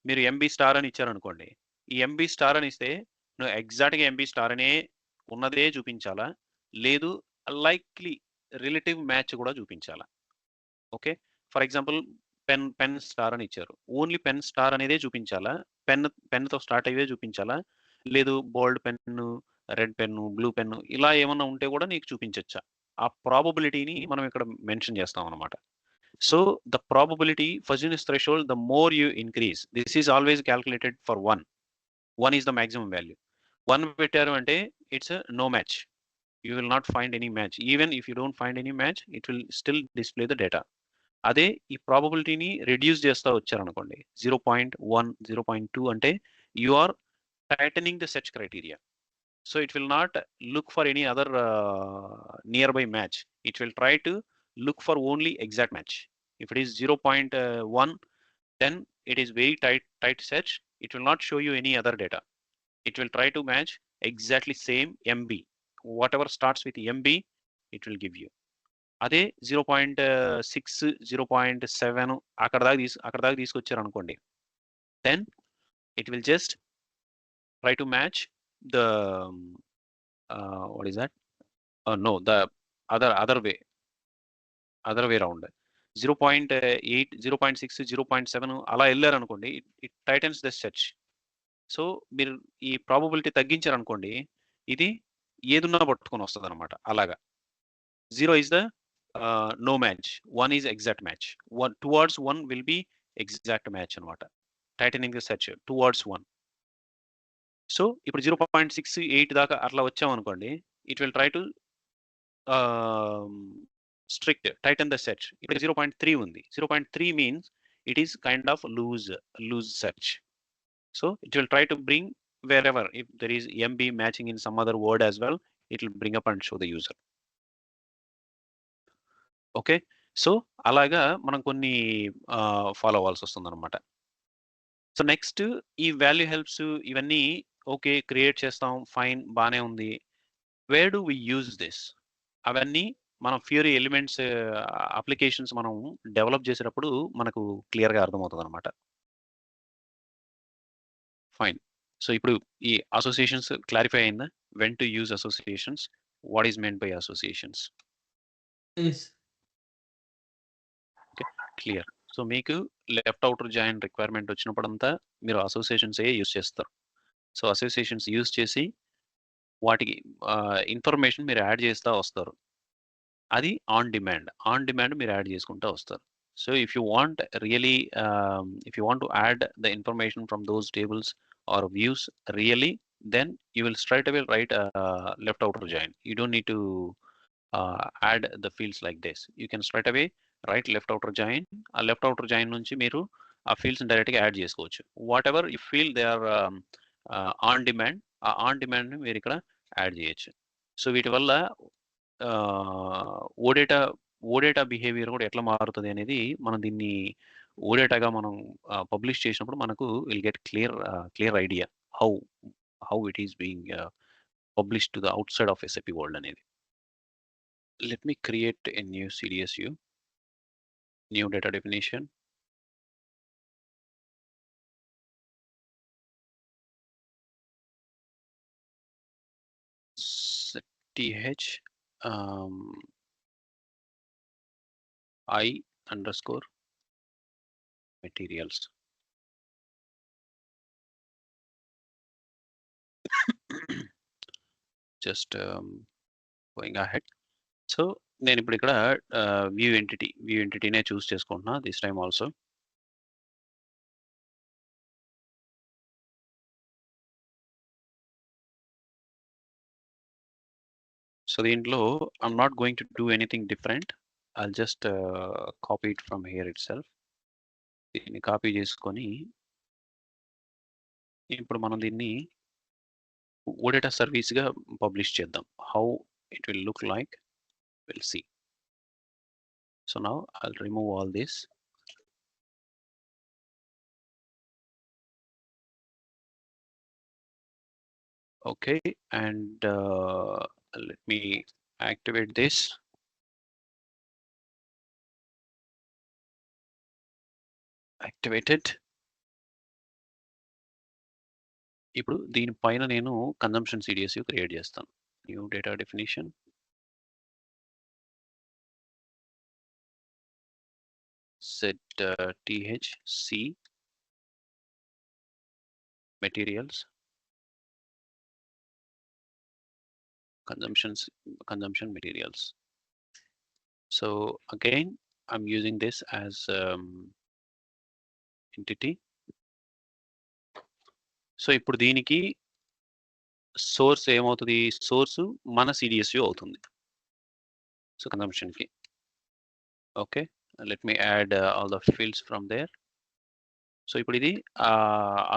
మీరు MB star అని ఇచ్చారనుకోండి, ఈ MB star అని ఇస్తే నువ్వు ఎగ్జాక్ట్గా ఎంబీ స్టార్ అనే ఉన్నదే చూపించాలా, లేదు లైక్లీ రిలేటివ్ మ్యాచ్ కూడా చూపించాలా. Okay, for example pen star అని ఇచ్చారు, ఓన్లీ పెన్ స్టార్ అనేదే చూపించాలా, పెన్తో స్టార్ట్ అయ్యే చూపించాలా, లేదు bold pen, red pen, blue pen ఇలా ఏమన్నా ఉంటే కూడా నీకు చూపించచ్చా. ఆ ప్రాబబిలిటీని మనం ఇక్కడ మెన్షన్ చేస్తాం అనమాట. So the probability fuzziness threshold, the more you increase, this is always calculated for 1. 1 is the maximum value. 1 పెట్టారు అంటే it's a no match. You will not find any match. Even if you don't find any match, it will still display the data. అదే ఈ ప్రాబబిలిటీని reduce చేస్తా వచ్చారనుకోండి, 0.1, 0.2 అంటే you are tightening the search criteria. So it will not look for any other nearby match. It will try to look for only exact match. If it is 0.1, then it is very tight search. It will not show you any other data. It will try to match exactly same MB. Whatever starts with MB, it will give you. అదే 0.6, 0.7 అక్కడ దాకా తీసుకొచ్చారనుకోండి, then it will just try to match the what is that? No, the other way around. 0.8, 0.6, 0.7 అలా వెళ్ళారనుకోండి, it Titans the search. So మీరు ఈ probability తగ్గించారనుకోండి, ఇది ఏదున్నా పట్టుకొని వస్తుంది అనమాట. అలాగా 0 is the no match, 1 is exact match, 1 towards 1 will be exact match అనమాట. Tightening the search towards 1. So ఇప్పుడు 0.68 దాకా అట్లా వచ్చామనుకోండి, it will try to strict, tighten the search. ఇప్పుడు 0.3 ఉంది. 0.3 means it is kind of loose search. So it will try to bring wherever, if there is MB matching in some other word as well, it will bring up and show the user. Okay, so అలాగా మనం కొన్ని follow అవ్వాల్సి వస్తుంది అనమాట. So next ఈ value helps ఇవన్నీ okay create చేస్తాం, fine బాగానే ఉంది. Where do we use this? అవన్నీ మనం ఫ్యూరీ ఎలిమెంట్స్ అప్లికేషన్స్ మనం డెవలప్ చేసేటప్పుడు మనకు క్లియర్గా అర్థమవుతుంది అనమాట. ఫైన్, సో ఇప్పుడు ఈ అసోసియేషన్స్ క్లారిఫై అయిందా? When to use associations, what is meant by associations? Clear. So మీకు లెఫ్ట్ అవుటర్ జాయిన్ రిక్వైర్మెంట్ వచ్చినప్పుడంతా మీరు అసోసియేషన్స్ యూజ్ చేస్తారు. సో అసోసియేషన్స్ యూజ్ చేసి వాటికి ఇన్ఫర్మేషన్ మీరు యాడ్ చేస్తూ వస్తారు. అది ఆన్ డిమాండ్ మీరు యాడ్ చేసుకుంటూ వస్తారు. So if you want really if you want to add the information from those tables or views really, then you will straight away write left outer join. You don't need to add the fields like this. You can straight away write left outer join. A left outer join నుంచి మీరు ఆ fields డైరెక్ట్గా add చేసుకోవచ్చు. What ever you feel they are on demand, ఆ on డిమాండ్ని మీరు ఇక్కడ add చేయొచ్చు. సో వీటి వల్ల ఓడేటా బిహేవియర్ కూడా ఎట్లా మారుతుంది అనేది మనం దీన్ని ఓడేటాగా మనం పబ్లిష్ చేసినప్పుడు మనకు will get clear idea how it is being publish to the outside of SAP world అనేది. Let me create a new CDSU, new data definition. th I_materials. Just going ahead. So నేను ఇప్పుడు ఇక్కడ view ఎంటిటీనే choose చేసుకుంటున్నా this time also. So దీంట్లో I'm not going to do anything different. I'll just copy it from here itself. దీన్ని కాపీ చేసుకొని ఇప్పుడు మనం దీన్ని ఓడేటా సర్వీస్గా పబ్లిష్ చేద్దాం. How it will look like will see. So now I'll remove all this. Okay, and let me activate this. Activated. ఇప్పుడు దీనిపైన నేను కన్జంప్షన్ CDSU క్రియేట్ చేస్తాను. New data definition. Set THC materials consumption materials. So again I'm using this as entity. So ఇప్పుడు దీనికి source ఏమవుతుంది? Source మన CDSU అవుతుంది. So కన్జంప్షన్కి. Okay, let me add all the fields from there. So ఇప్పుడు ఇది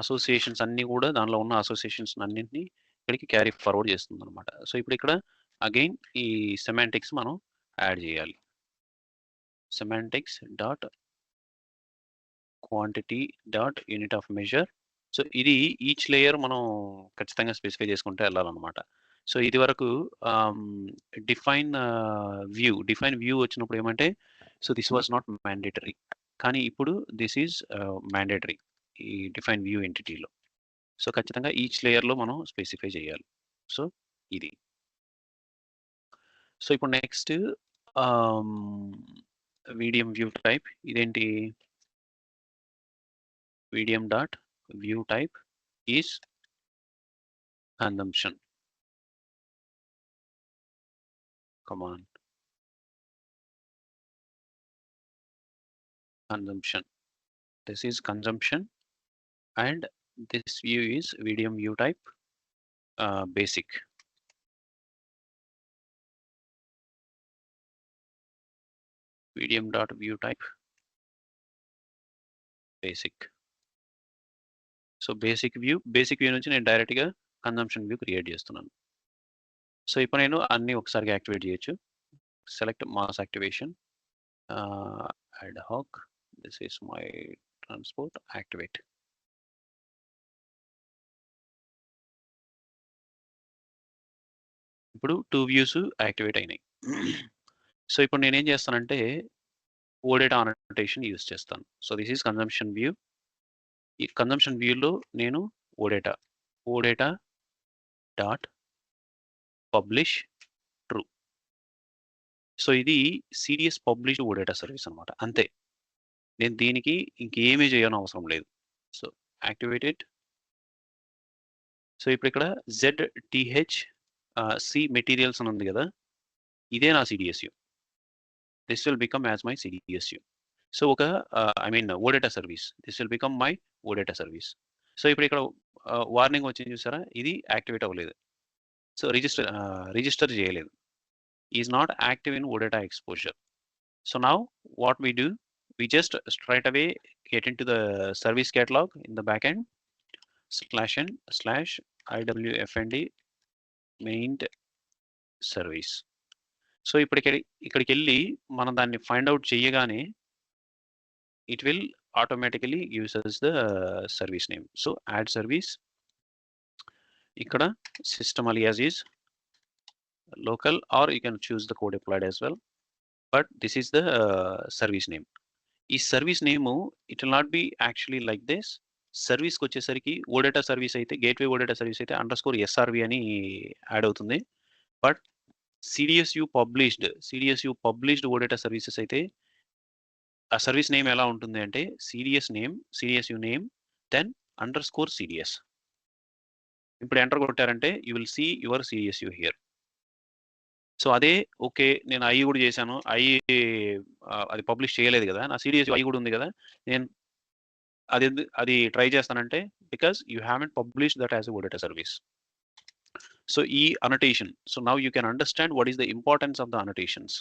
associations అన్నీ కూడా దానిలో ఉన్న అసోసియేషన్స్ అన్నింటినీ ఇక్కడికి క్యారీ ఫార్వర్డ్ చేస్తుంది అనమాట. సో ఇప్పుడు ఇక్కడ అగైన్ ఈ సెమాంటిక్స్ మనం యాడ్ చేయాలి. Semantics dot quantity dot unit of measure. So ఇది ఈచ్ లేయర్ మనం ఖచ్చితంగా స్పెసిఫై చేసుకుంటే వెళ్ళాలన్నమాట. సో ఇది వరకు డిఫైన్ వ్యూ వచ్చినప్పుడు ఏమంటే so this was not mandatory, కానీ ఇప్పుడు దిస్ ఈజ్ మ్యాండేటరీ ఈ డిఫైన్ వ్యూ ఎంటిటీలో. సో ఖచ్చితంగా ఈచ్ లేయర్లో మనం స్పెసిఫై చేయాలి. సో ఇది. సో ఇప్పుడు నెక్స్ట్ VDM వ్యూ టైప్. ఇదేంటి? VDM dot view type is consumption. Come on. Consumption. This is consumption, and this view is VDM view type basic. VDM dot view type basic. So basic view నుంచి నేను డైరెక్ట్గా consumption view create చేస్తున్నాను. So ఇప్పుడు నేను అన్నీ ఒకసారిగా activate చేయొచ్చు. Select mass activation, ad hoc, this is my transport, activate. ఇప్పుడు 2 వ్యూస్ యాక్టివేట్ అయినాయి. సో ఇప్పుడు నేనేం చేస్తానంటే ఓడేటా అనోటేషన్ యూజ్ చేస్తాను. So this is consumption view. ఈ కన్జంప్షన్ వ్యూలో నేను OData dot publish true. So ఇది CDS పబ్లిష్ ఓడేటా సర్వీస్ అనమాట. అంతే, నేను దీనికి ఇంకేమీ చేయని అవసరం లేదు. So activated. సో ఇప్పుడు ఇక్కడ ZTHC మెటీరియల్స్ అని ఉంది కదా, ఇదే నా CDSU. This will become as my CDSU. So ఒక OData service, this will become my OData service. So ఇప్పుడు ఇక్కడ వార్నింగ్ వచ్చింది చూసారా, ఇది యాక్టివేట్ అవ్వలేదు. సో రిజిస్టర్ చేయలేదు. Is not active in OData exposure. So now what we do, we just straight away get into the service catalog in the backend /n/iwfnd main service. So ఇక్కడికి వెళ్ళి మనం దాన్ని find out చేయగానే it will automatically gives us the service name. So add service, ఇక్కడ system alias is local, or you can choose the code applied as well, but this is the service name. ఈ service name it will not be actually like this. సర్వీస్కి వచ్చేసరికి OData service అయితే, gateway OData service అయితే _SRV అని add అవుతుంది. But CDS view published OData services అయితే ఆ service name ఎలా ఉంటుంది అంటే సిడిఎస్యు నేమ్ దెన్ _CDS. ఇప్పుడు ఎంటర్ కొట్టారంటే you will see your CDS view here. So అదే ఓకే, నేను ఐ కూడా చేశాను, అది పబ్లిష్ చేయలేదు కదా, నా సిడిఎస్ ఐ కూడా ఉంది కదా, నేను అది ట్రై చేస్తానంటే because you haven't publish that as a OData service. So ఈ annotation, so now you can understand what is the importance of the annotations.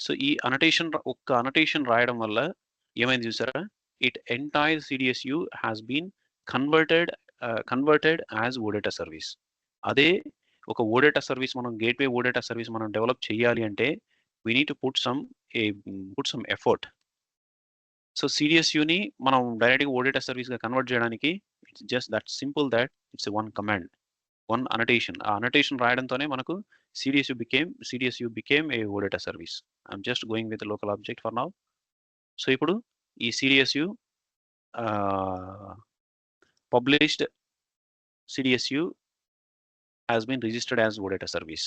So ఈ ఒక్క అనటేషన్ రాయడం వల్ల ఏమైంది చూసారా, it entire CDS view has been converted as OData service. అదే ఒక OData service, మనం గేట్వే ఓడేటా సర్వీస్ మనం డెవలప్ చేయాలి అంటే we need to put some effort. So సిడిఎస్యుని మనం డైరెక్ట్గా ఓడేటా సర్వీస్గా కన్వర్ట్ చేయడానికి it's just that simple that it's one command, one annotation. ఆ అనటేషన్ రాయడంతోనే మనకు CDS view became a OData service. I'm just going with local object for now. So ఇప్పుడు ఈ CDS view published CDS view has been registered as OData service.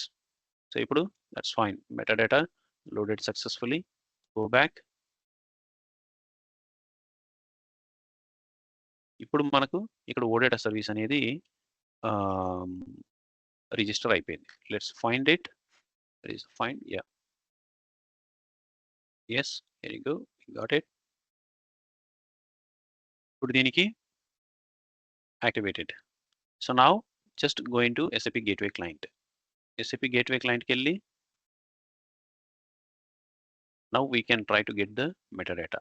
So ఇప్పుడు that's fine, metadata loaded successfully. Go back. ఇప్పుడు మనకు ఇక్కడ OData service అనేది register అయిపోయింది. Let's find it. Yeah, yes, here you go, got it. ఇప్పుడు దీనికి activated. So now just go into SAP Gateway Client. SAP Gateway Client కి వెళ్ళి now we can try to get the metadata.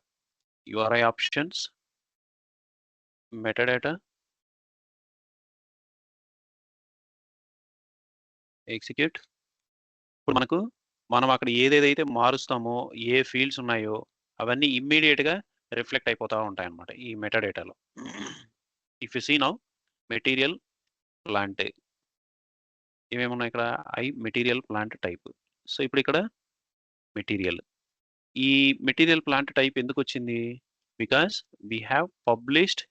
URI options, metadata, execute. ఇప్పుడు మనం అక్కడ ఏదేదైతే మారుస్తామో, ఏ fields ఉన్నాయో అవన్నీ ఇమ్మీడియట్గా రిఫ్లెక్ట్ అయిపోతూ ఉంటాయి అన్నమాట ఈ మెటాడేటాలో. If you see now material plant, ఏమేమున్నాయి ఇక్కడ, మెటీరియల్ ప్లాంట్ టైప్. సో ఇప్పుడు ఇక్కడ మెటీరియల్, ఈ మెటీరియల్ ప్లాంట్ టైప్ ఎందుకు వచ్చింది, because we have published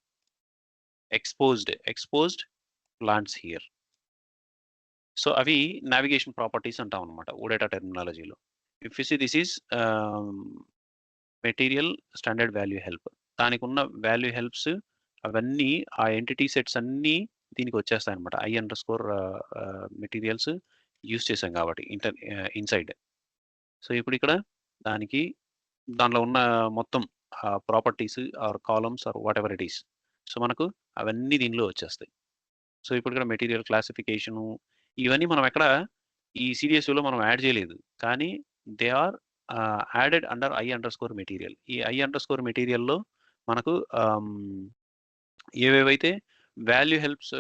exposed plants here. So అవి నావిగేషన్ ప్రాపర్టీస్ అంటాం అనమాట ఓడేటా టెర్మినాలజీలో. If you see this is material standard value help, దానికి ఉన్న వాల్యూ హెల్ప్స్ అవన్నీ ఆ ఎంటిటీ సెట్స్ అన్నీ దీనికి వచ్చేస్తాయి అనమాట. మెటీరియల్స్ యూస్ చేసాం కాబట్టి ఇన్సైడ్. సో ఇప్పుడు ఇక్కడ దానిలో ఉన్న మొత్తం properties or columns or what ever it is, so మనకు అవన్నీ దీనిలో వచ్చేస్తాయి. సో ఇప్పుడు ఇక్కడ మెటీరియల్ క్లాసిఫికేషను ఇవన్నీ మనం ఎక్కడ ఈ సిడిఎస్యులో మనం యాడ్ చేయలేదు, కానీ దే ఆర్ యాడెడ్ అండర్ I_మెటీరియల్. ఈ I_మెటీరియల్లో మనకు ఏవేవైతే వాల్యూ హెల్ప్స్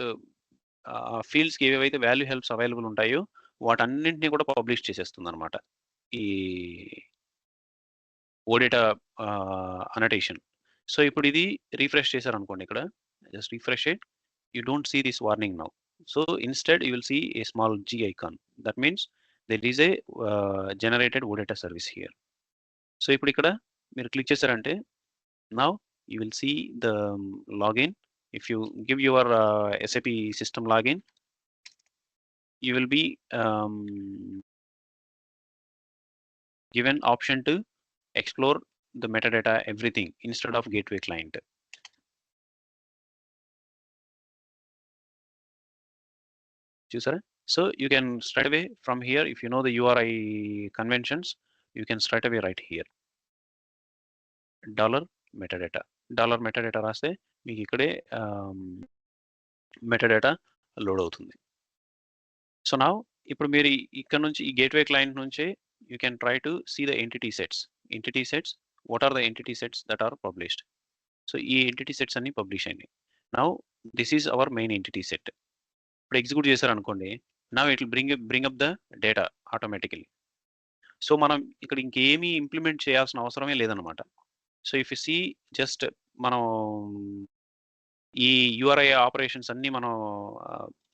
ఫీల్డ్స్కి ఏవేవైతే వాల్యూ హెల్ప్స్ అవైలబుల్ ఉంటాయో వాటన్నింటినీ కూడా పబ్లిష్ చేసేస్తుంది అనమాట ఈ ఓడేటా అనటేషన్. సో ఇప్పుడు ఇది రీఫ్రెష్ చేశారనుకోండి, ఇక్కడ just refresh it, you don't see this warning now. So instead you will see a small G icon. That means there is a generated OData service here. So ఇప్పుడు ఇక్కడ మీరు click చేశారంటే now you will see the login. If you give your SAP system login, you will be given option to explore the metadata everything instead of gateway client. Chusara? So you can straight away from here, if you know the URI conventions, you can straight away write here $metadata రాస్తే మీకు ఇక్కడే metadata load అవుతుంది. So now ఇప్పుడు మీరు ఇక్కడ నుంచి ఈ gateway client నుంచే you can try to see the entity sets. What are the entity sets that are published. So ఈ ఎంటిటీ సెట్స్ అన్ని పబ్లిష్ అయినాయి. Now this is our main entity set. ఇప్పుడు ఎగ్జిక్యూట్ చేశారనుకోండి, now it will bring up the data automatically. So మనం ఇక్కడ ఇంకేమీ implement చేయాల్సిన అవసరమే లేదనమాట. So if you see just మనం ఈ యూఆర్ఐ ఆపరేషన్స్ అన్నీ మనం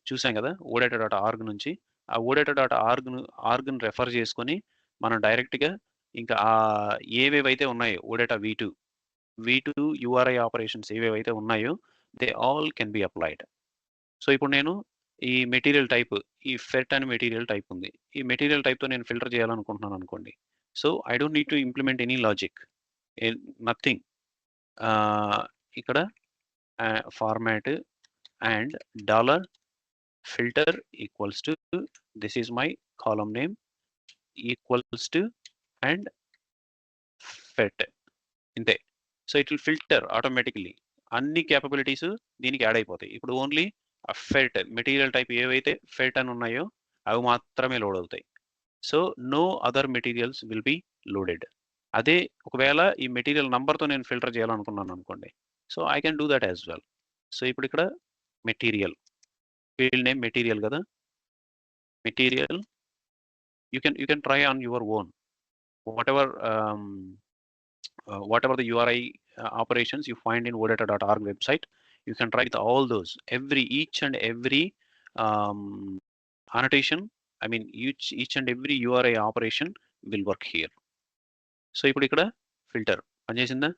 చూసాం కదా odata.org నుంచి. ఆ odata.orgను రెఫర్ చేసుకొని మనం డైరెక్ట్‌గా ఇంకా ఏవేవైతే ఉన్నాయో OData V2 యూఆర్ఐ ఆపరేషన్స్ ఏవేవైతే ఉన్నాయో they all can be applied. So ఇప్పుడు నేను ఈ మెటీరియల్ టైప్ ఈ ఫెట్ అని మెటీరియల్ టైప్ ఉంది. ఈ మెటీరియల్ టైప్‌తో నేను ఫిల్టర్ చేయాలనుకుంటున్నాను అనుకోండి. So I don't need to implement any logic. Nothing. ఇక్కడ format and $filter equals to this is my column name equals to and fet ఇంతే. So it will filter automatically అన్ని capabilities దీనికి add అయిపోతాయి. ఇప్పుడు only ఫెట్ material type ఏవైతే ఫెట్ అని ఉన్నాయో అవి మాత్రమే లోడ్ అవుతాయి. So no other materials will be loaded. అదే ఒకవేళ ఈ మెటీరియల్ నంబర్తో నేను ఫిల్టర్ చేయాలనుకున్నాను అనుకోండి. So I can do that as well. So ఇప్పుడు ఇక్కడ మెటీరియల్ ఫీల్డ్ నేమ్ మెటీరియల్ కదా, material you can try on your own whatever the URI operations you find in odata.org website. You can try with all those, each and every annotation. I mean each and every URI operation will work here. So ఇప్పుడు ఇక్కడ filter పనిచేసిందా?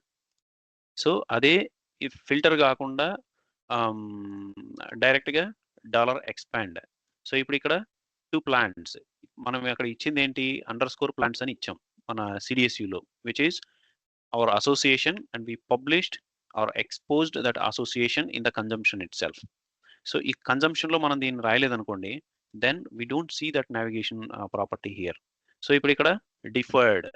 So అదే ఈ filter కాకుండా డైరెక్ట్గా $expand. So ఇప్పుడు ఇక్కడ 2 plants మనం అక్కడ ఇచ్చింది ఏంటి _plants అని ఇచ్చాం మన CDSUలో, which is our association, and we published or exposed that association in the consumption itself. So ఈ consumption లో మనం దీన్ని రాయలేదనుకోండి, then we don't see that navigation property here. So ఇప్పుడు ఇక్కడ deferred.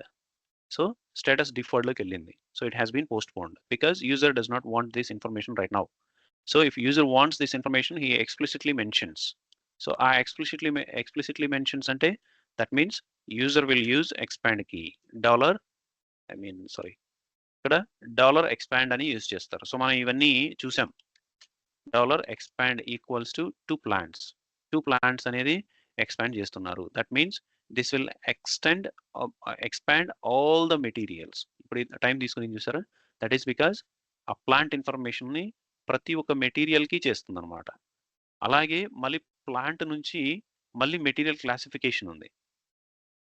సో స్టేటస్ deferred లోకి వెళ్ళింది. So it has been postponed because user does not want this information right now. So if user wants this information, he explicitly mentions. So explicitly mentions ante that means user will use expand key ఇక్కడ $expand అని use చేస్తారు. So మనం ఇవన్నీ చూసాం. $expand equals to 2 plants అనేది expand చేస్తున్నారు. That means this will expand all the materials. ఇప్పుడు time తీసుకుని చూసారా? దట్ ఈస్ బికాస్ ఆ ప్లాంట్ ఇన్ఫర్మేషన్ ని ప్రతి ఒక్క మెటీరియల్ కి చేస్తుంది అనమాట. అలాగే మళ్ళీ ప్లాంట్ నుంచి మళ్ళీ మెటీరియల్ క్లాసిఫికేషన్ ఉంది.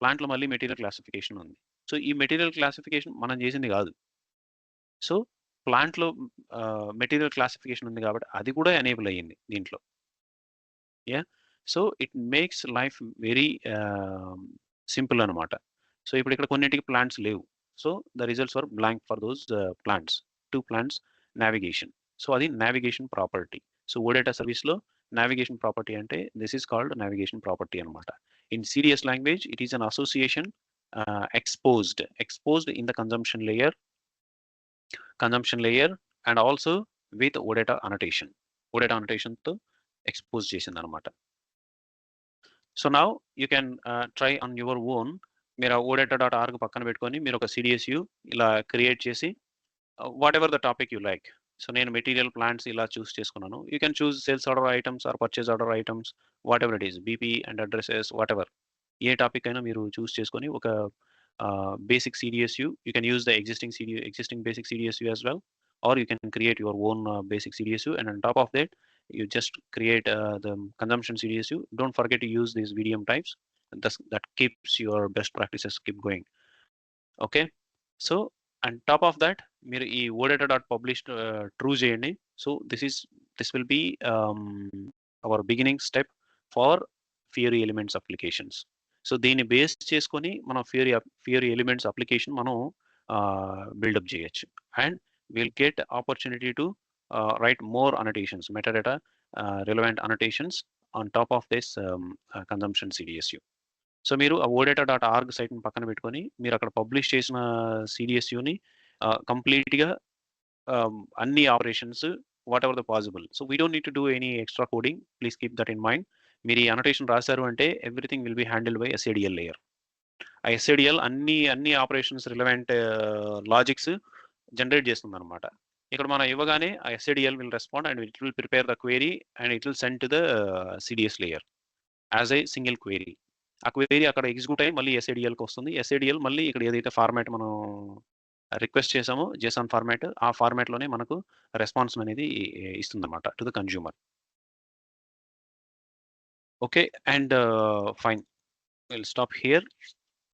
ప్లాంట్లో మళ్ళీ మెటీరియల్ క్లాసిఫికేషన్ ఉంది. సో ఈ మెటీరియల్ క్లాసిఫికేషన్ మనం చేసింది కాదు. సో ప్లాంట్లో మెటీరియల్ క్లాసిఫికేషన్ ఉంది కాబట్టి అది కూడా ఎనేబుల్ అయ్యింది దీంట్లో. So it makes life very simple అనమాట. సో ఇప్పుడు ఇక్కడ కొన్నింటికి ప్లాంట్స్ లేవు. So the results are blank for those plants. 2 plants navigation. So అది నావిగేషన్ ప్రాపర్టీ. సో OData సర్వీస్లో నావిగేషన్ ప్రాపర్టీ అంటే this is called navigation property అనమాట. In CDS language it is an association exposed in the consumption layer and also with OData annotation తో expose చేసింది అనమాట. So now you can try on your own. మీరు odata.org పక్కన పెట్టుకొని మీరు ఒక CDSU ఇలా క్రియేట్ చేసి what ever the topic you like. So నేను మెటీరియల్ ప్లాంట్స్ ఇలా చూస్ చేసుకున్నాను. You can choose sales order items or purchase order items, what ever it is, BP and addresses, what ever. ఏ topic అయినా మీరు choose చేసుకొని ఒక basic CDSU, you can use the existing basic CDSU as well, or you can create your own basic CDSU, and on top of that you just create the consumption CDSU. Don't forget to use these VDM types. That keeps your best practices keep going. Okay, so on top of that మీరు ఈ odata.publish true చేయండి. So this will be our beginning step for Fiori Elements applications. So దీన్ని base చేసుకొని మనం Fiori Elements application మనం buildup చేయొచ్చు. And will get opportunity to write more annotations, metadata relevant annotations on top of this consumption CDSU. So మీరు ఆ odata.org సైట్ని పక్కన పెట్టుకొని మీరు అక్కడ పబ్లిష్ చేసిన CDSUని కంప్లీట్గా అన్ని operations what ever the possible. So we don't need to do any extra coding. Please keep that in mind. మీరు ఈ అనోటేషన్ రాశారు అంటే everything will be handled by SADL layer. ఆ SADL అన్ని ఆపరేషన్స్ రిలవెంట్ లాజిక్స్ జనరేట్ చేస్తుంది అనమాట. ఇక్కడ మనం ఇవ్వగానే ఆ SADL will respond and it will prepare the query and it will send to the CDS layer as a single query. ఆ query అక్కడ ఎగ్జిక్యూట్ అయ్యి మళ్ళీ SADLకి వస్తుంది. SADL మళ్ళీ ఇక్కడ ఏదైతే ఫార్మాట్ మనం రిక్వెస్ట్ చేసామో జేసాన్ ఫార్మాట్, ఆ ఫార్మాట్‌లోనే మనకు రెస్పాన్స్ అనేది ఇస్తుందన్నమాట to the consumer. Okay. And fine. Will stop here.